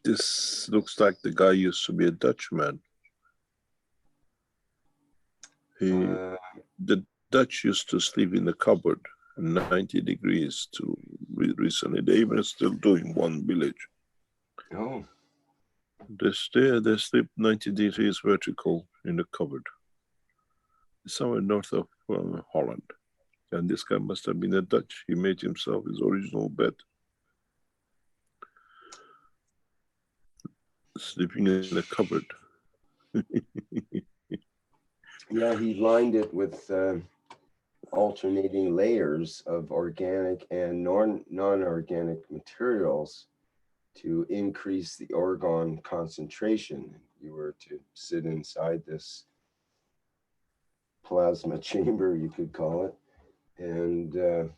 This looks like the guy used to be a Dutchman. The Dutch used to sleep in the cupboard, 90 degrees to recently. They even still doing one village. Oh. They sleep 90 degrees vertical in the cupboard. Somewhere north of Holland. And this guy must have been a Dutch. He made himself his original bed. Sleeping in a cupboard. Yeah, he lined it with alternating layers of organic and non-organic materials to increase the orgone concentration. You were to sit inside this plasma chamber, you could call it, and you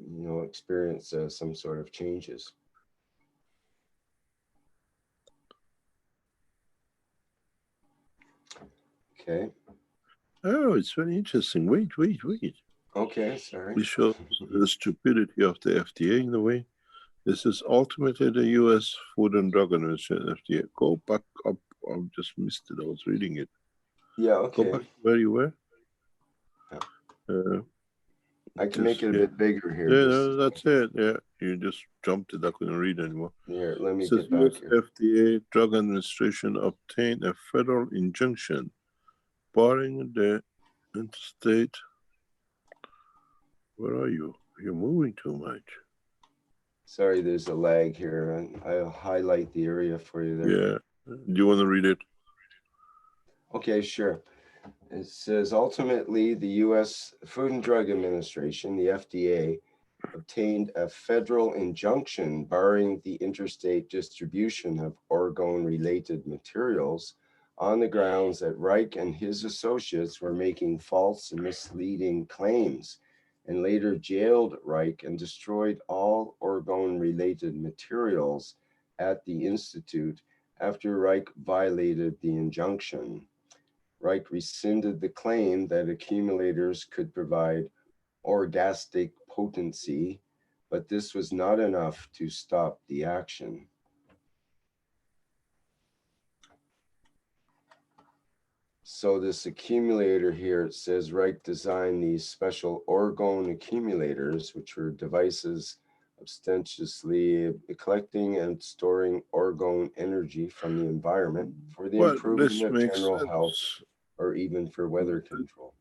know, experience some sort of changes. Okay. Oh, it's very interesting. Wait. Okay, sorry. It shows the stupidity of the FDA in a way. This is ultimately the U.S. Food and Drug Administration, FDA. Go back up. I just missed it. I was reading it. Yeah, okay. Go back where you were. I can make it a bit bigger here. Yeah, that's it. Yeah, you just jumped it. I couldn't read anymore. Here, let me get back here. FDA Drug Administration obtained a federal injunction barring the interstate. Where are you? You're moving too much. Sorry, there's a lag here. I'll highlight the area for you there. Yeah. Do you want to read it? Okay, sure. It says, ultimately, the U.S. Food and Drug Administration, the FDA, obtained a federal injunction barring the interstate distribution of orgone-related materials on the grounds that Reich and his associates were making false and misleading claims, and later jailed Reich and destroyed all orgone-related materials at the Institute after Reich violated the injunction. Reich rescinded the claim that accumulators could provide orgastic potency, but this was not enough to stop the action. So this accumulator here, it says Reich designed these special orgone accumulators, which were devices ostentatiously collecting and storing orgone energy from the environment for the improvement of general health or even for weather control.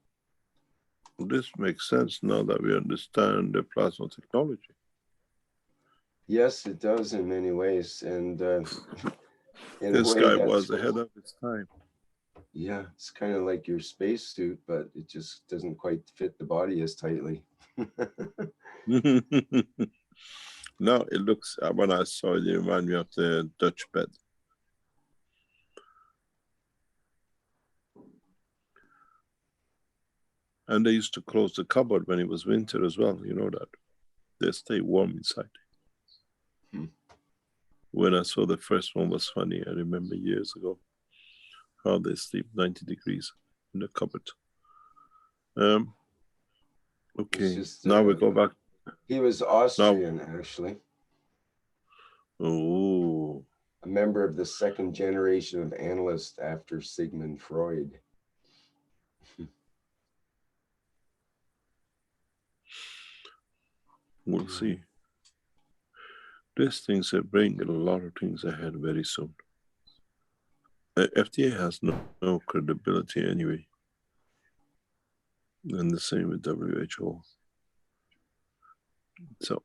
This makes sense now that we understand the plasma technology. Yes, it does in many ways. And this guy was ahead of his time. Yeah, it's kind of like your spacesuit, but it just doesn't quite fit the body as tightly. No, it looks, when I saw it, it reminded me of the Dutch bed. And they used to close the cupboard when it was winter as well, you know that. They stay warm inside. When I saw the first one was funny, I remember years ago how they sleep 90 degrees in the cupboard. Okay, just, now we go back. He was Austrian, actually. Oh. A member of the second generation of analysts after Sigmund Freud. We'll see. These things are bringing a lot of things ahead very soon. The FDA has no credibility anyway. And the same with WHO. So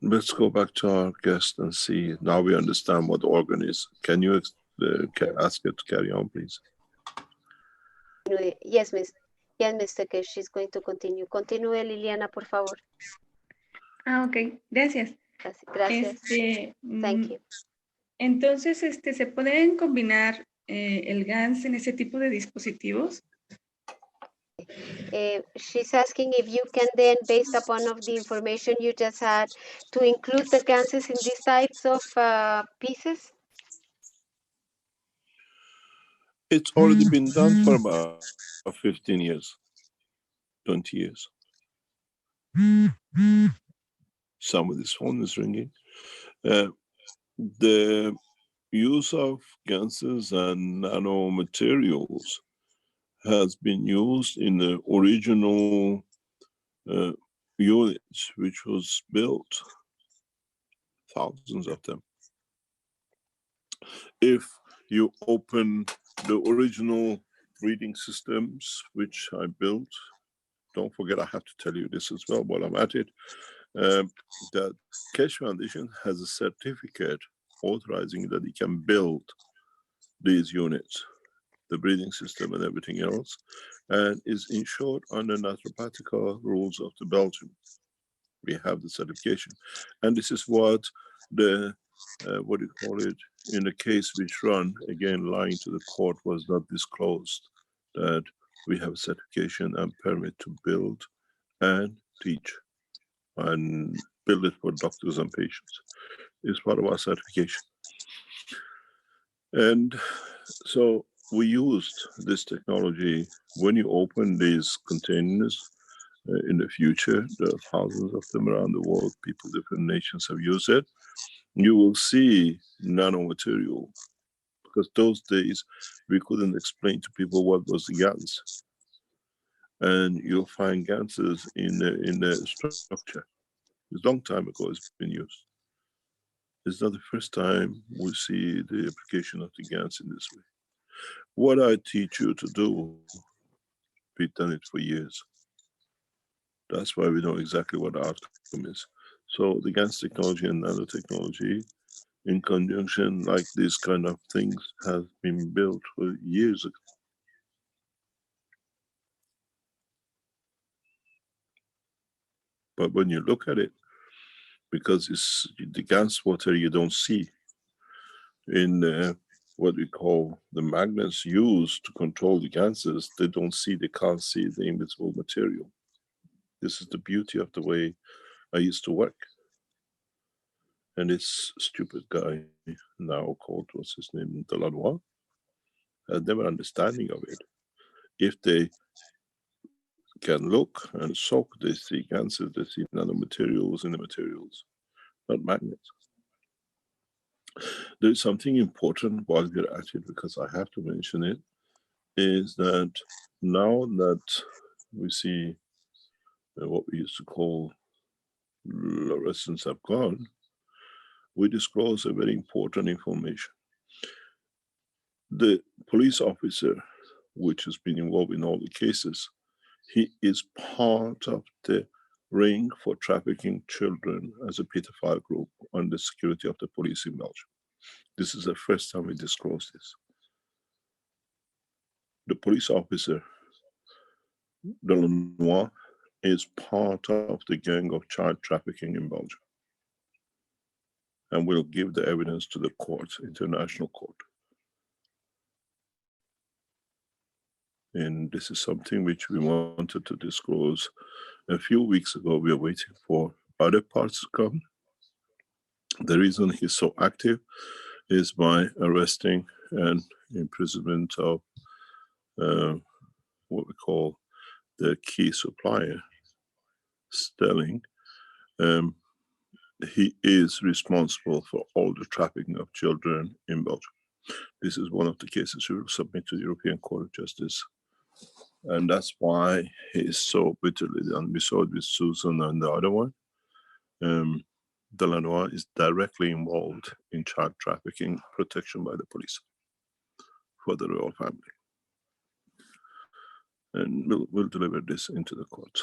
let's go back to our guest and see. Now we understand what organ is. Can you ask her to carry on, please? Yes, Miss. Yes, Mr. Keshe, she's going to continue. Continúe, Liliana, por favor. Ok, gracias. Gracias. Thank you. Entonces, ¿se pueden combinar el GANS en ese tipo de dispositivos? She's asking if you can then, based upon of the information you just had, to include the ganses in these types of pieces. It's already been done for about 15 years, 20 years. Somebody's phone is ringing. The use of ganses and nanomaterials has been used in the original units, which was built, thousands of them. If you open the original reading systems, which I built, don't forget I have to tell you this as well while I'm at it, that Keshe Foundation has a certificate authorizing that it can build these units, the breathing system and everything else, and is insured under naturopathical rules of the Belgium. We have the certification. And this is what the, what do you call it, in the case which run, again, lying to the court, was not disclosed, that we have certification and permit to build and teach and build it for doctors and patients. It's part of our certification. And so we used this technology. When you open these containers in the future, there are thousands of them around the world, people, different nations have used it. You will see nanomaterial, because those days we couldn't explain to people what was the GANs. And you'll find ganses in the structure. It's a long time ago it's been used. It's not the first time we see the application of the GANs in this way. What I teach you to do, we've done it for years. That's why we know exactly what the outcome is. So the GANs technology and nanotechnology, in conjunction like these kind of things, has been built for years ago. But when you look at it, because it's the GANs water you don't see in what we call the magnets used to control the ganses, they don't see, they can't see the invisible material. This is the beauty of the way I used to work. And this stupid guy now called, what's his name, Delanois, had never understanding of it. If they can look and soak, they see ganses, they see nanomaterials in the materials, not magnets. There is something important while we're at it, because I have to mention it, is that now that we see what we used to call fluorescence have gone, we disclose a very important information. The police officer, which has been involved in all the cases, he is part of the ring for trafficking children as a pedophile group on the security of the police in Belgium. This is the first time we disclose this. The police officer, Delanois, is part of the gang of child trafficking in Belgium. And will give the evidence to the court, international court. And this is something which we wanted to disclose a few weeks ago. We are waiting for other parts to come. The reason he's so active is by arresting and imprisonment of what we call the key supplier, Sterling. He is responsible for all the trafficking of children in Belgium. This is one of the cases we will submit to the European Court of Justice. And that's why he is so bitterly, and we saw it with Susan and the other one. Delanois is directly involved in child trafficking, protection by the police for the royal family. And we'll deliver this into the court.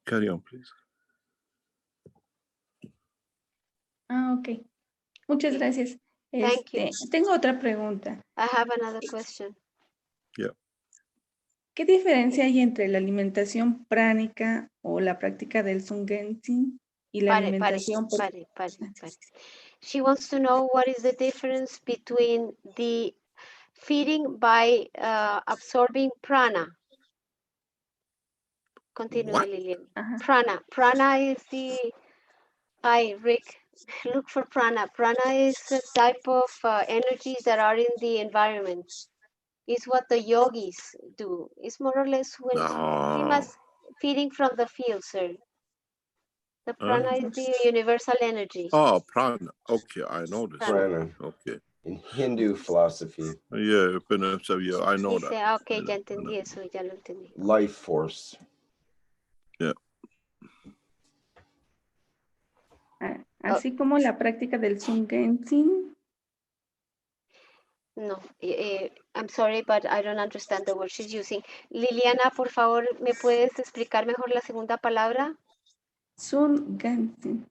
Carry on, please. Ok. Muchas gracias. Thank you. Tengo otra pregunta. I have another question. Yeah. ¿Qué diferencia hay entre la alimentación pránica o la práctica del Sungazing y la alimentación She wants to know what is the difference between the feeding by absorbing prana. Continue, What? Lillian. Ajá. Prana. Prana is the, hi, Rick, look for prana. Prana is a type of energies that are in the environment. It's what the yogis do. It's more or less when pretty much No. feeding from the field, sir. The prana is the universal energy. Oh, prana. Okay, I know this. Prana. Prana. Okay. In Hindu philosophy, Yeah, yeah, I know that. Dice, ah, ok, ya entendí eso, ya lo entendí. life force. Yeah. Así como la práctica del Sungazing. No, I'm sorry, but I don't understand the word she's using. Liliana, por favor, ¿me puedes explicar mejor la segunda palabra? Sungazing.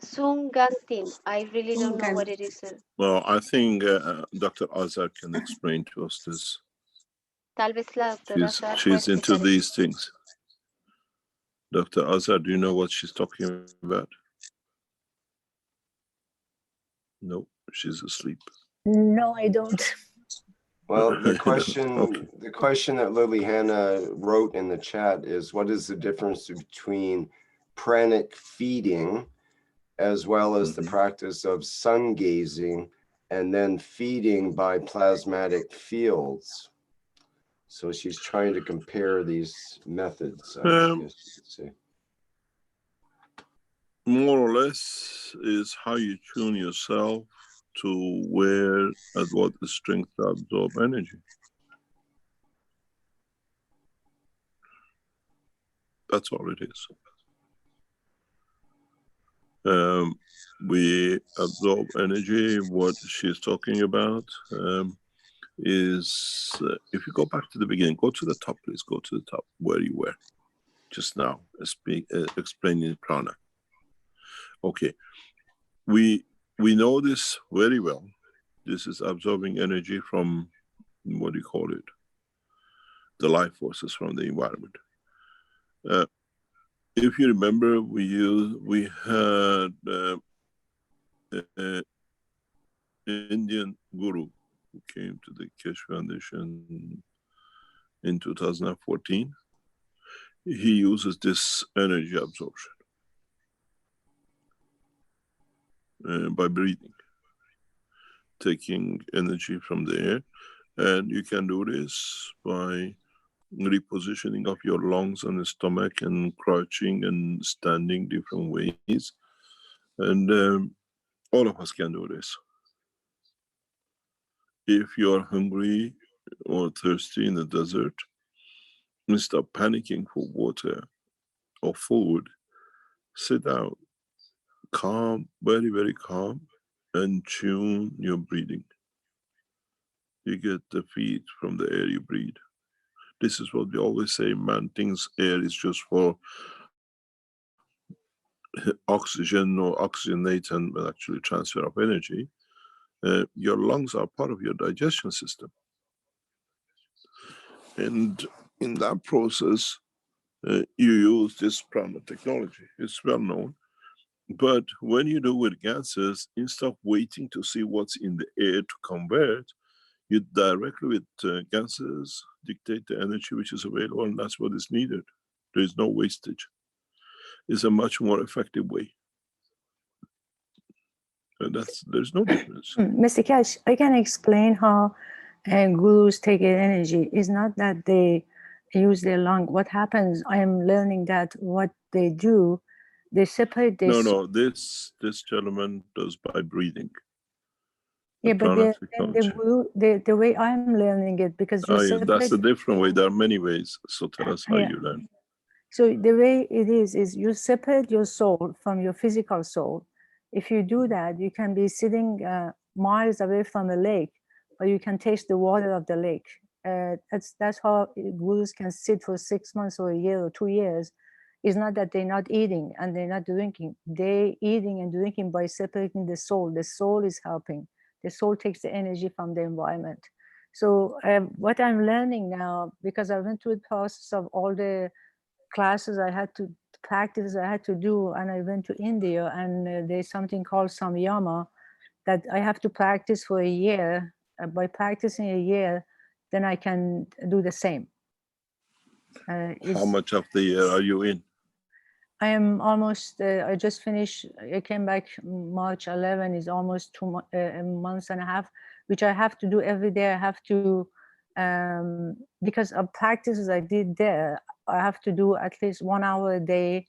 Sungazing. I really don't know what it is. Well, I think Dr. Azar can explain to us this. Tal vez la doctora Azar She's puede into explicar these things. Dr. Azar, do you know what she's talking about? No, she's asleep. No, I don't. Well, the question, Okay. the question that Lily Hannah wrote in the chat is, what is the difference between pranic feeding as well as the practice of sun gazing and then feeding by plasmatic fields? So she's trying to compare these methods, I guess you could say. More or less is how you tune yourself to where, at what the strength to absorb energy. That's all it is. We absorb energy. What she's talking about is, if you go back to the beginning, go to the top, please. Go to the top where you were just now, explaining prana. Okay, we know this very well. This is absorbing energy from, what do you call it? The life forces from the environment. If you remember, we had an Indian guru who came to the Keshe Foundation in 2014. He uses this energy absorption by breathing, taking energy from the air. And you can do this by repositioning of your lungs and the stomach and crouching and standing different ways. And all of us can do this. If you're hungry or thirsty in the desert, instead of panicking for water or food, sit down, calm, very, very calm, and tune your breathing. You get the feed from the air you breathe. This is what we always say, man thinks air is just for oxygen or oxygenate and actually transfer of energy. Your lungs are part of your digestion system. And in that process, you use this prana technology. It's well known. But when you do with gases, instead of waiting to see what's in the air to convert, you directly with gases dictate the energy which is available, and that's what is needed. There is no wastage. It's a much more effective way. And there's no difference. Mr. Keshe, I can explain how gurus take energy. It's not that they use their lung. What happens, I am learning that what they do, they separate this. No, this gentleman does by breathing. Yeah, but the way I'm learning it, because you yeah, that's a different way. There are many ways. So tell us how you learn. So the way it is you separate your soul from your physical soul. If you do that, you can be sitting miles away from a lake, but you can taste the water of the lake. That's how gurus can sit for 6 months or a year or 2 years. It's not that they're not eating and they're not drinking. They're eating and drinking by separating the soul. The soul is helping. The soul takes the energy from the environment. So what I'm learning now, because I went through the process of all the classes I had to practice, I had to do, and I went to India, and there's something called samyama that I have to practice for a year by practicing a year, then I can do the same. How much of the year are you in? I am almost, I just finished, I came back March 11, is almost 2 months and a half, which I have to do every day. I have to, because of practices I did there, I have to do at least 1 hour a day.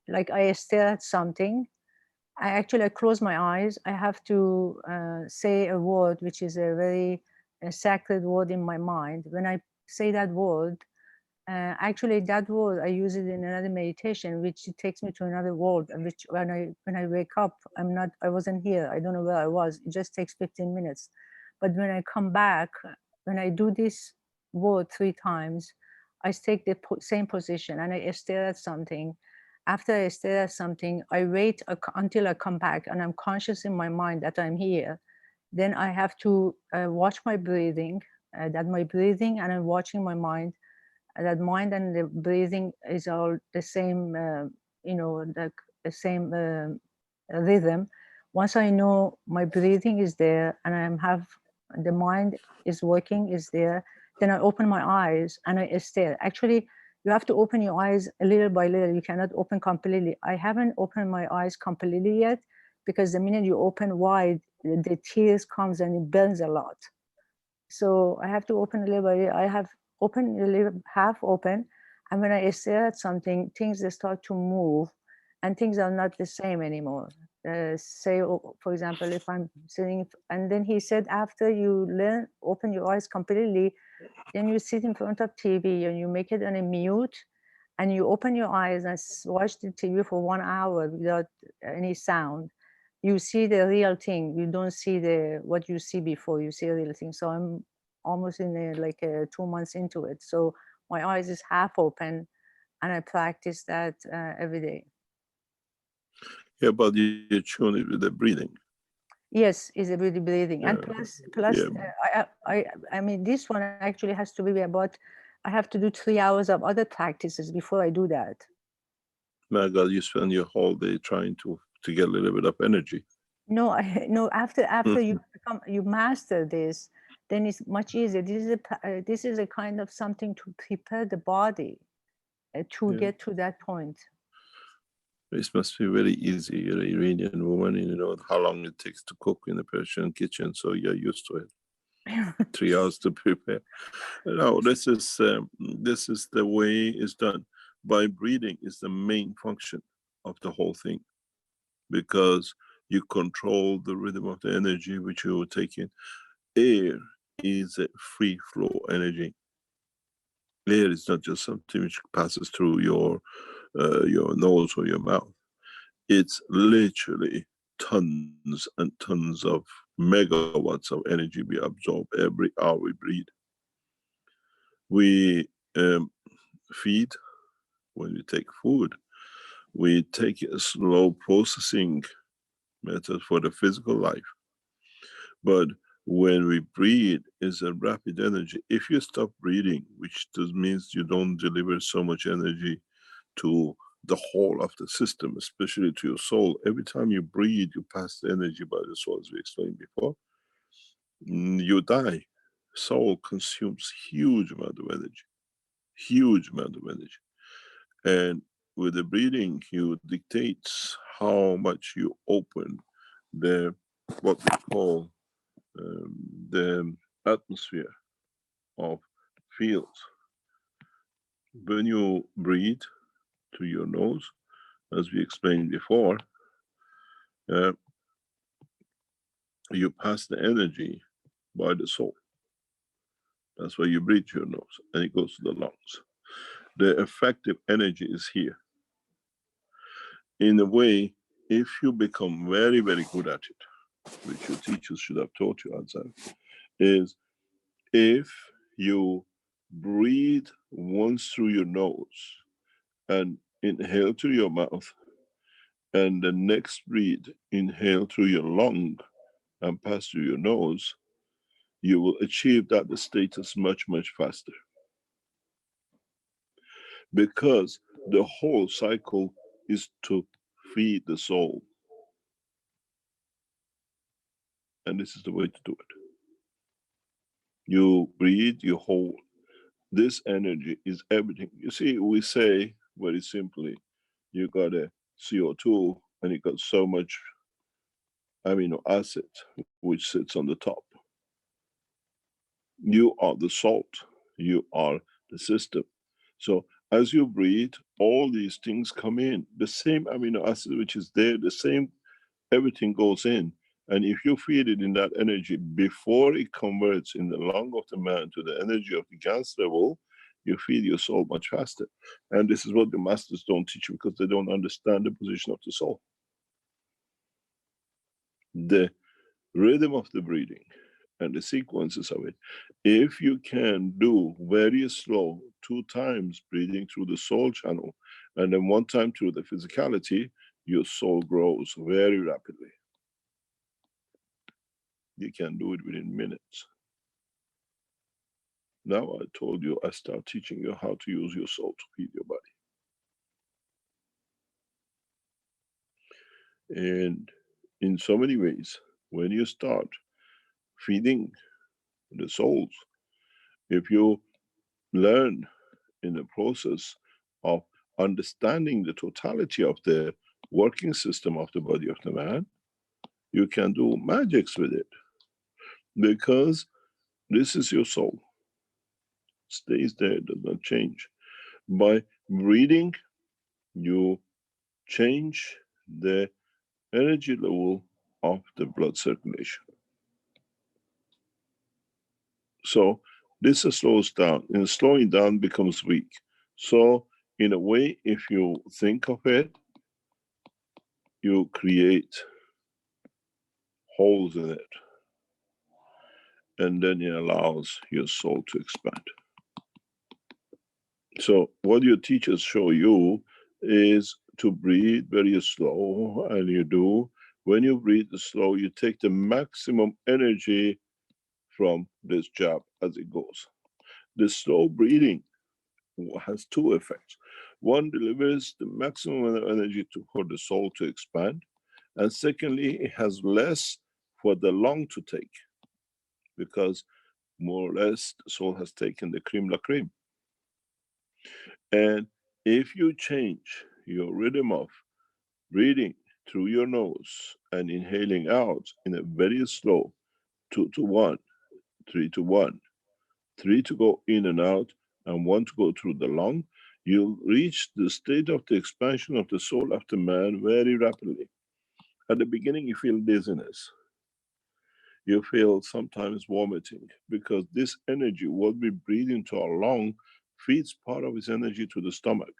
Like I stare at something. I close my eyes. I have to say a word, which is a very sacred word in my mind. When I say that word, actually that word, I use it in another meditation, which takes me to another world, and which when I wake up, I wasn't here. I don't know where I was. It just takes 15 minutes. But when I come back, when I do this word 3 times, I take the same position and I stare at something. After I stare at something, I wait until I come back and I'm conscious in my mind that I'm here. Then I have to watch my breathing, and I'm watching my mind. That mind and the breathing is all the same, the same rhythm. Once I know my breathing is there and the mind is working, is there, then I open my eyes and I stare. Actually, you have to open your eyes little by little. You cannot open completely. I haven't opened my eyes completely yet, because the minute you open wide, the tears comes and it burns a lot. So I have to open a little by little. I have open a little, half open, and when I stare at something, things they start to move, and things are not the same anymore. Say, for example, if I'm sitting, and then he said, after you open your eyes completely, then you sit in front of TV and you make it on a mute, and you open your eyes and watch the TV for 1 hour without any sound. You see the real thing. You don't see what you see before. You see a real thing. So I'm almost in 2 months into it. So my eyes is half open, and I practice that every day. Yeah, but you tune it with the breathing. Yes, is a really breathing, and plus, yeah. I mean, this one actually has to be about. I have to do 3 hours of other practices before I do that. My God, you spend your whole day trying to get a little bit of energy. No, no. After you master this, then it's much easier. This is a kind of something to prepare the body to get to that point. It must be very easy. You're an Iranian woman, and you know how long it takes to cook in a Persian kitchen, so you're used to it. 3 hours to prepare. No, this is the way it's done. By breathing is the main function of the whole thing, because you control the rhythm of the energy which you take in. Air is a free flow energy. Air is not just something which passes through your nose or your mouth. It's literally tons and tons of megawatts of energy we absorb every hour we breathe. We feed. When we take food, we take a slow processing method for the physical life. But when we breathe, is a rapid energy. If you stop breathing, which means you don't deliver so much energy to the whole of the system, especially to your soul. Every time you breathe, you pass the energy by the soul, as we explained before. You die. Soul consumes huge amount of energy. Huge amount of energy. And with the breathing, you dictates how much you open the, what we call the atmosphere of fields. When you breathe through your nose, as we explained before, you pass the energy by the soul. That's why you breathe through your nose, and it goes to the lungs. The effective energy is here. In a way, if you become very, very good at it, which your teachers should have taught you outside, is if you breathe once through your nose and inhale through your mouth, and the next breath inhale through your lung and pass through your nose, you will achieve that status much, much faster. Because the whole cycle is to feed the soul. And this is the way to do it. You breathe, you hold. This energy is everything. You see, we say very simply, you got a CO2 and you got so much amino acid, which sits on the top. You are the salt, you are the system. So as you breathe, all these things come in. The same amino acid which is there, the same, everything goes in. And if you feed it in that energy before it converts in the lung of the man to the energy of the gas level, you feed your soul much faster. And this is what the masters don't teach you, because they don't understand the position of the soul. The rhythm of the breathing and the sequences of it. If you can do very slow 2 times breathing through the soul channel, and then 1 time through the physicality, your soul grows very rapidly. You can do it within minutes. Now I told you, I start teaching you how to use your soul to feed your body. And in so many ways, when you start feeding the souls, if you learn in the process of understanding the totality of the working system of the body of the man, you can do magics with it. Because this is your soul. Stays there, does not change. By breathing, you change the energy level of the blood circulation. So this slows down, and slowing down becomes weak. So in a way, if you think of it, you create holes in it, and then it allows your soul to expand. So what your teachers show you is to breathe very slow, and you do. When you breathe slow, you take the maximum energy from this jab as it goes. The slow breathing has 2 effects. One, delivers the maximum energy for the soul to expand. And secondly, it has less for the lung to take, because more or less the soul has taken the cream la cream. And if you change your rhythm of breathing through your nose and inhaling out in a very slow 2 to 1, 3 to 1, 3 to go in and out, and 1 to go through the lung, you'll reach the state of the expansion of the soul of the man very rapidly. At the beginning, you feel dizziness. You feel sometimes vomiting, because this energy, what we breathe into our lung, feeds part of its energy to the stomach.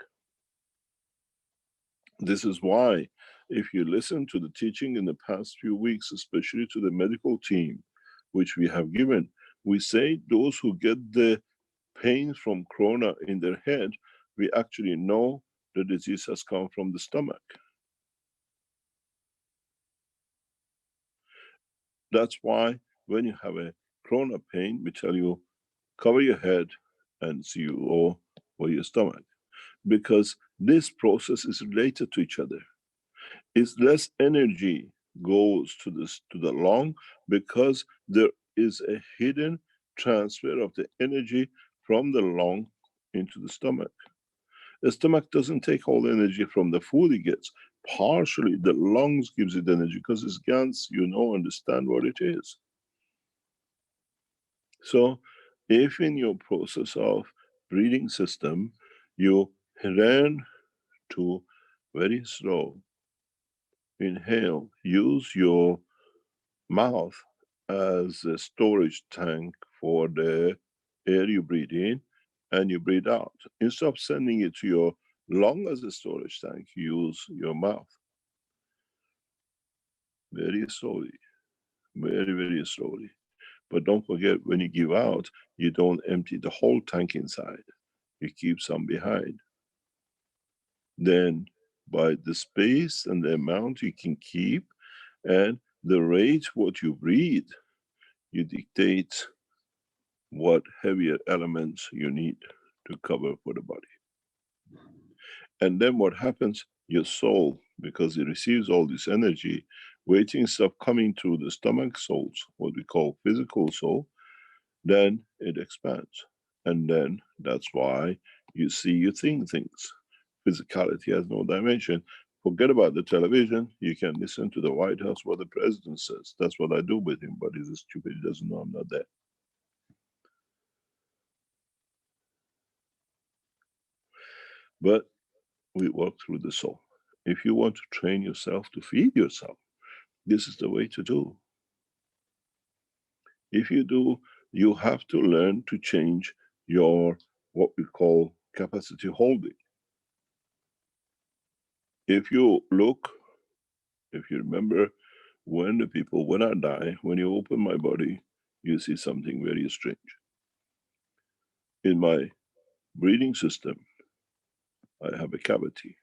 This is why, if you listen to the teaching in the past few weeks, especially to the medical team, which we have given, we say those who get the pain from corona in their head, we actually know the disease has come from the stomach. That's why when you have a corona pain, we tell you, cover your head and CO or your stomach, because this process is related to each other. It's less energy goes to the lung, because there is a hidden transfer of the energy from the lung into the stomach. The stomach doesn't take all the energy from the food it gets. Partially, the lungs gives it energy, because it's gans, understand what it is. So, if in your process of breathing system, you learn to very slow inhale, use your mouth as a storage tank for the air you breathe in and you breathe out. Instead of sending it to your lung as a storage tank, use your mouth. Very slowly, very, very slowly. But don't forget, when you give out, you don't empty the whole tank inside. You keep some behind. Then by the space and the amount you can keep and the rate what you breathe, you dictate what heavier elements you need to cover for the body. And then what happens, your soul, because it receives all this energy, waiting stuff coming through the stomach souls, what we call physical soul, then it expands. And then that's why you see, you think things. Physicality has no dimension. Forget about the television. You can listen to the White House, what the president says. That's what I do with him, but he's stupid. He doesn't know I'm not there. But we work through the soul. If you want to train yourself to feed yourself, this is the way to do. If you do, you have to learn to change your, what we call capacity holding. If you look, if you remember, when I die, when you open my body, you see something very strange. In my breathing system, I have a cavity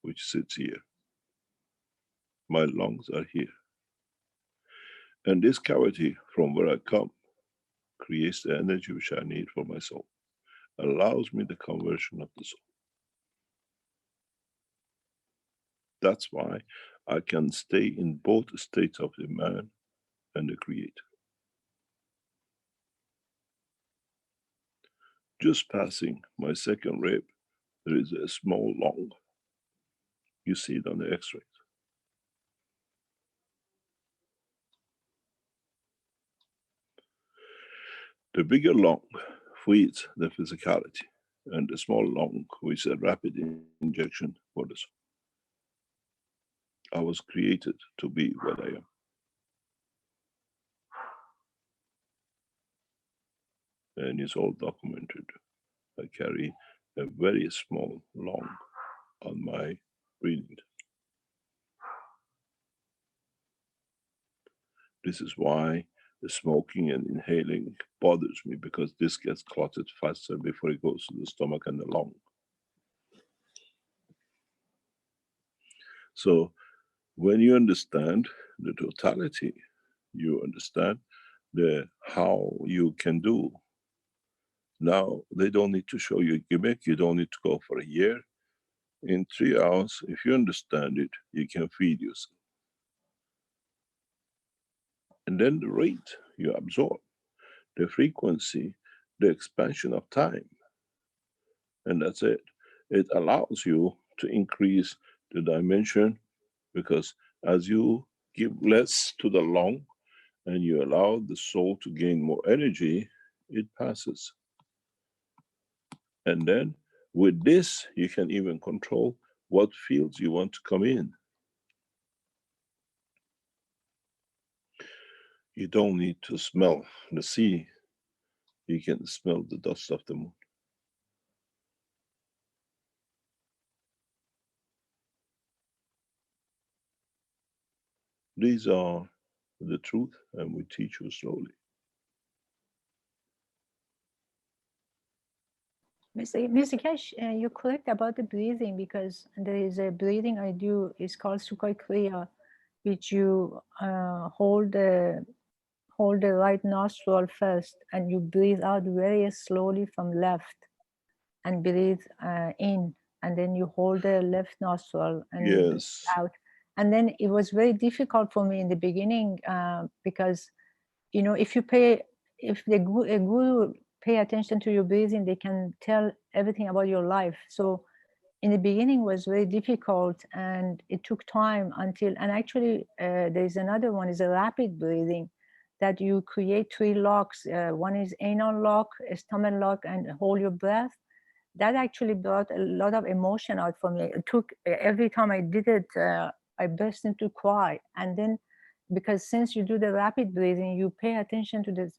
which sits here. My lungs are here. And this cavity, from where I come, creates the energy which I need for my soul, allows me the conversion of the soul. That's why I can stay in both states of the man and the creator. Just passing my second rib, there is a small lung. You see it on the X-ray. The bigger lung feeds the physicality, and the small lung, which is a rapid injection for the soul. I was created to be what I am. And it's all documented. I carry a very small lung on my breathing. This is why the smoking and inhaling bothers me, because this gets clotted faster before it goes to the stomach and the lung. So when you understand the totality, you understand how you can do. Now, they don't need to show you a gimmick. You don't need to go for a year. In 3 hours, if you understand it, you can feed yourself. And then the rate you absorb, the frequency, the expansion of time. And that's it. It allows you to increase the dimension, because as you give less to the lung and you allow the soul to gain more energy, it passes. And then with this, you can even control what fields you want to come in. You don't need to smell the sea. You can smell the dust of the moon. These are the truth, and we teach you slowly. Mr. Keshe, you're correct about the breathing, because there is a breathing I do, it's called Sukhoi Kriya, which you hold the right nostril first, and you breathe out very slowly from left, and breathe in, and then you hold the left nostril and breathe out. And then it was very difficult for me in the beginning, because, you know, if a guru pay attention to your breathing, they can tell everything about your life. So in the beginning was very difficult, and it took time until, and actually there's another one, is a rapid breathing, that you create 3 locks. One is anal lock, stomach lock, and hold your breath. That actually brought a lot of emotion out for me. It took, every time I did it, I burst into cry. And then, because since you do the rapid breathing, you pay attention to this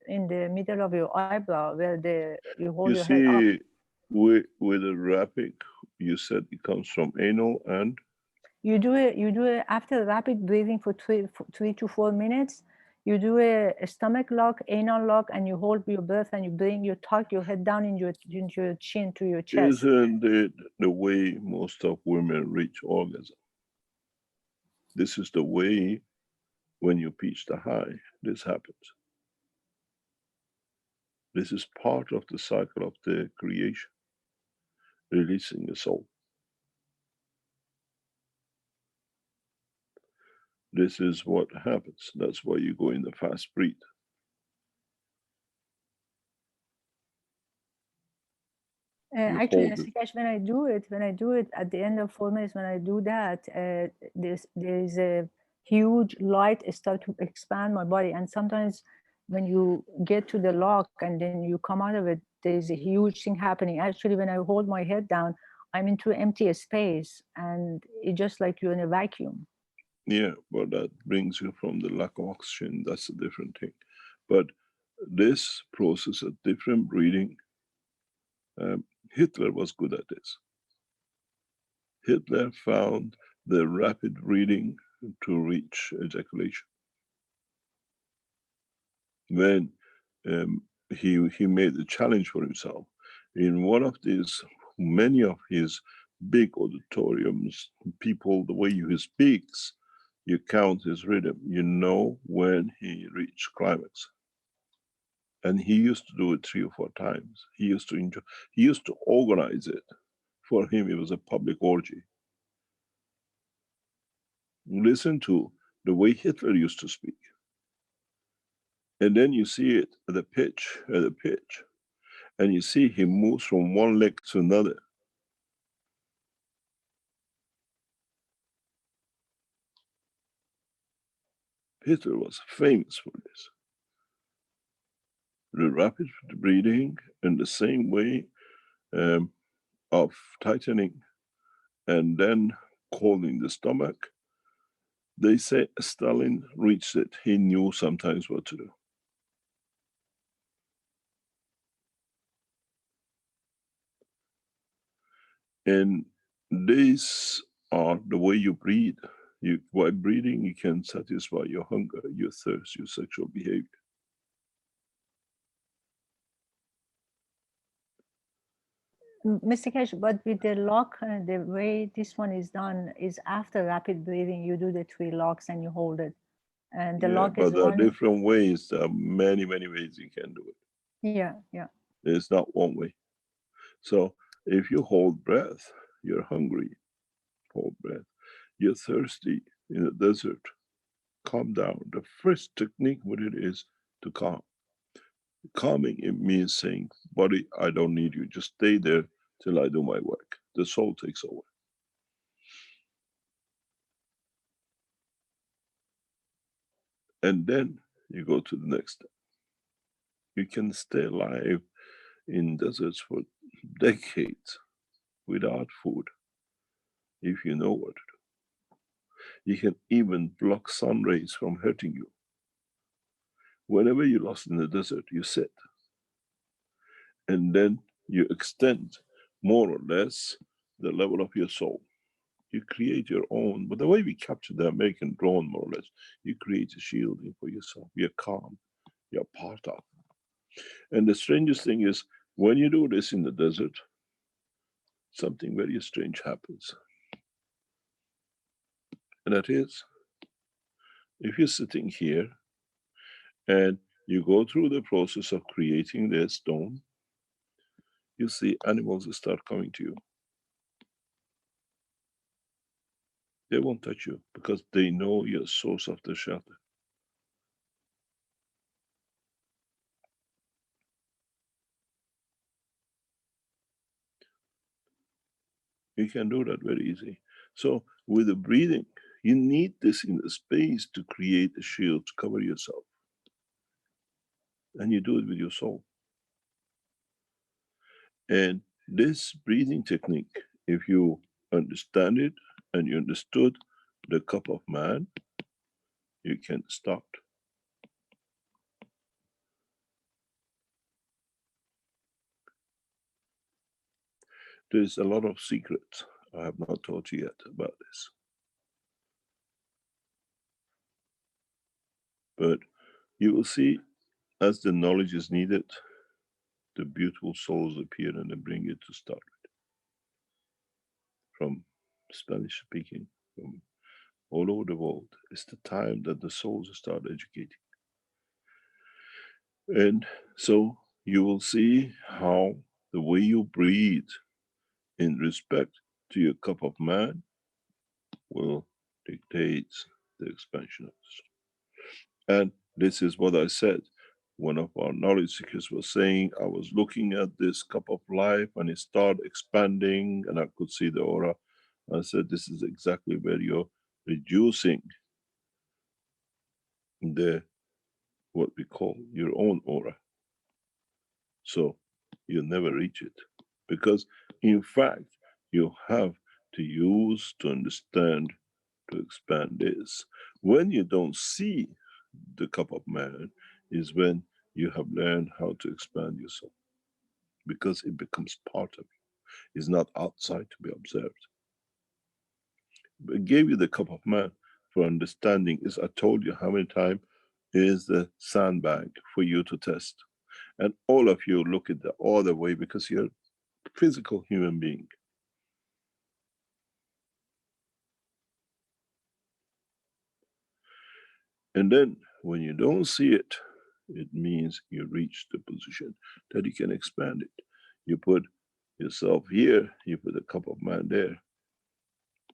in the middle of your eyebrow, where you hold your head up. With the rapid, you said it comes from anal, and you do it after rapid breathing for 3 to 4 minutes. You do a stomach lock, anal lock, and you hold your breath, and you tuck your head down into your chin to your chest. Isn't it the way most of women reach orgasm? This is the way, when you reach the high, this happens. This is part of the cycle of the creation, releasing the soul. This is what happens. That's why you go in the fast breath. actually, hold it. Keshe, when I do it at the end of 4 minutes, when I do that, there's a huge light start to expand my body. And sometimes when you get to the lock and then you come out of it, there's a huge thing happening. Actually, when I hold my head down, I'm into empty space, and it's just like you're in a vacuum. Yeah, but that brings you from the lack of oxygen. That's a different thing. But this process of different breathing, Hitler was good at this. Hitler found the rapid breathing to reach ejaculation. When he made a challenge for himself, in one of these, many of his big auditoriums, people, the way he speaks, you count his rhythm, you know when he reached climax. And he used to do it 3 or 4 times. He used to enjoy, he used to organize it. For him, it was a public orgy. Listen to the way Hitler used to speak. And then you see it at a pitch, and you see he moves from one leg to another. Hitler was famous for this. The rapid breathing in the same way of tightening and then holding the stomach. They say Stalin reached it. He knew sometimes what to do. And these are the way you breathe. By breathing, you can satisfy your hunger, your thirst, your sexual behavior. Mr. Keshe, but with the lock, the way this one is done is after rapid breathing, you do the 3 locks and you hold it. And the lock is but there are one. different ways. There are many, many ways you can do it. Yeah, yeah. It's not one way. So if you hold breath, you're hungry, hold breath. You're thirsty in the desert, calm down. The first technique with it is to calm. Calming, it means saying, body, I don't need you. Just stay there till I do my work. The soul takes over. And then you go to the next step. You can stay alive in deserts for decades without food if you know what to do. You can even block sun rays from hurting you. Whenever you're lost in the desert, you sit. And then you extend more or less the level of your soul. You create your own, but the way we capture the American drone, more or less, you create a shielding for yourself. You're calm, you're part of. And the strangest thing is, when you do this in the desert, something very strange happens. And that is, if you're sitting here and you go through the process of creating the stone, you see animals start coming to you. They won't touch you because they know you're source of the shelter. You can do that very easy. So with the breathing, you need this in the space to create a shield to cover yourself. And you do it with your soul. And this breathing technique, if you understand it and you understood the cup of man, you can start. There's a lot of secrets I have not taught you yet about this. But you will see, as the knowledge is needed, the beautiful souls appear and they bring it to start with. From Spanish speaking, from all over the world. It's the time that the souls start educating. And so you will see how the way you breathe in respect to your cup of man will dictate the expansion of the soul. And this is what I said. one of our knowledge seekers was saying, I was looking at this cup of life and it started expanding and I could see the aura. I said, this is exactly where you're reducing the, what we call your own aura. So you never reach it. Because in fact, you have to use to understand to expand this. When you don't see the cup of man is when you have learned how to expand yourself, because it becomes part of you. It's not outside to be observed. I gave you the cup of man for understanding. Is I told you how many times is the sandbag for you to test. And all of you look at the other way because you're a physical human being. And then when you don't see it, it means you reach the position that you can expand it. You put yourself here, you put a cup of man there,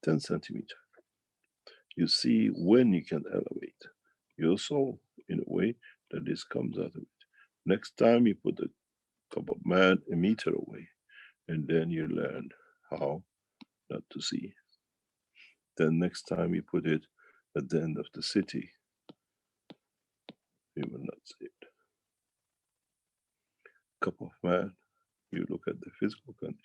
10 centimeters. You see when you can elevate your soul in a way that this comes out of it. Next time you put a cup of man a meter away, and then you learn how not to see. Then next time you put it at the end of the city, you will not see it. Cup of man, you look at the physical condition.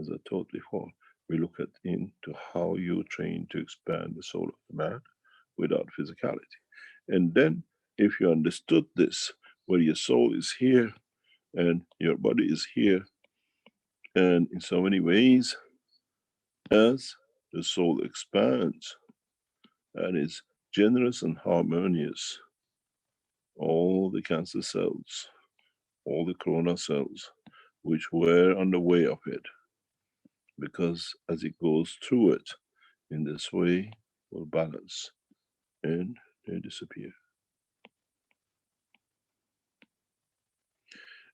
As I told before, we look at into how you train to expand the soul of the man without physicality. And then if you understood this, where your soul is here and your body is here, and in so many ways, as the soul expands and is generous and harmonious, all the cancer cells, all the corona cells, which were on the way of it, because as it goes through it in this way, will balance and they disappear.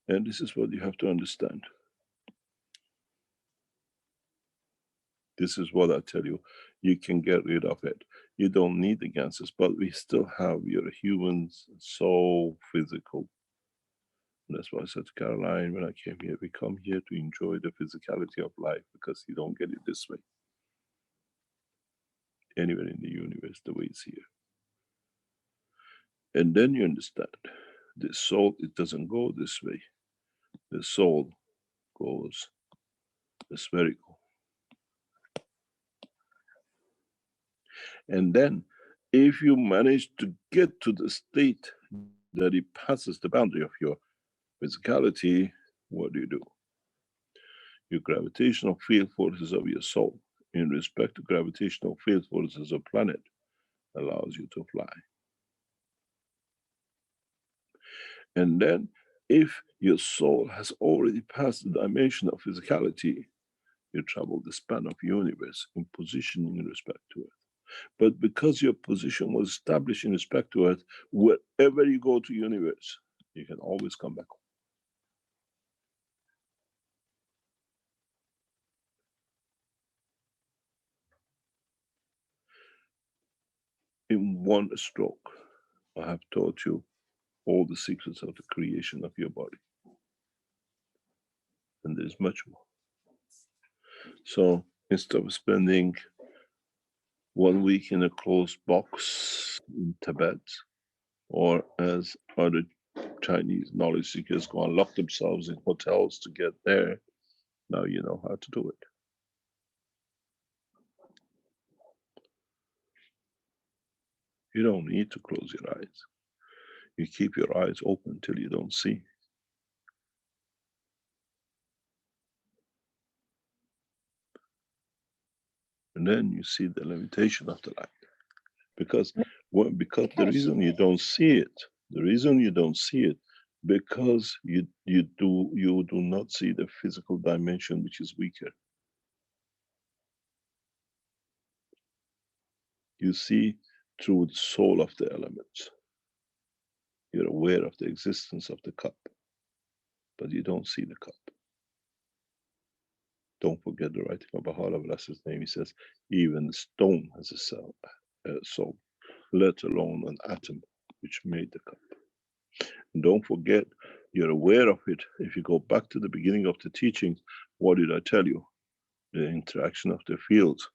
And this is what you have to understand. This is what I tell you. You can get rid of it. You don't need the cancers, but we still have your humans so physical. And that's why I said to Caroline when I came here, we come here to enjoy the physicality of life because you don't get it this way. Anywhere in the universe, the way it's here. And then you understand the soul, it doesn't go this way. The soul goes spherical. And then if you manage to get to the state that it passes the boundary of your physicality, what do? Your gravitational field forces of your soul in respect to gravitational field forces of planet allows you to fly. And then if your soul has already passed the dimension of physicality, you travel the span of universe in position in respect to it. But because your position was established in respect to it, wherever you go to universe, you can always come back home. In one stroke, I have taught you all the secrets of the creation of your body. And there's much more. So instead of spending 1 week in a closed box in Tibet, or as other Chinese knowledge seekers go and lock themselves in hotels to get there, now you know how to do it. You don't need to close your eyes. You keep your eyes open till you don't see. And then you see the limitation of the light. Because the reason you don't see it, because you do not see the physical dimension which is weaker. You see through the soul of the elements. You're aware of the existence of the cup, but you don't see the cup. Don't forget the writing of Baha'u'llah, bless his name. He says, even stone has a soul, let alone an atom which made the cup. And don't forget, you're aware of it. If you go back to the beginning of the teachings, what did I tell you? The interaction of the fields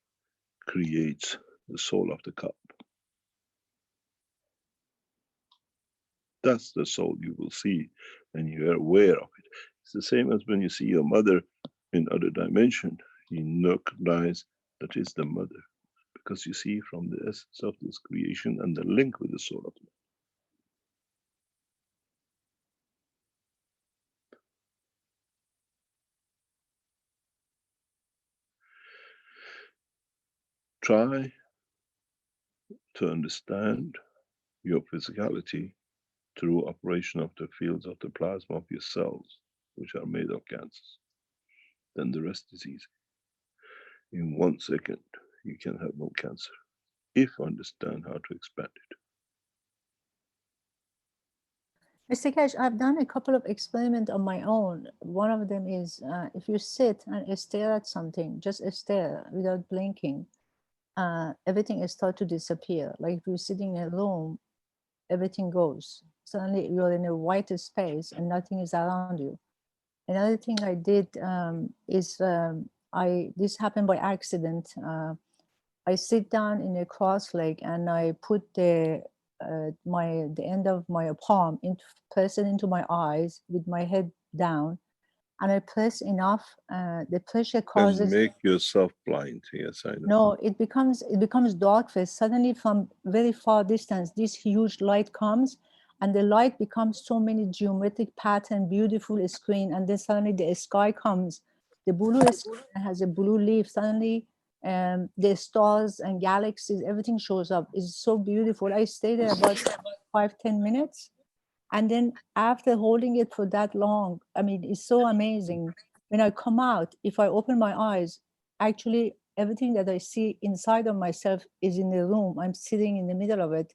creates the soul of the cup. That's the soul you will see, and you're aware of it. It's the same as when you see your mother in other dimension. You recognize that is the mother, because you see from the essence of this creation and the link with the soul of man. Try to understand your physicality through operation of the fields of the plasma of your cells, which are made of gases. Then the rest is easy. In 1 second, you can have no cancer, if you understand how to expand it. Mr. Keshe, I've done a couple of experiments on my own. One of them is if you sit and stare at something, just stare without blinking, everything starts to disappear. Like if you're sitting in a room, everything goes. Suddenly you're in a white space and nothing is around you. Another thing I did is this happened by accident. I sit down in a cross leg and I put the end of my palm press it into my eyes with my head down, and I press enough. The pressure causes. And make yourself blind. Yes, I know. No, it becomes dark first. Suddenly, from very far distance, this huge light comes, and the light becomes so many geometric pattern, beautiful screen, and then suddenly the sky comes. The blue screen has a blue leaf. Suddenly, the stars and galaxies, everything shows up. It's so beautiful. I stayed there about 5-10 minutes, and then after holding it for that long, I mean, it's so amazing. When I come out, if I open my eyes, actually everything that I see inside of myself is in the room. I'm sitting in the middle of it,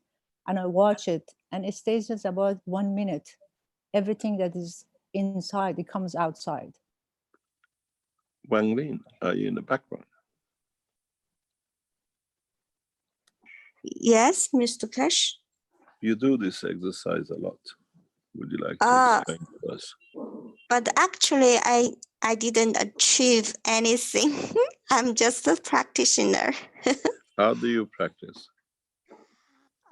and I watch it, and it stays just about 1 minute. Everything that is inside, it comes outside. Wang Lin, are you in the background? Yes, Mr. Keshe. You do this exercise a lot. Would you like to explain to us? But actually, I didn't achieve anything. I'm just a practitioner. How do you practice?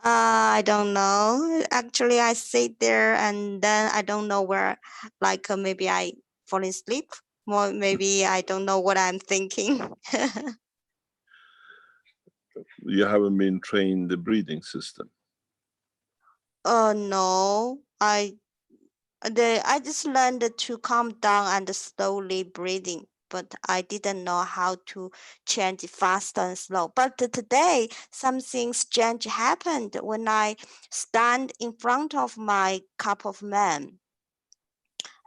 I don't know. Actually, I sit there and then I don't know where, like maybe I fall asleep, or maybe I don't know what I'm thinking. You haven't been trained the breathing system. Oh no, I just learned to calm down and slowly breathing, but I didn't know how to change fast and slow. But today, something strange happened when I stand in front of my cup of man.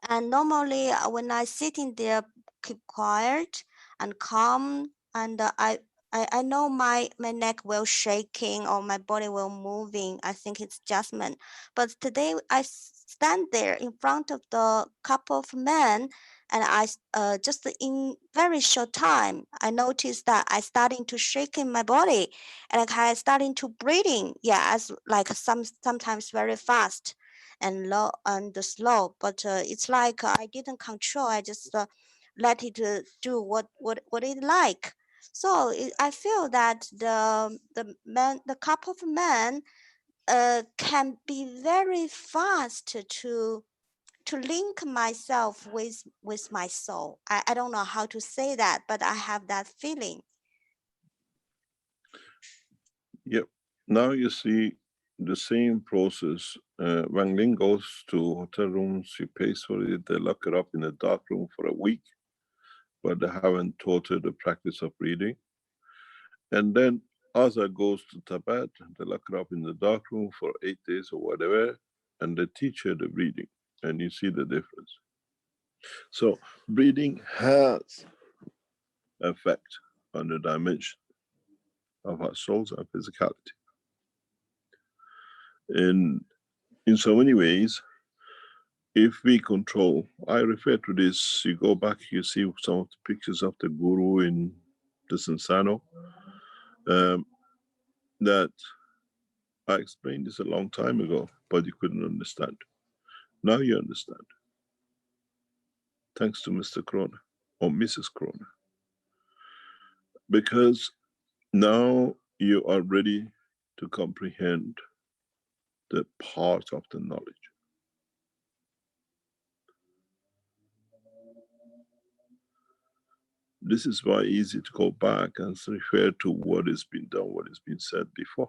And normally, when I sit in there, keep quiet and calm, and I know my neck will shaking or my body will moving. I think it's adjustment. But today I stand there in front of the couple of men, and I just in very short time I noticed that I starting to shake in my body, and like I starting to breathing. Yeah, as like sometimes very fast and low and slow. But it's like I didn't control. I just let it do what it like. So I feel that the cup of man can be very fast to link myself with my soul. I don't know how to say that, but I have that feeling. Yep. Now you see the same process. Wang Ling goes to hotel rooms, she pays for it, they lock her up in a dark room for a week, but they haven't taught her the practice of breathing. And then Asa goes to Tibet, they lock her up in the dark room for 8 days or whatever, and they teach her the breathing, and you see the difference. So breathing has effect on the dimension of our souls and physicality. And in so many ways, if we control, I refer to this, you go back, you see some of the pictures of the guru in the Sansano, that I explained this a long time ago, but you couldn't understand. Now you understand. Thanks to Mr. Corona or Mrs. Corona. Because now you are ready to comprehend the part of the knowledge. This is why it's easy to go back and refer to what has been done, what has been said before.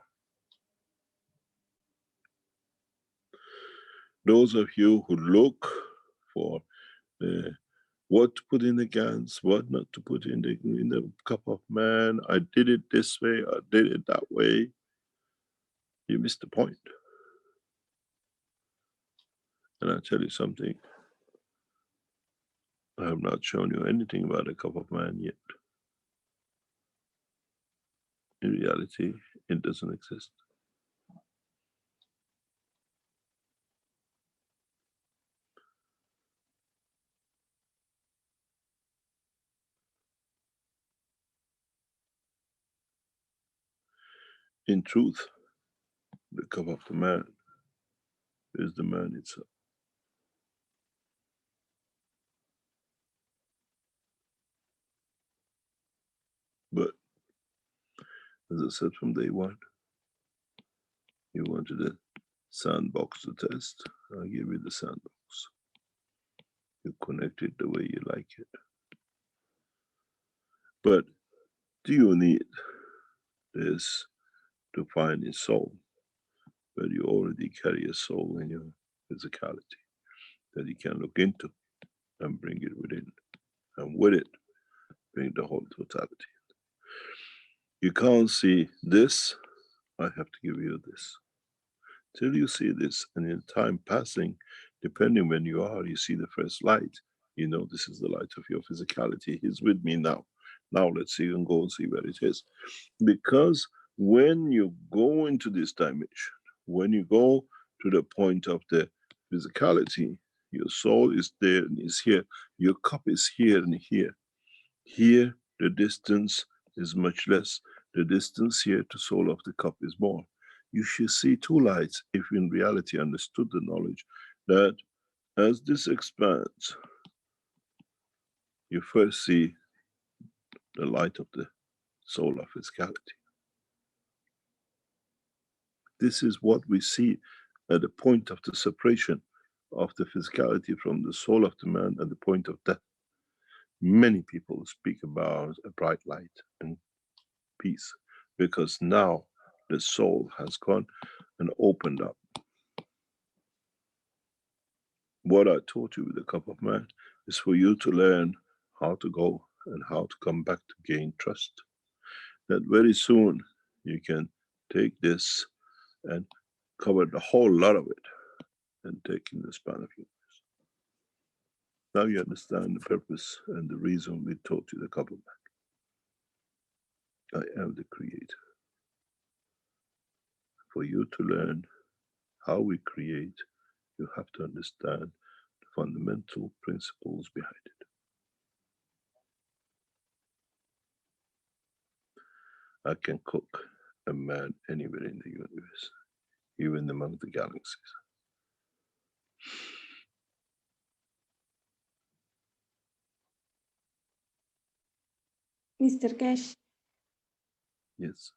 Those of you who look for what to put in the GANs, what not to put in the cup of man, I did it this way, I did it that way, you missed the point. And I'll tell you something, I have not shown you anything about a cup of man yet. In reality, it doesn't exist. In truth, the cup of the man is the man itself. But as I said from day one, you wanted a sandbox to test, I'll give you the sandbox. You connect it the way you like it. But do you need this to find a soul? But you already carry a soul in your physicality that you can look into and bring it within. And with it, bring the whole totality. You can't see this, I have to give you this. Till you see this, and in time passing, depending when you are, you see the first light, you know this is the light of your physicality. He's with me now. Now let's see and go and see where it is. Because when you go into this dimension, when you go to the point of the physicality, your soul is there and is here. Your cup is here and here. Here, the distance is much less. The distance here to soul of the cup is more. You should see two lights if you in reality understood the knowledge that as this expands, you first see the light of the soul of physicality. This is what we see at the point of the separation of the physicality from the soul of the man at the point of death. Many people speak about a bright light and peace because now the soul has gone and opened up. What I taught you with the cup of man is for you to learn how to go and how to come back to gain trust. That very soon you can take this and cover the whole lot of it and take in the span of universe. Now you understand the purpose and the reason we taught you the cup of man. I am the creator. For you to learn how we create, you have to understand the fundamental principles behind it. I can cook a man anywhere in the universe, even among the galaxies. Mr. Keshe. Yes.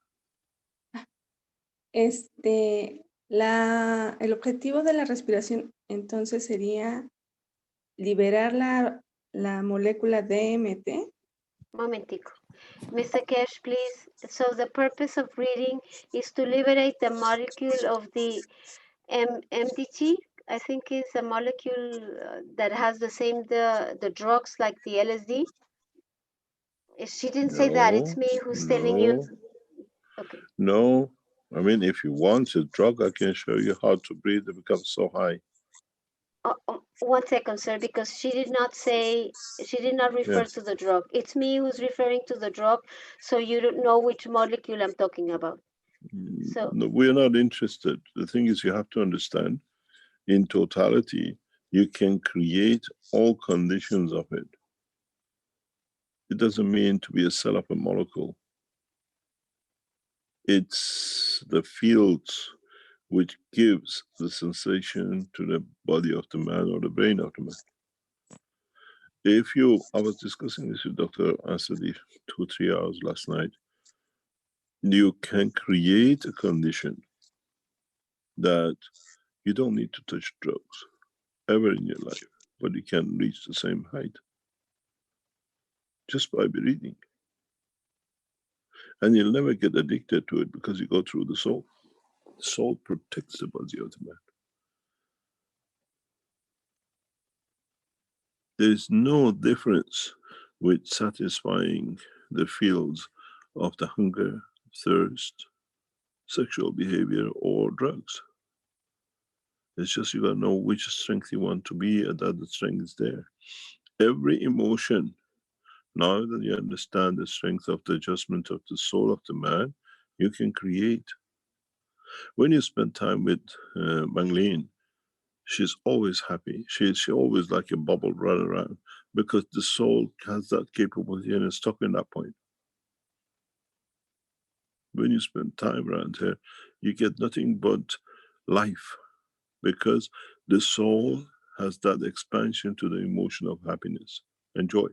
El objetivo de la respiración entonces sería liberar la molécula DMT. Momentico. Mr. Keshe, please. So the purpose of reading is to liberate the molecule of the MDT. I think it's a molecule that has the same, the drugs like the LSD. She didn't say that. It's me who's telling you. Okay. No. I mean, if you want a drug, I can show you how to breathe and become so high. 1 second, sir, because she did not say, she did not refer to the drug. It's me who's referring to the drug, so you don't know which molecule I'm talking about. So no, we're not interested. The thing is, you have to understand, in totality, you can create all conditions of it. It doesn't mean to be a cell of a molecule. It's the fields which gives the sensation to the body of the man or the brain of the man. If you, I was discussing this with Dr. Asadi 2-3 hours last night, you can create a condition that you don't need to touch drugs ever in your life, but you can reach the same height just by breathing. And you'll never get addicted to it because you go through the soul. The soul protects the body of the man. There is no difference with satisfying the fields of the hunger, thirst, sexual behavior, or drugs. It's just you gotta know which strength you want to be, and that the strength is there. Every emotion, now that you understand the strength of the adjustment of the soul of the man, you can create. When you spend time with Manglin, she's always happy. She always like a bubble run around because the soul has that capability and is stuck in that point. When you spend time around her, you get nothing but life because the soul has that expansion to the emotion of happiness and joy.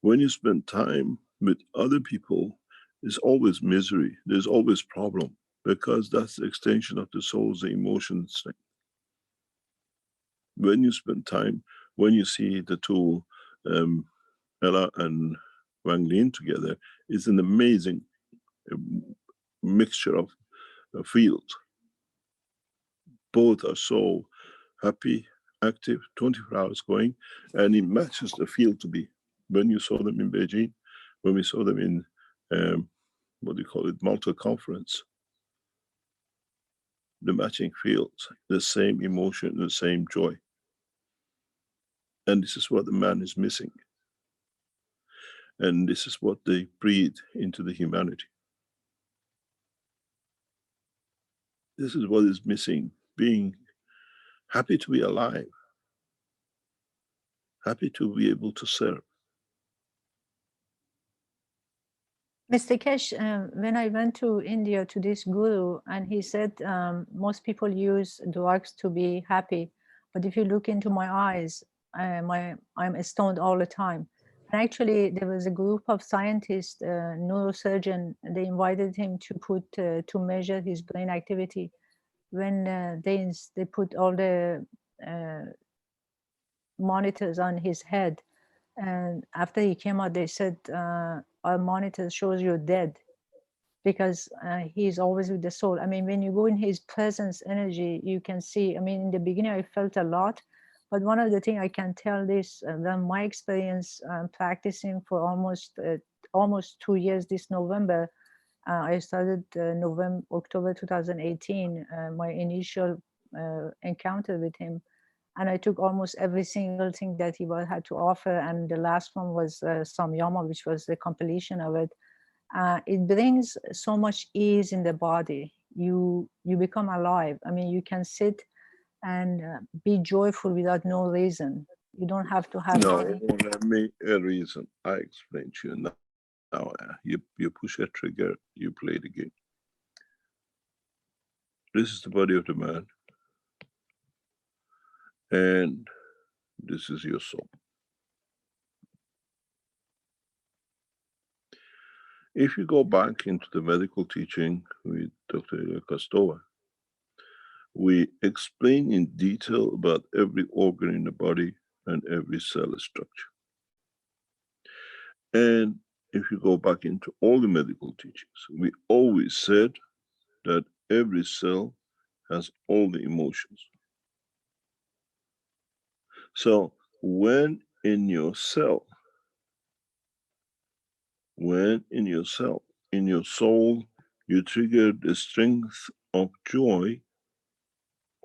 When you spend time with other people, there's always misery, there's always problem because that's the extension of the soul's emotion strength. When you spend time, when you see the two, Ella and Wang Lin together, it's an amazing mixture of fields. Both are so happy, active, 24 hours going, and it matches the field to be. When you saw them in Beijing, when we saw them in, what do you call it, Malta conference, the matching fields, the same emotion, the same joy. And this is what the man is missing. And this is what they breathe into the humanity. This is what is missing, being happy to be alive, happy to be able to serve. Mr. Keshe, when I went to India to this guru, and he said most people use drugs to be happy, but if you look into my eyes, I'm stoned all the time. And actually, there was a group of scientists, neurosurgeon, they invited him to measure his brain activity. When they put all the monitors on his head, and after he came out, they said, our monitor shows you're dead, because he's always with the soul. I mean, when you go in his presence energy, you can see, I mean, in the beginning, I felt a lot, but one of the things I can tell this, that my experience practicing for almost 2 years this November, I started October 2018, my initial encounter with him. And I took almost every single thing that he had to offer. And the last one was Samyama, which was the completion of it. It brings so much ease in the body. You become alive. I mean, you can sit and be joyful without no reason. You don't have to have No, any. let me a reason. I explain to you now. Now you push a trigger, you play the game. This is the body of the man. And this is your soul. If you go back into the medical teaching with Dr. Kostova, we explain in detail about every organ in the body and every cell structure. And if you go back into all the medical teachings, we always said that every cell has all the emotions. So when in your cell, in your soul, you trigger the strength of joy,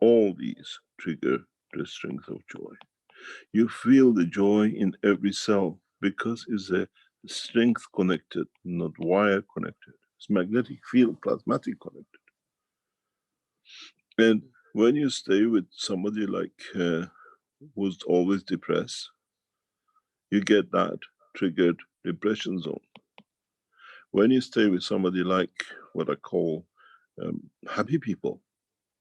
all these trigger the strength of joy. You feel the joy in every cell because it's a strength connected, not wire connected. It's magnetic field, plasmatic connected. And when you stay with somebody like who's always depressed, you get that triggered depression zone. When you stay with somebody like what I call happy people,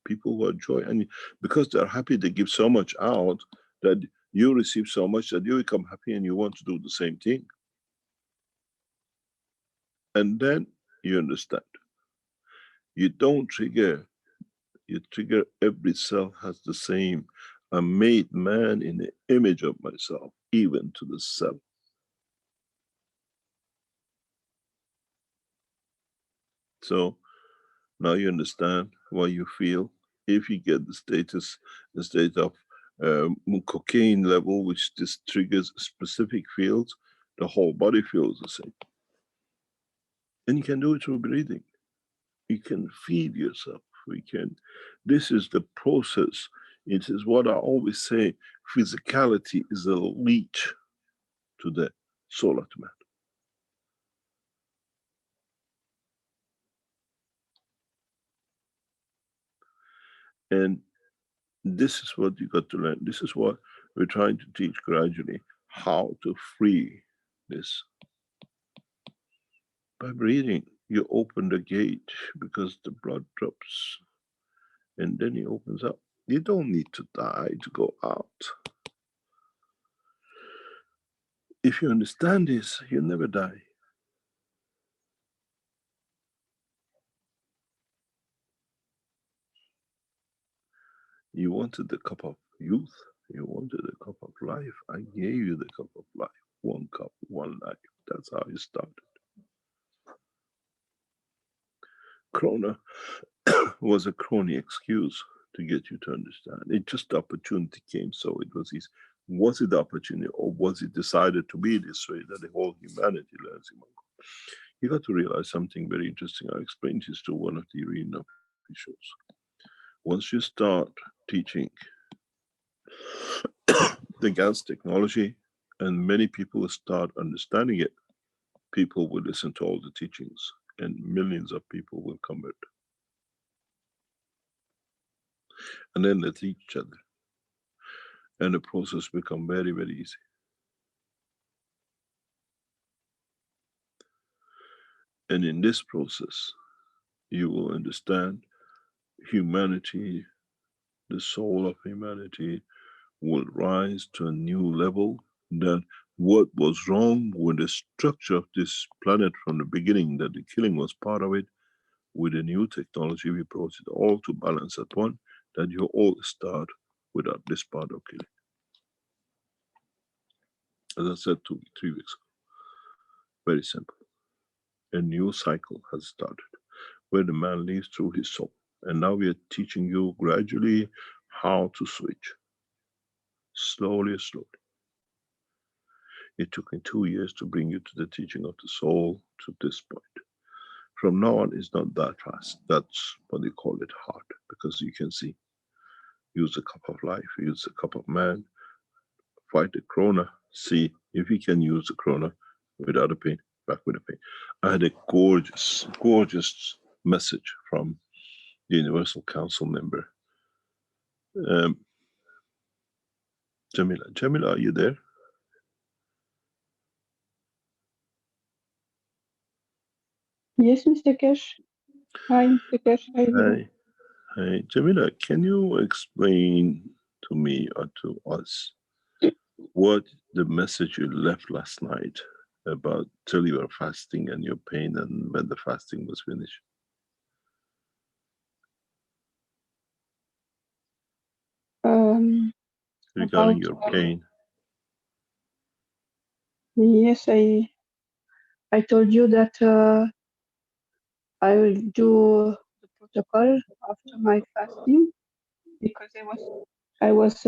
people who are joy, and because they're happy, they give so much out that you receive so much that you become happy and you want to do the same thing. And then you understand. You don't trigger, you trigger every cell has the same. I made man in the image of myself, even to the cell. So now you understand why you feel. If you get the state of cocaine level, which this triggers specific fields, the whole body feels the same. And you can do it through breathing. You can feed yourself. This is the process. It is what I always say, physicality is a leech to the soul of man. And this is what you got to learn. This is what we're trying to teach gradually, how to free this. By breathing, you open the gate because the blood drops, and then it opens up. You don't need to die to go out. If you understand this, you never die. You wanted the cup of youth, you wanted the cup of life. I gave you the cup of life. One cup, one life. That's how it started. Corona was a crony excuse to get you to understand. It just the opportunity came, so it was his. Was it the opportunity, or was it decided to be this way that the whole humanity learns in Mongo? You got to realize something very interesting. I explained this to one of the arena officials. Once you start teaching the gas technology, and many people start understanding it, people will listen to all the teachings, and millions of people will convert. And then they teach each other. And the process become very, very easy. And in this process, you will understand humanity, the soul of humanity will rise to a new level, that what was wrong with the structure of this planet from the beginning, that the killing was part of it, with the new technology we brought it all to balance at one, that you all start without this part of killing. As I said 3 weeks ago, very simple. A new cycle has started, where the man lives through his soul. And now we are teaching you gradually how to switch. Slowly, slowly. It took me 2 years to bring you to the teaching of the soul to this point. From now on, it's not that fast. That's what they call it hard, because you can see. Use the cup of life, use the cup of man, fight the corona, see if you can use the corona without a pain, back with a pain. I had a gorgeous, gorgeous message from the Universal Council member. Jamila, are you there? Yes, Mr. Keshe. Hi, Mr. Keshe. Hi. Hi. Jamila, can you explain to me or to us what the message you left last night about till you were fasting and your pain, and when the fasting was finished? Regarding your pain. Yes, I told you that I will do the protocol after my fasting, because I was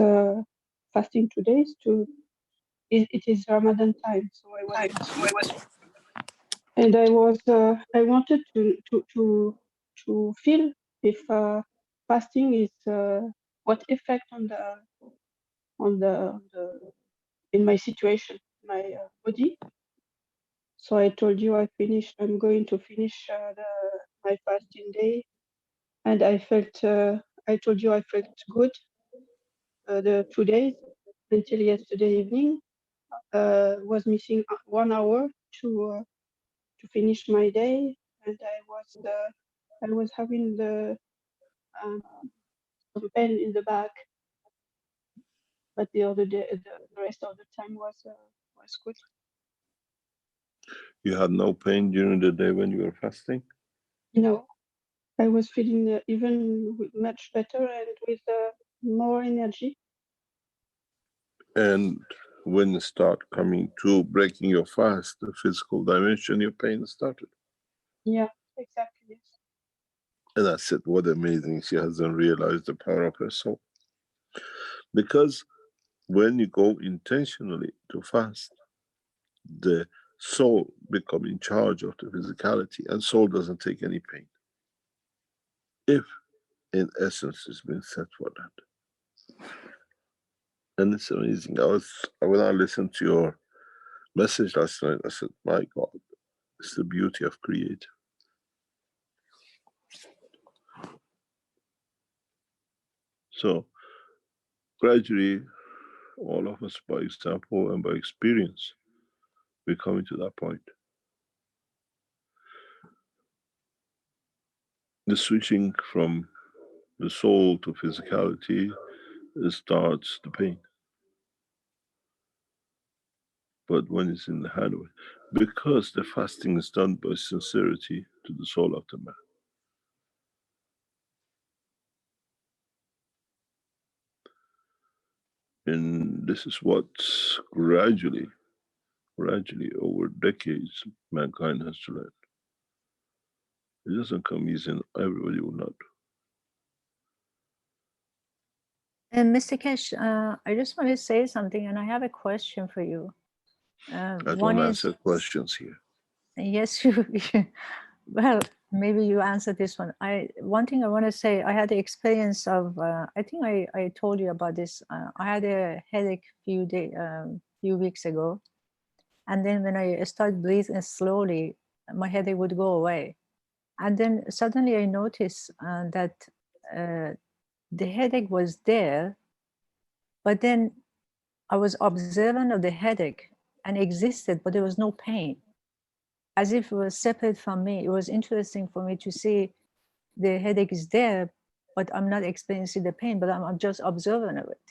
fasting 2 days to. It is Ramadan time, so I was fasting, and I wanted to feel if fasting is what effect on the in my situation, my body. So I told you I'm going to finish my fasting day, and I told you I felt good the 2 days until yesterday evening. Was missing 1 hour to finish my day, and I was I was having some pain in the back, but the other day, the rest of the time was good. You had no pain during the day when you were fasting? No, I was feeling even much better and with more energy. And when you start coming to breaking your fast, the physical dimension, your pain started. Yeah, exactly. Yes. And I said, what amazing, she hasn't realized the power of her soul. Because when you go intentionally to fast, the soul becomes in charge of the physicality, and soul doesn't take any pain. If in essence it's been set for that. And it's amazing. When I listened to your message last night, I said, my God, it's the beauty of creator. So gradually, all of us by example and by experience, we're coming to that point. The switching from the soul to physicality starts the pain. But when it's in the hand, because the fasting is done by sincerity to the soul of the man. And this is what gradually over decades, mankind has to learn. It doesn't come easy and everybody will not. And Mr. Keshe, I just want to say something, and I have a question for you. I don't answer questions here. Yes, you. Well, maybe you answer this one. One thing I want to say, I had the experience of. I think I told you about this. I had a headache few weeks ago, and then when I started breathing slowly, my headache would go away, and then suddenly I noticed that the headache was there, but then I was observant of the headache and existed, but there was no pain, as if it was separate from me. It was interesting for me to see the headache is there, but I'm not experiencing the pain, but I'm just observant of it.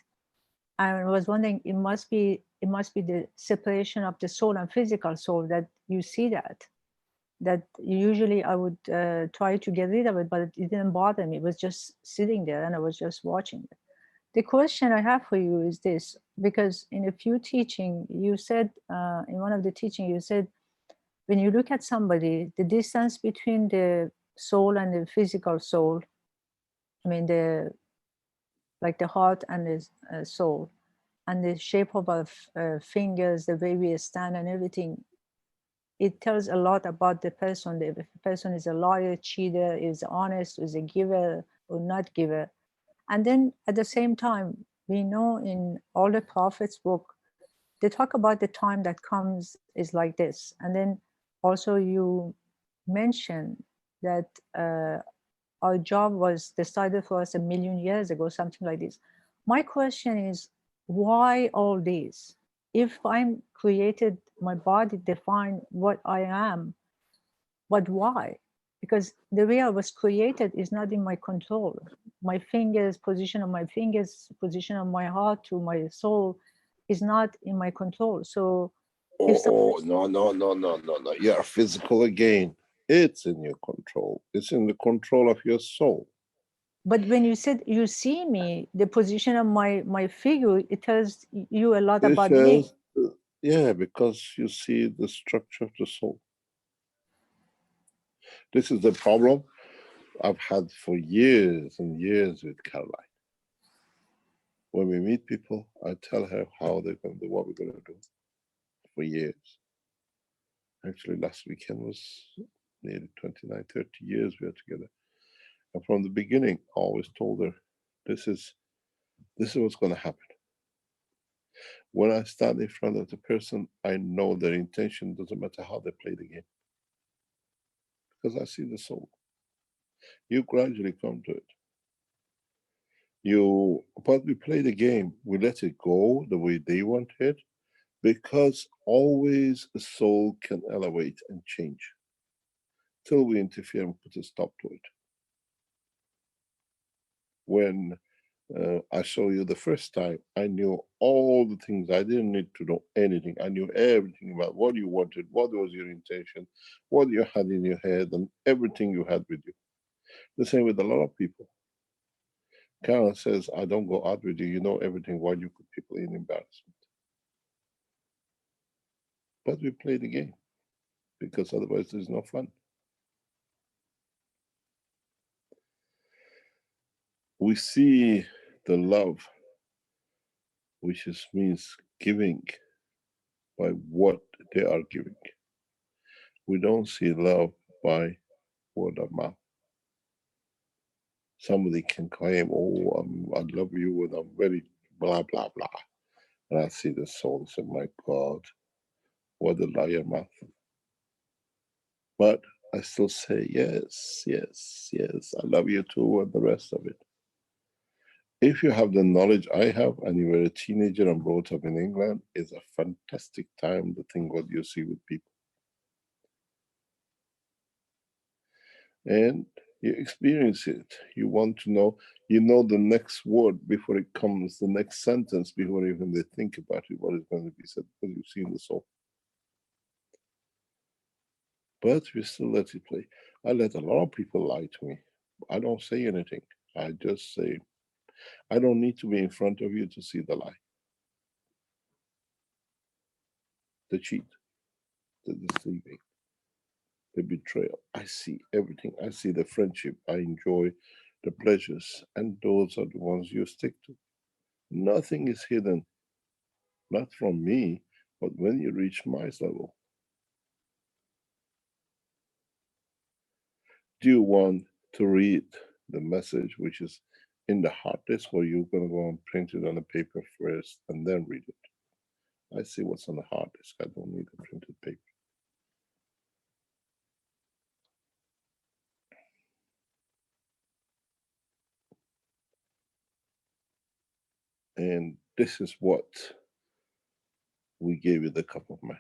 I was wondering, it must be the separation of the soul and physical soul that you see that usually I would try to get rid of it, but it didn't bother me. It was just sitting there and I was just watching it. The question I have for you is this, because in a few teaching, you said, in one of the teaching, you said, when you look at somebody, the distance between the soul and the physical soul, I mean, like the heart and the soul, and the shape of our fingers, the way we stand and everything, it tells a lot about the person. If the person is a liar, cheater, is honest, is a giver or not giver. And then at the same time, we know in all the prophets' book, they talk about the time that comes is like this. And then also you mentioned that our job was decided for us 1 million years ago, something like this. My question is, why all these? If I'm created, my body define what I am, but why? Because the way I was created is not in my control. My fingers, position of my fingers, position of my heart to my soul is not in my control. So No. You are physical again. It's in your control. It's in the control of your soul. But when you said you see me, the position of my figure, it tells you a lot about me. Yeah, because you see the structure of the soul. This is the problem I've had for years and years with Caroline. When we meet people, I tell her how they're going to do what we're going to do for years. Actually, last weekend was nearly 29, 30 years we are together. And from the beginning, I always told her, this is what's going to happen. When I stand in front of the person, I know their intention, doesn't matter how they play the game. Because I see the soul. You gradually come to it. But we play the game, we let it go the way they want it, because always a soul can elevate and change till we interfere and put a stop to it. When I saw you the first time, I knew all the things. I didn't need to know anything. I knew everything about what you wanted, what was your intention, what you had in your head, and everything you had with you. The same with a lot of people. Karen says, I don't go out with you. You know everything. Why you put people in embarrassment? But we play the game because otherwise there's no fun. We see the love, which means giving by what they are giving. We don't see love by word of mouth. Somebody can claim, oh, I love you and I'm very blah, blah, blah. And I see the soul and say, my God, what a liar mouth. But I still say, yes, yes, yes, I love you too, and the rest of it. If you have the knowledge I have, and you were a teenager and brought up in England, it's a fantastic time to think what you see with people. And you experience it. You want to know, you know the next word before it comes, the next sentence before even they think about it, what is going to be said, because you've seen the soul. But we still let it play. I let a lot of people lie to me. I don't say anything. I just say, I don't need to be in front of you to see the lie, the cheat, the deceiving, the betrayal. I see everything. I see the friendship. I enjoy the pleasures. And those are the ones you stick to. Nothing is hidden, not from me, but when you reach my level. Do you want to read the message which is in the hard disk, or you're going to go and print it on a paper first and then read it? I see what's on the hard disk. I don't need a printed paper. And this is what we gave you, the cup of man.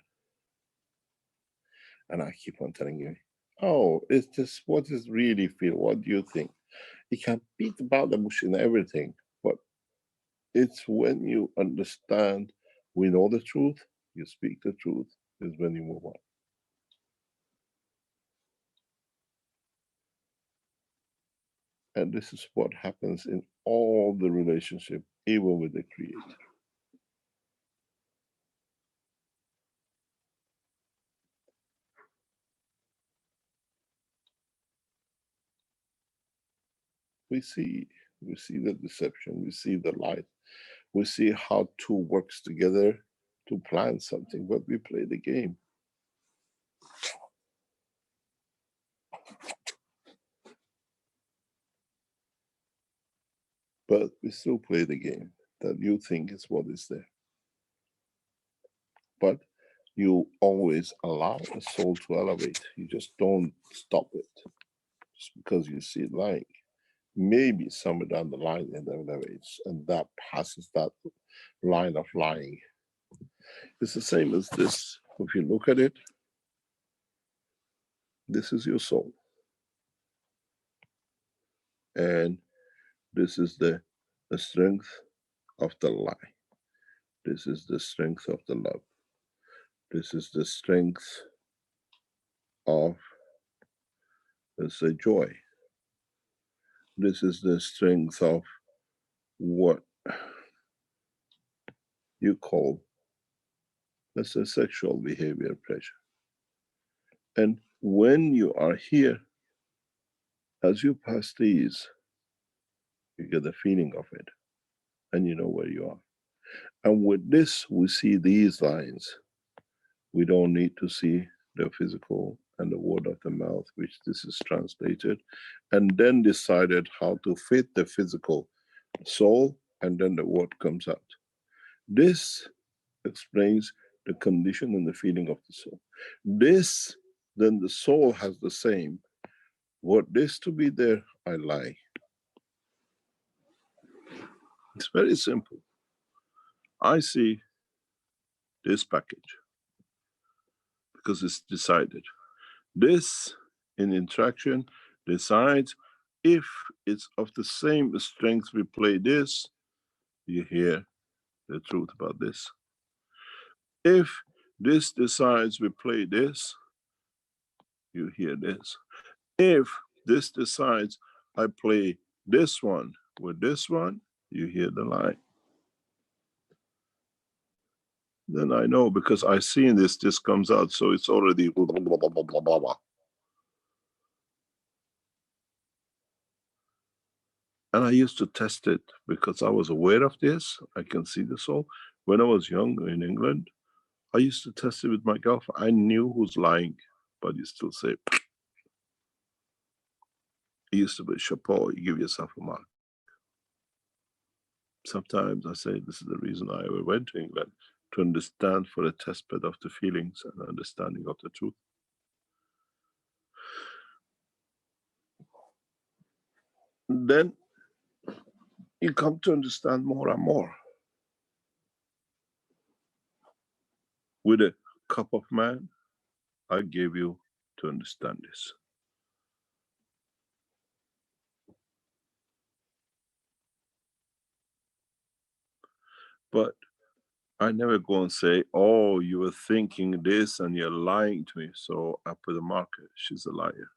And I keep on telling you, oh, it's just what is really feel? What do you think? You can beat about the bush and everything, but it's when you understand, we know the truth, you speak the truth, is when you move on. And this is what happens in all the relationship, even with the Creator. We see the deception, we see the light, we see how two works together to plan something, but we play the game. But we still play the game that you think is what is there. But you always allow the soul to elevate. You just don't stop it just because you see it lying. Maybe somewhere down the line it elevates, and that passes that line of lying. It's the same as this. If you look at it, this is your soul. And this is the strength of the lie. This is the strength of the love. This is the strength of, let's say, joy. This is the strength of what you call, let's say, sexual behavior pleasure. And when you are here, as you pass these, you get the feeling of it, and you know where you are. And with this, we see these lines. We don't need to see the physical and the word of the mouth, which this is translated, and then decided how to fit the physical soul, and then the word comes out. This explains the condition and the feeling of the soul. This, then the soul has the same. What this to be there, I lie. It's very simple. I see this package because it's decided. This in interaction decides if it's of the same strength we play this, you hear the truth about this. If this decides we play this, you hear this. If this decides I play this one with this one, you hear the lie. Then I know, because I seen this comes out, so it's already blah, blah, blah, blah, blah, blah, blah. And I used to test it because I was aware of this. I can see the soul. When I was young in England, I used to test it with my girlfriend. I knew who's lying, but you still say, it used to be chapeau, you give yourself a mark. Sometimes I say this is the reason I ever went to England, to understand, for a test bed of the feelings and understanding of the truth. Then you come to understand more and more. With a cup of man, I gave you to understand this. But I never go and say, oh, you were thinking this and you're lying to me, so I put a marker, she's a liar.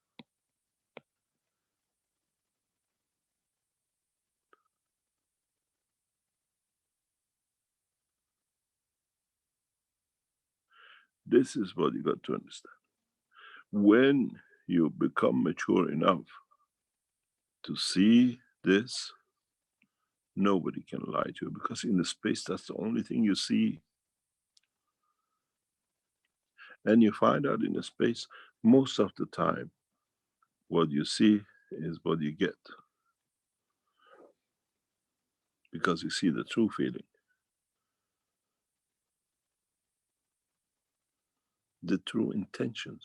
This is what you got to understand. When you become mature enough to see this, nobody can lie to you, because in the space, that's the only thing you see. And you find out in the space, most of the time, what you see is what you get. Because you see the true feeling. The true intentions.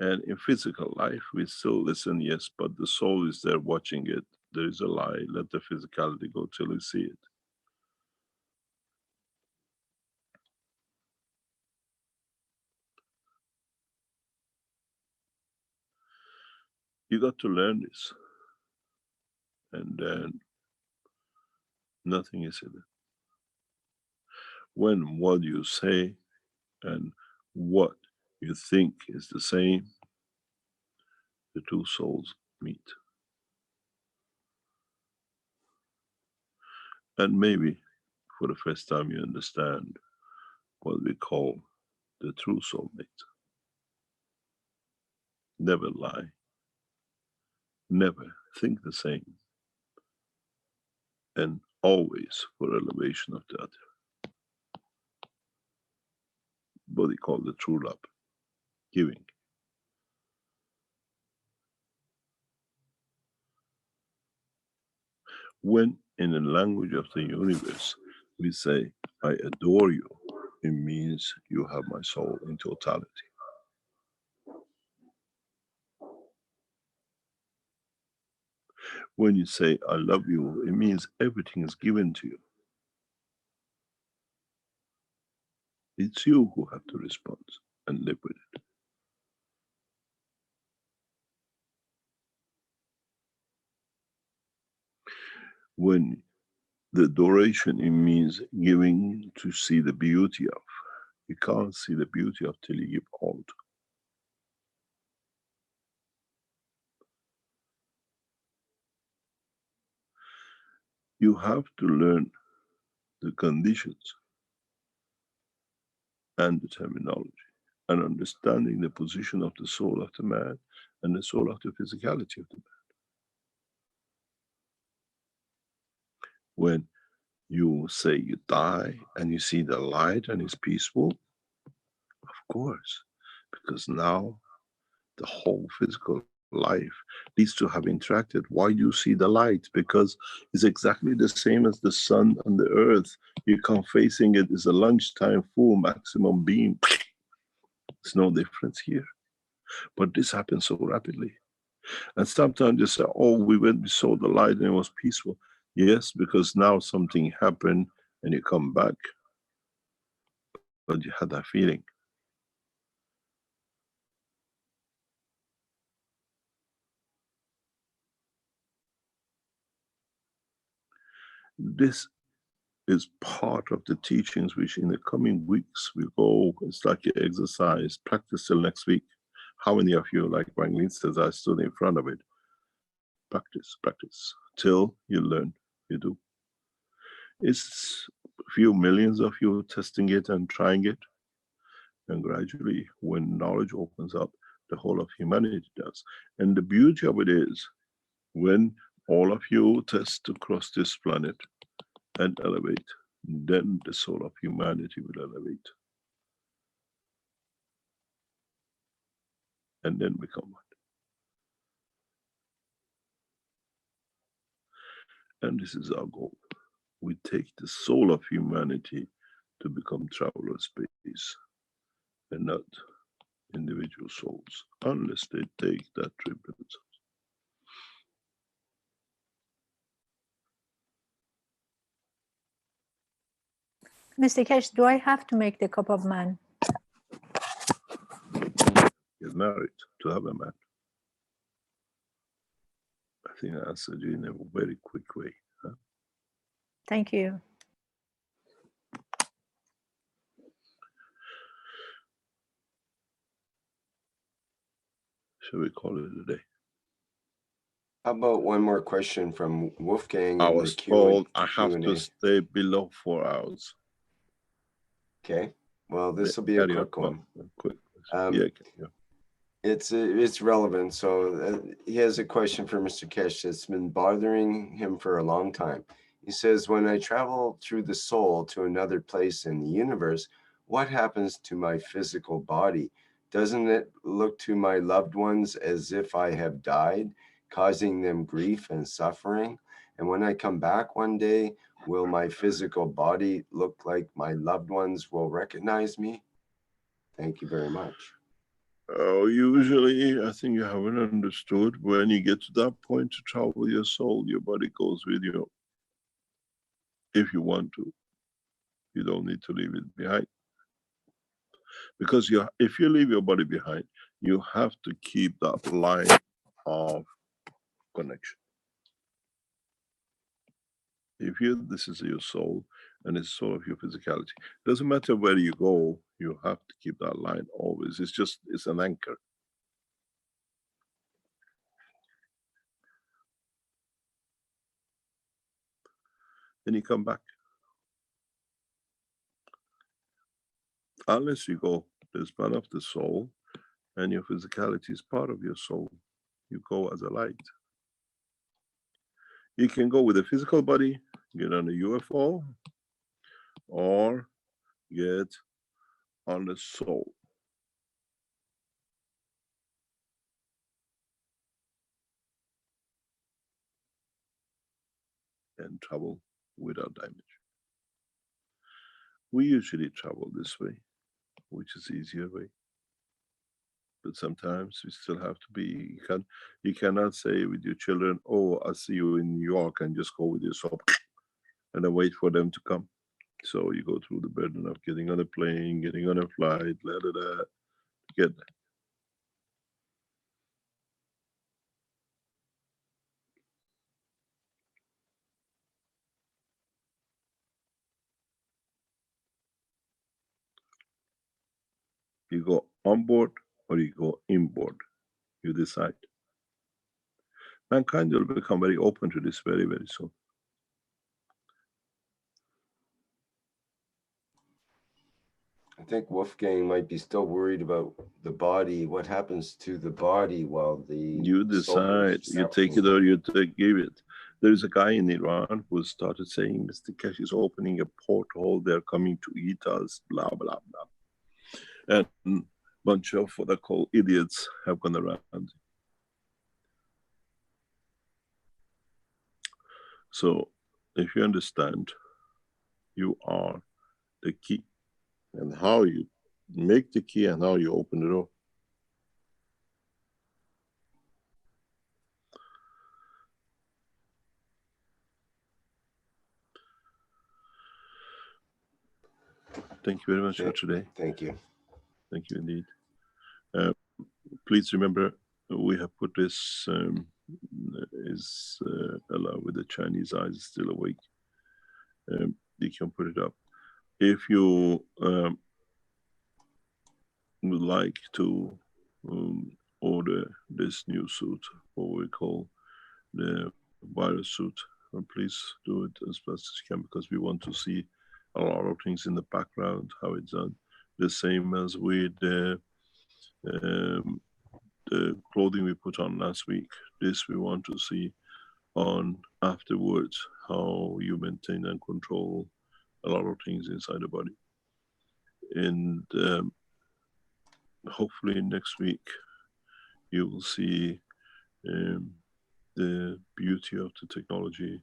And in physical life, we still listen, yes, but the soul is there watching it. There is a lie, let the physicality go till you see it. You got to learn this. And then nothing is hidden. When what you say and what you think is the same, the two souls meet. And maybe for the first time you understand what we call the true soulmate. Never lie. Never think the same. And always for elevation of the other. What we call the true love. Giving. When in the language of the universe we say, I adore you, it means you have my soul in totality. When you say, I love you, it means everything is given to you. It's you who have to respond and live with it. When the adoration, it means giving to see the beauty of. You can't see the beauty of till you give hold. You have to learn the conditions and the terminology, and understanding the position of the soul of the man and the soul of the physicality of the man. When you say you die and you see the light and it's peaceful, of course, because now the whole physical life needs to have interacted. Why do you see the light? Because it's exactly the same as the sun and the earth. You come facing it, it's a lunchtime full maximum beam. There's no difference here. But this happens so rapidly. And sometimes you say, oh, we saw the light and it was peaceful. Yes, because now something happened and you come back. But you had that feeling. this is part of the teachings which in the coming weeks we go, it's like an exercise, practice till next week. How many of you, like Wang says, I stood in front of it? Practice, practice, till you learn, you do. It's a few millions of you testing it and trying it. And gradually, when knowledge opens up, the whole of humanity does. And the beauty of it is, when all of you test across this planet and elevate, then the soul of humanity will elevate. And then become one. And this is our goal. We take the soul of humanity to become traveler space and not individual souls, unless they take that trip themselves. Mr. Keshe, do I have to make the cup of man? Get married to have a man. I think I answered you in a very quick way. Huh? Thank you. Shall we call it a day? How about one more question from Wolfgang? I in was the told I have Q&A. to stay below 4 hours. Okay. Well, this will be a quick one. Quick. It's relevant. So he has a question for Mr. Keshe that's been bothering him for a long time. He says, when I travel through the soul to another place in the universe, what happens to my physical body? Doesn't it look to my loved ones as if I have died, causing them grief and suffering? And when I come back one day, will my physical body look like my loved ones will recognize me? Thank you very much. Usually, I think you haven't understood. When you get to that point to travel your soul, your body goes with you. If you want to, you don't need to leave it behind. Because if you leave your body behind, you have to keep that line of connection. This is your soul, and it's soul of your physicality. Doesn't matter where you go, you have to keep that line always. It's an anchor. Then you come back. Unless you go, there's part of the soul, and your physicality is part of your soul. You go as a light. You can go with a physical body, get on a UFO, or get on the soul. And travel without damage. We usually travel this way, which is the easier way. But sometimes we still have to be, you cannot say with your children, oh, I'll see you in New York, and just go with your soul and then wait for them to come. So you go through the burden of getting on a plane, getting on a flight, to get there. You go on board or you go inboard. You decide. Mankind will become very open to this very, very soon. I think Wolfgang might be still worried about the body. What happens to the body while the you decide, you take it or you give it. There's a guy in Iran who started saying, Mr. Keshe is opening a porthole, they're coming to eat us, blah, blah, blah. And a bunch of what I call idiots have gone around. So if you understand, you are the key, and how you make the key and how you open the door. Thank you very much for today. Thank you. Thank you indeed. Please remember, we have put this, Allah with the Chinese eyes still awake. you can put it up. If you would like to order this new suit, what we call the virus suit, please do it as fast as you can, because we want to see a lot of things in the background, how it's done. The same as with the clothing we put on last week. This we want to see on afterwards, how you maintain and control a lot of things inside the body. And hopefully next week you will see the beauty of the technology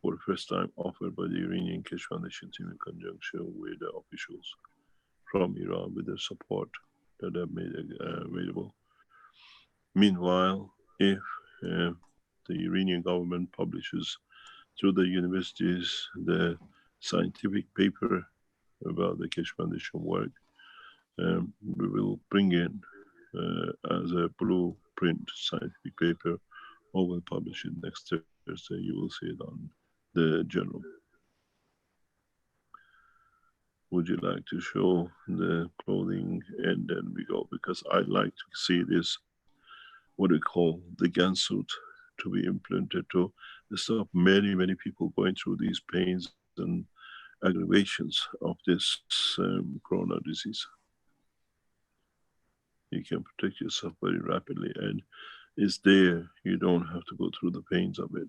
for the first time offered by the Iranian Keshe Foundation team in conjunction with the officials from Iran with their support that have made it available. Meanwhile, if the Iranian government publishes through the universities the scientific paper about the Keshe Foundation work, we will bring in as a blueprint scientific paper, or we'll publish it next Thursday. You will see it on the journal. Would you like to show the clothing and then we go? Because I'd like to see this, what we call the gun suit, to be implemented to stop many, many people going through these pains and aggravations of this corona disease. You can protect yourself very rapidly, and it's there. You don't have to go through the pains of it.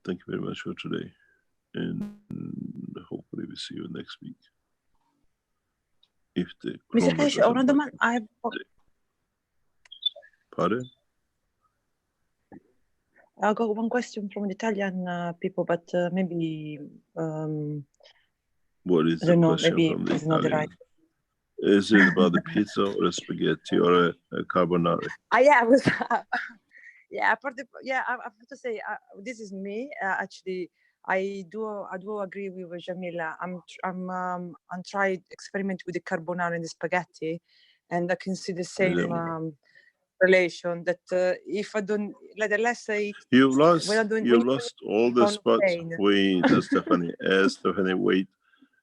Thank you very much for today, and hopefully we see you next week. If the Mr. Keshe, I have... Pardon? I got one question from the Italian people, but maybe what is the question from the Italian? Is it about the pizza or a spaghetti or a carbonara? Yeah, yeah. I have to say this is me. Actually, I do agree with Jamila. I'm tried experiment with the carbonara and the spaghetti, and I can see the same relation that if I don't, like the less I eat, you lost all the spots. Wait, Stephanie, Stephanie, wait.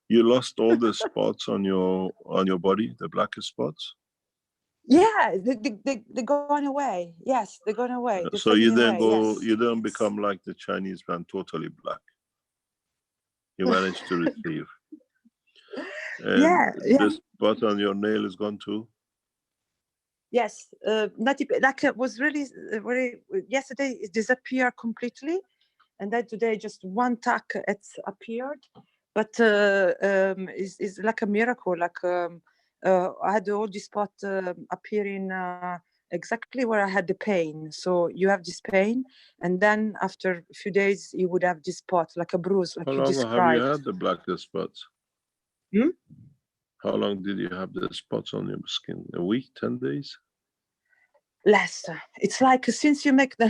You lost all the spots on your body, the blackest spots. Yeah, they're going away. Yes, they're going away. So you then go, yes. You don't become like the Chinese man, totally black. You managed to retrieve. And yeah. the spot on your nail is gone too. Yes, not like it was really yesterday it disappeared completely, and then today just one tack it's appeared, but it's like a miracle. Like I had all this spot appearing exactly where I had the pain. So you have this pain, and then after a few days you would have this spot like a bruise, like you described. How long have you had the blackest spots? Hmm? How long did you have the spots on your skin? A week, 10 days? Less. It's like since you make the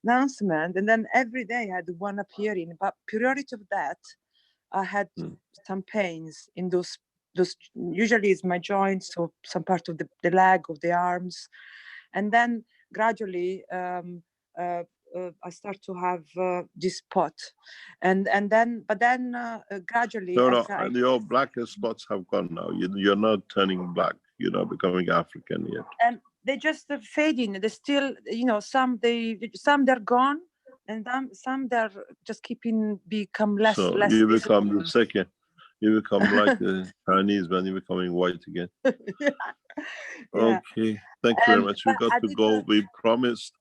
announcement, and then every day I had one appearing. But priority of that, I had some pains in those. Usually it's my joints or some part of the leg or the arms, and then gradually I start to have this spot, and then gradually. Your blackest spots have gone now. You're not turning black. You're not becoming African yet. They just fading. They still, some they're gone, and some they're just become less. So less you become the second. You become like the Chinese man. You're becoming white again. Yeah. Okay. Thank you very much. We got to go. We promised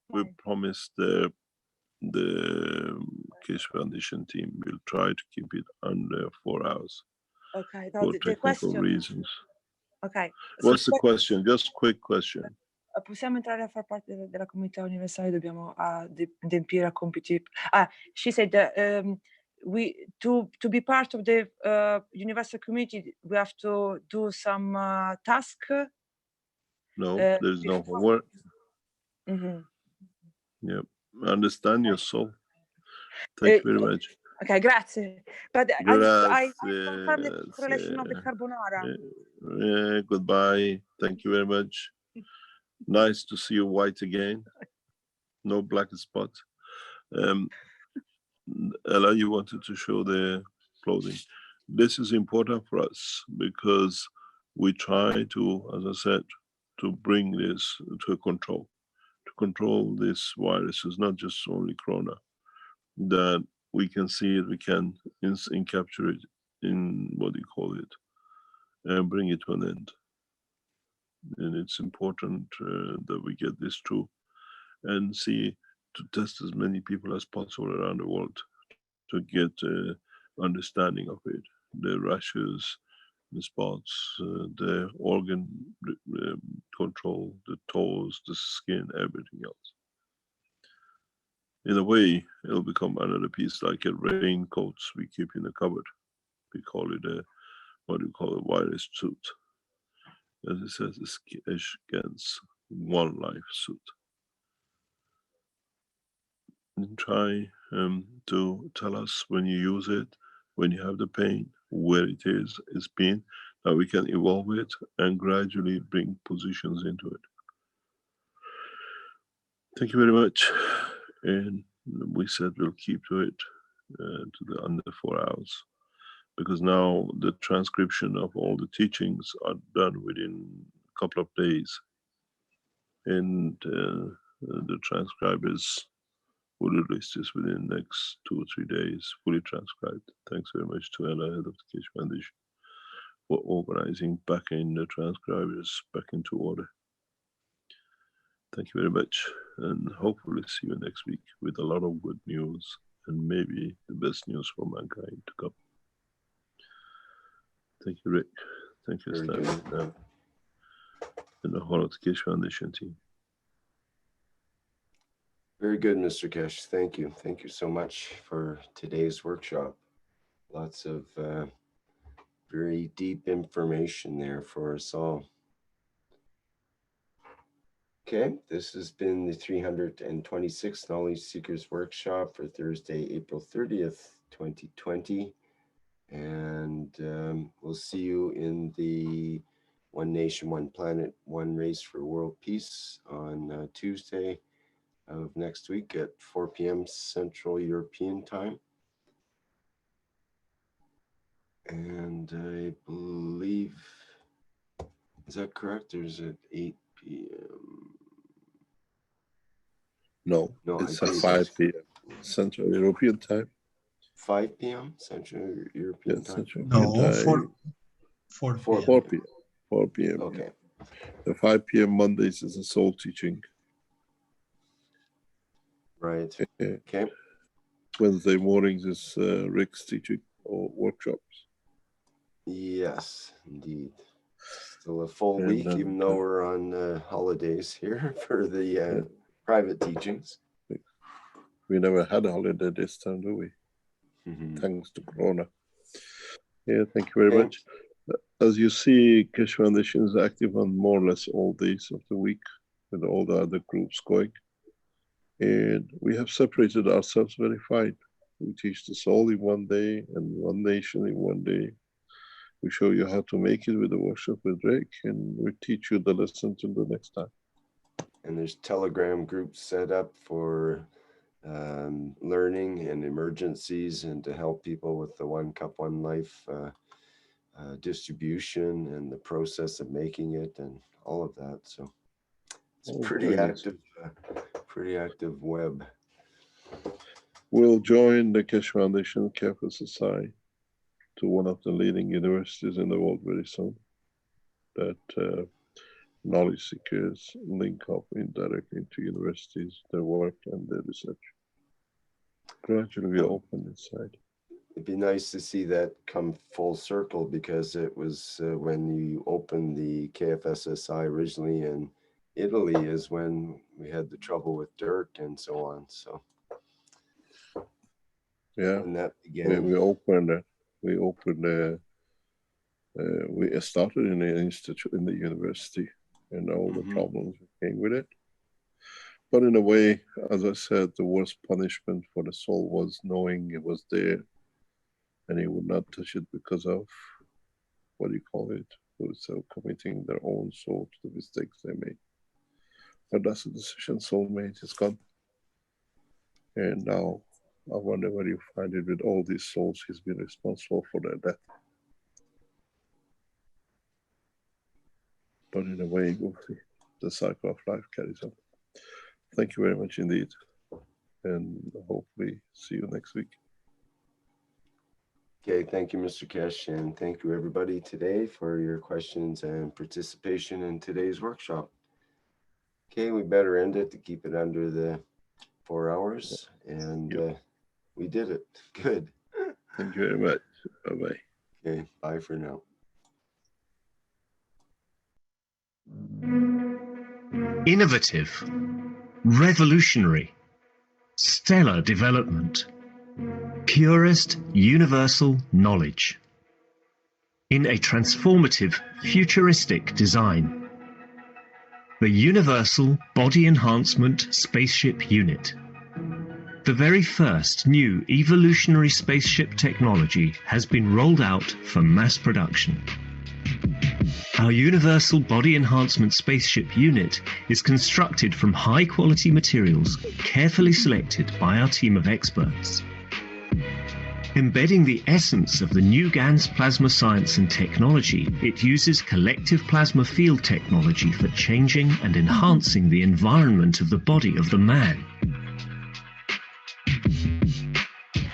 the Keshe Foundation team will try to keep it under 4 hours. Okay. For technical reasons. Ok. What's the question? Just quick question. Possiamo entrare a far parte della comunità universale, dobbiamo adempiere a compiti. She said we to be part of the universal community, we have to do some task. No, there's no homework. Mm-hmm. Yep. I understand your soul. Thank you very much. Okay, grazie. But I confirm the correlation of the carbonara. Goodbye. Thank you very much. Nice to see you white again. no black spots. Ella, you wanted to show the clothing. This is important for us because we try to, as I said, to bring this to a control. To control this virus is not just only corona, that we can see it, we can capture it in what do you call it, and bring it to an end. And it's important that we get this through and see to test as many people as possible around the world to get understanding of it, the rashes, the spots, the organ control, the toes, the skin, everything else. In a way, it'll become another piece like a raincoats we keep in the cupboard. We call it a, what do you call it, virus suit. As it says, against one life suit. And try to tell us when you use it, when you have the pain, where it is, it's been, that we can evolve it and gradually bring positions into it. Thank you very much. And we said we'll keep to it to the under 4 hours, because now the transcription of all the teachings are done within a couple of days. And the transcribers will release this within the next 2 or 3 days, fully transcribed. Thanks very much to Ella, head of the Keshe Foundation, for organizing back in the transcribers back into order. Thank you very much, and hopefully see you next week with a lot of good news and maybe the best news for mankind to come. Thank you, Rick. Thank you, Stan, and the whole of the Keshe Foundation team. Very good, Mr. Keshe. Thank you. Thank you so much for today's workshop. Lots of very deep information there for us all. Okay, this has been the 326th Knowledge Seekers Workshop for Thursday, April 30th, 2020. And we'll see you in the One Nation, One Planet, One Race for World Peace on Tuesday of next week at 4 p.m. Central European Time. And I believe, is that correct? There's at 8 p.m. No, it's at 5 p.m. Central European Time. 5 p.m. Central European Time? Central No, European 4 p.m. 4 p.m. Okay. The 5 p.m. Mondays is a soul teaching. Right. Okay. Wednesday mornings is Rick's teaching or workshops. Yes, indeed. Still a full And week, then, even though we're on holidays here for the private teachings. We never had a holiday this time, do we? Thanks to Corona. Yeah, thank you very much. As you see, Keshe Foundation is active on more or less all days of the week with all the other groups going. And we have separated ourselves very fine. We teach the soul in one day and One Nation in one day. We show you how to make it with the workshop with Rick, and we teach you the lesson till the next time. And there's Telegram groups set up for learning and emergencies and to help people with the One Cup, One Life distribution and the process of making it and all of that. So it's pretty active web. We'll join the Keshe Foundation, KF SSI, to one of the leading universities in the world very soon. That knowledge seekers link up indirectly to universities, their work and their research. Gradually we open inside. It'd be nice to see that come full circle, because it was when you opened the KF SSI originally in Italy is when we had the trouble with Dirk and so on. So yeah, when that began. We started in the institute, in the university, and all the problems that came with it. But in a way, as I said, the worst punishment for the soul was knowing it was there and he would not touch it because of, what do you call it, committing their own soul to the mistakes they made. But that's a decision soul made, it's gone. And now I wonder where you find it with all these souls he's been responsible for their death. But in a way, we'll see. The cycle of life carries on. Thank you very much indeed. And hopefully see you next week. Okay, thank you, Mr. Keshe, and thank you everybody today for your questions and participation in today's workshop. Okay, we better end it to keep it under the 4 hours, and we did it. Good. Thank you very much. Bye-bye. Okay, bye for now. Innovative, revolutionary, stellar development, purest universal knowledge. In a transformative, futuristic design. The Universal Body Enhancement Spaceship Unit. The very first new evolutionary spaceship technology has been rolled out for mass production. Our Universal Body Enhancement Spaceship Unit is constructed from high-quality materials carefully selected by our team of experts. Embedding the essence of the new GANS plasma science and technology, it uses collective plasma field technology for changing and enhancing the environment of the body of the man.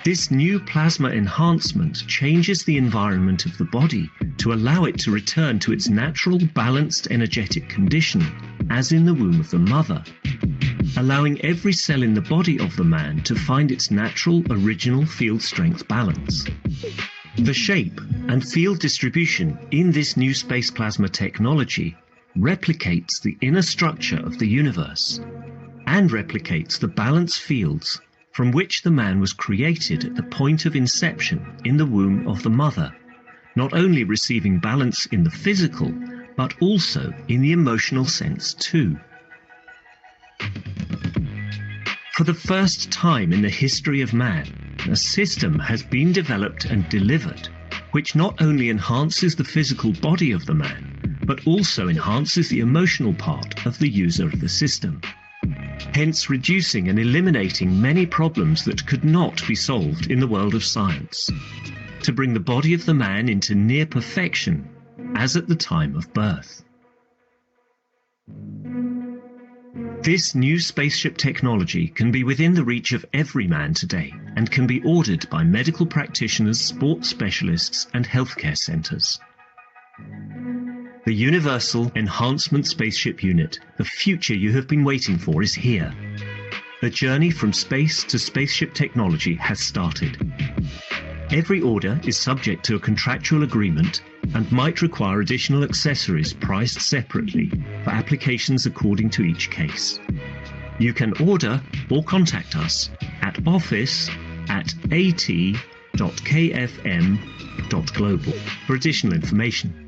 This new plasma enhancement changes the environment of the body to allow it to return to its natural balanced energetic condition, as in the womb of the mother, allowing every cell in the body of the man to find its natural original field strength balance. The shape and field distribution in this new space plasma technology replicates the inner structure of the universe and replicates the balance fields from which the man was created at the point of inception in the womb of the mother, not only receiving balance in the physical, but also in the emotional sense too. For the first time in the history of man, a system has been developed and delivered which not only enhances the physical body of the man, but also enhances the emotional part of the user of the system, hence reducing and eliminating many problems that could not be solved in the world of science, to bring the body of the man into near perfection as at the time of birth. This new spaceship technology can be within the reach of every man today and can be ordered by medical practitioners, sports specialists and healthcare centers. The Universal Enhancement Spaceship Unit, the future you have been waiting for, is here. The journey from space to spaceship technology has started. Every order is subject to a contractual agreement and might require additional accessories priced separately for applications according to each case. You can order or contact us at office@at.kfm.global for additional information.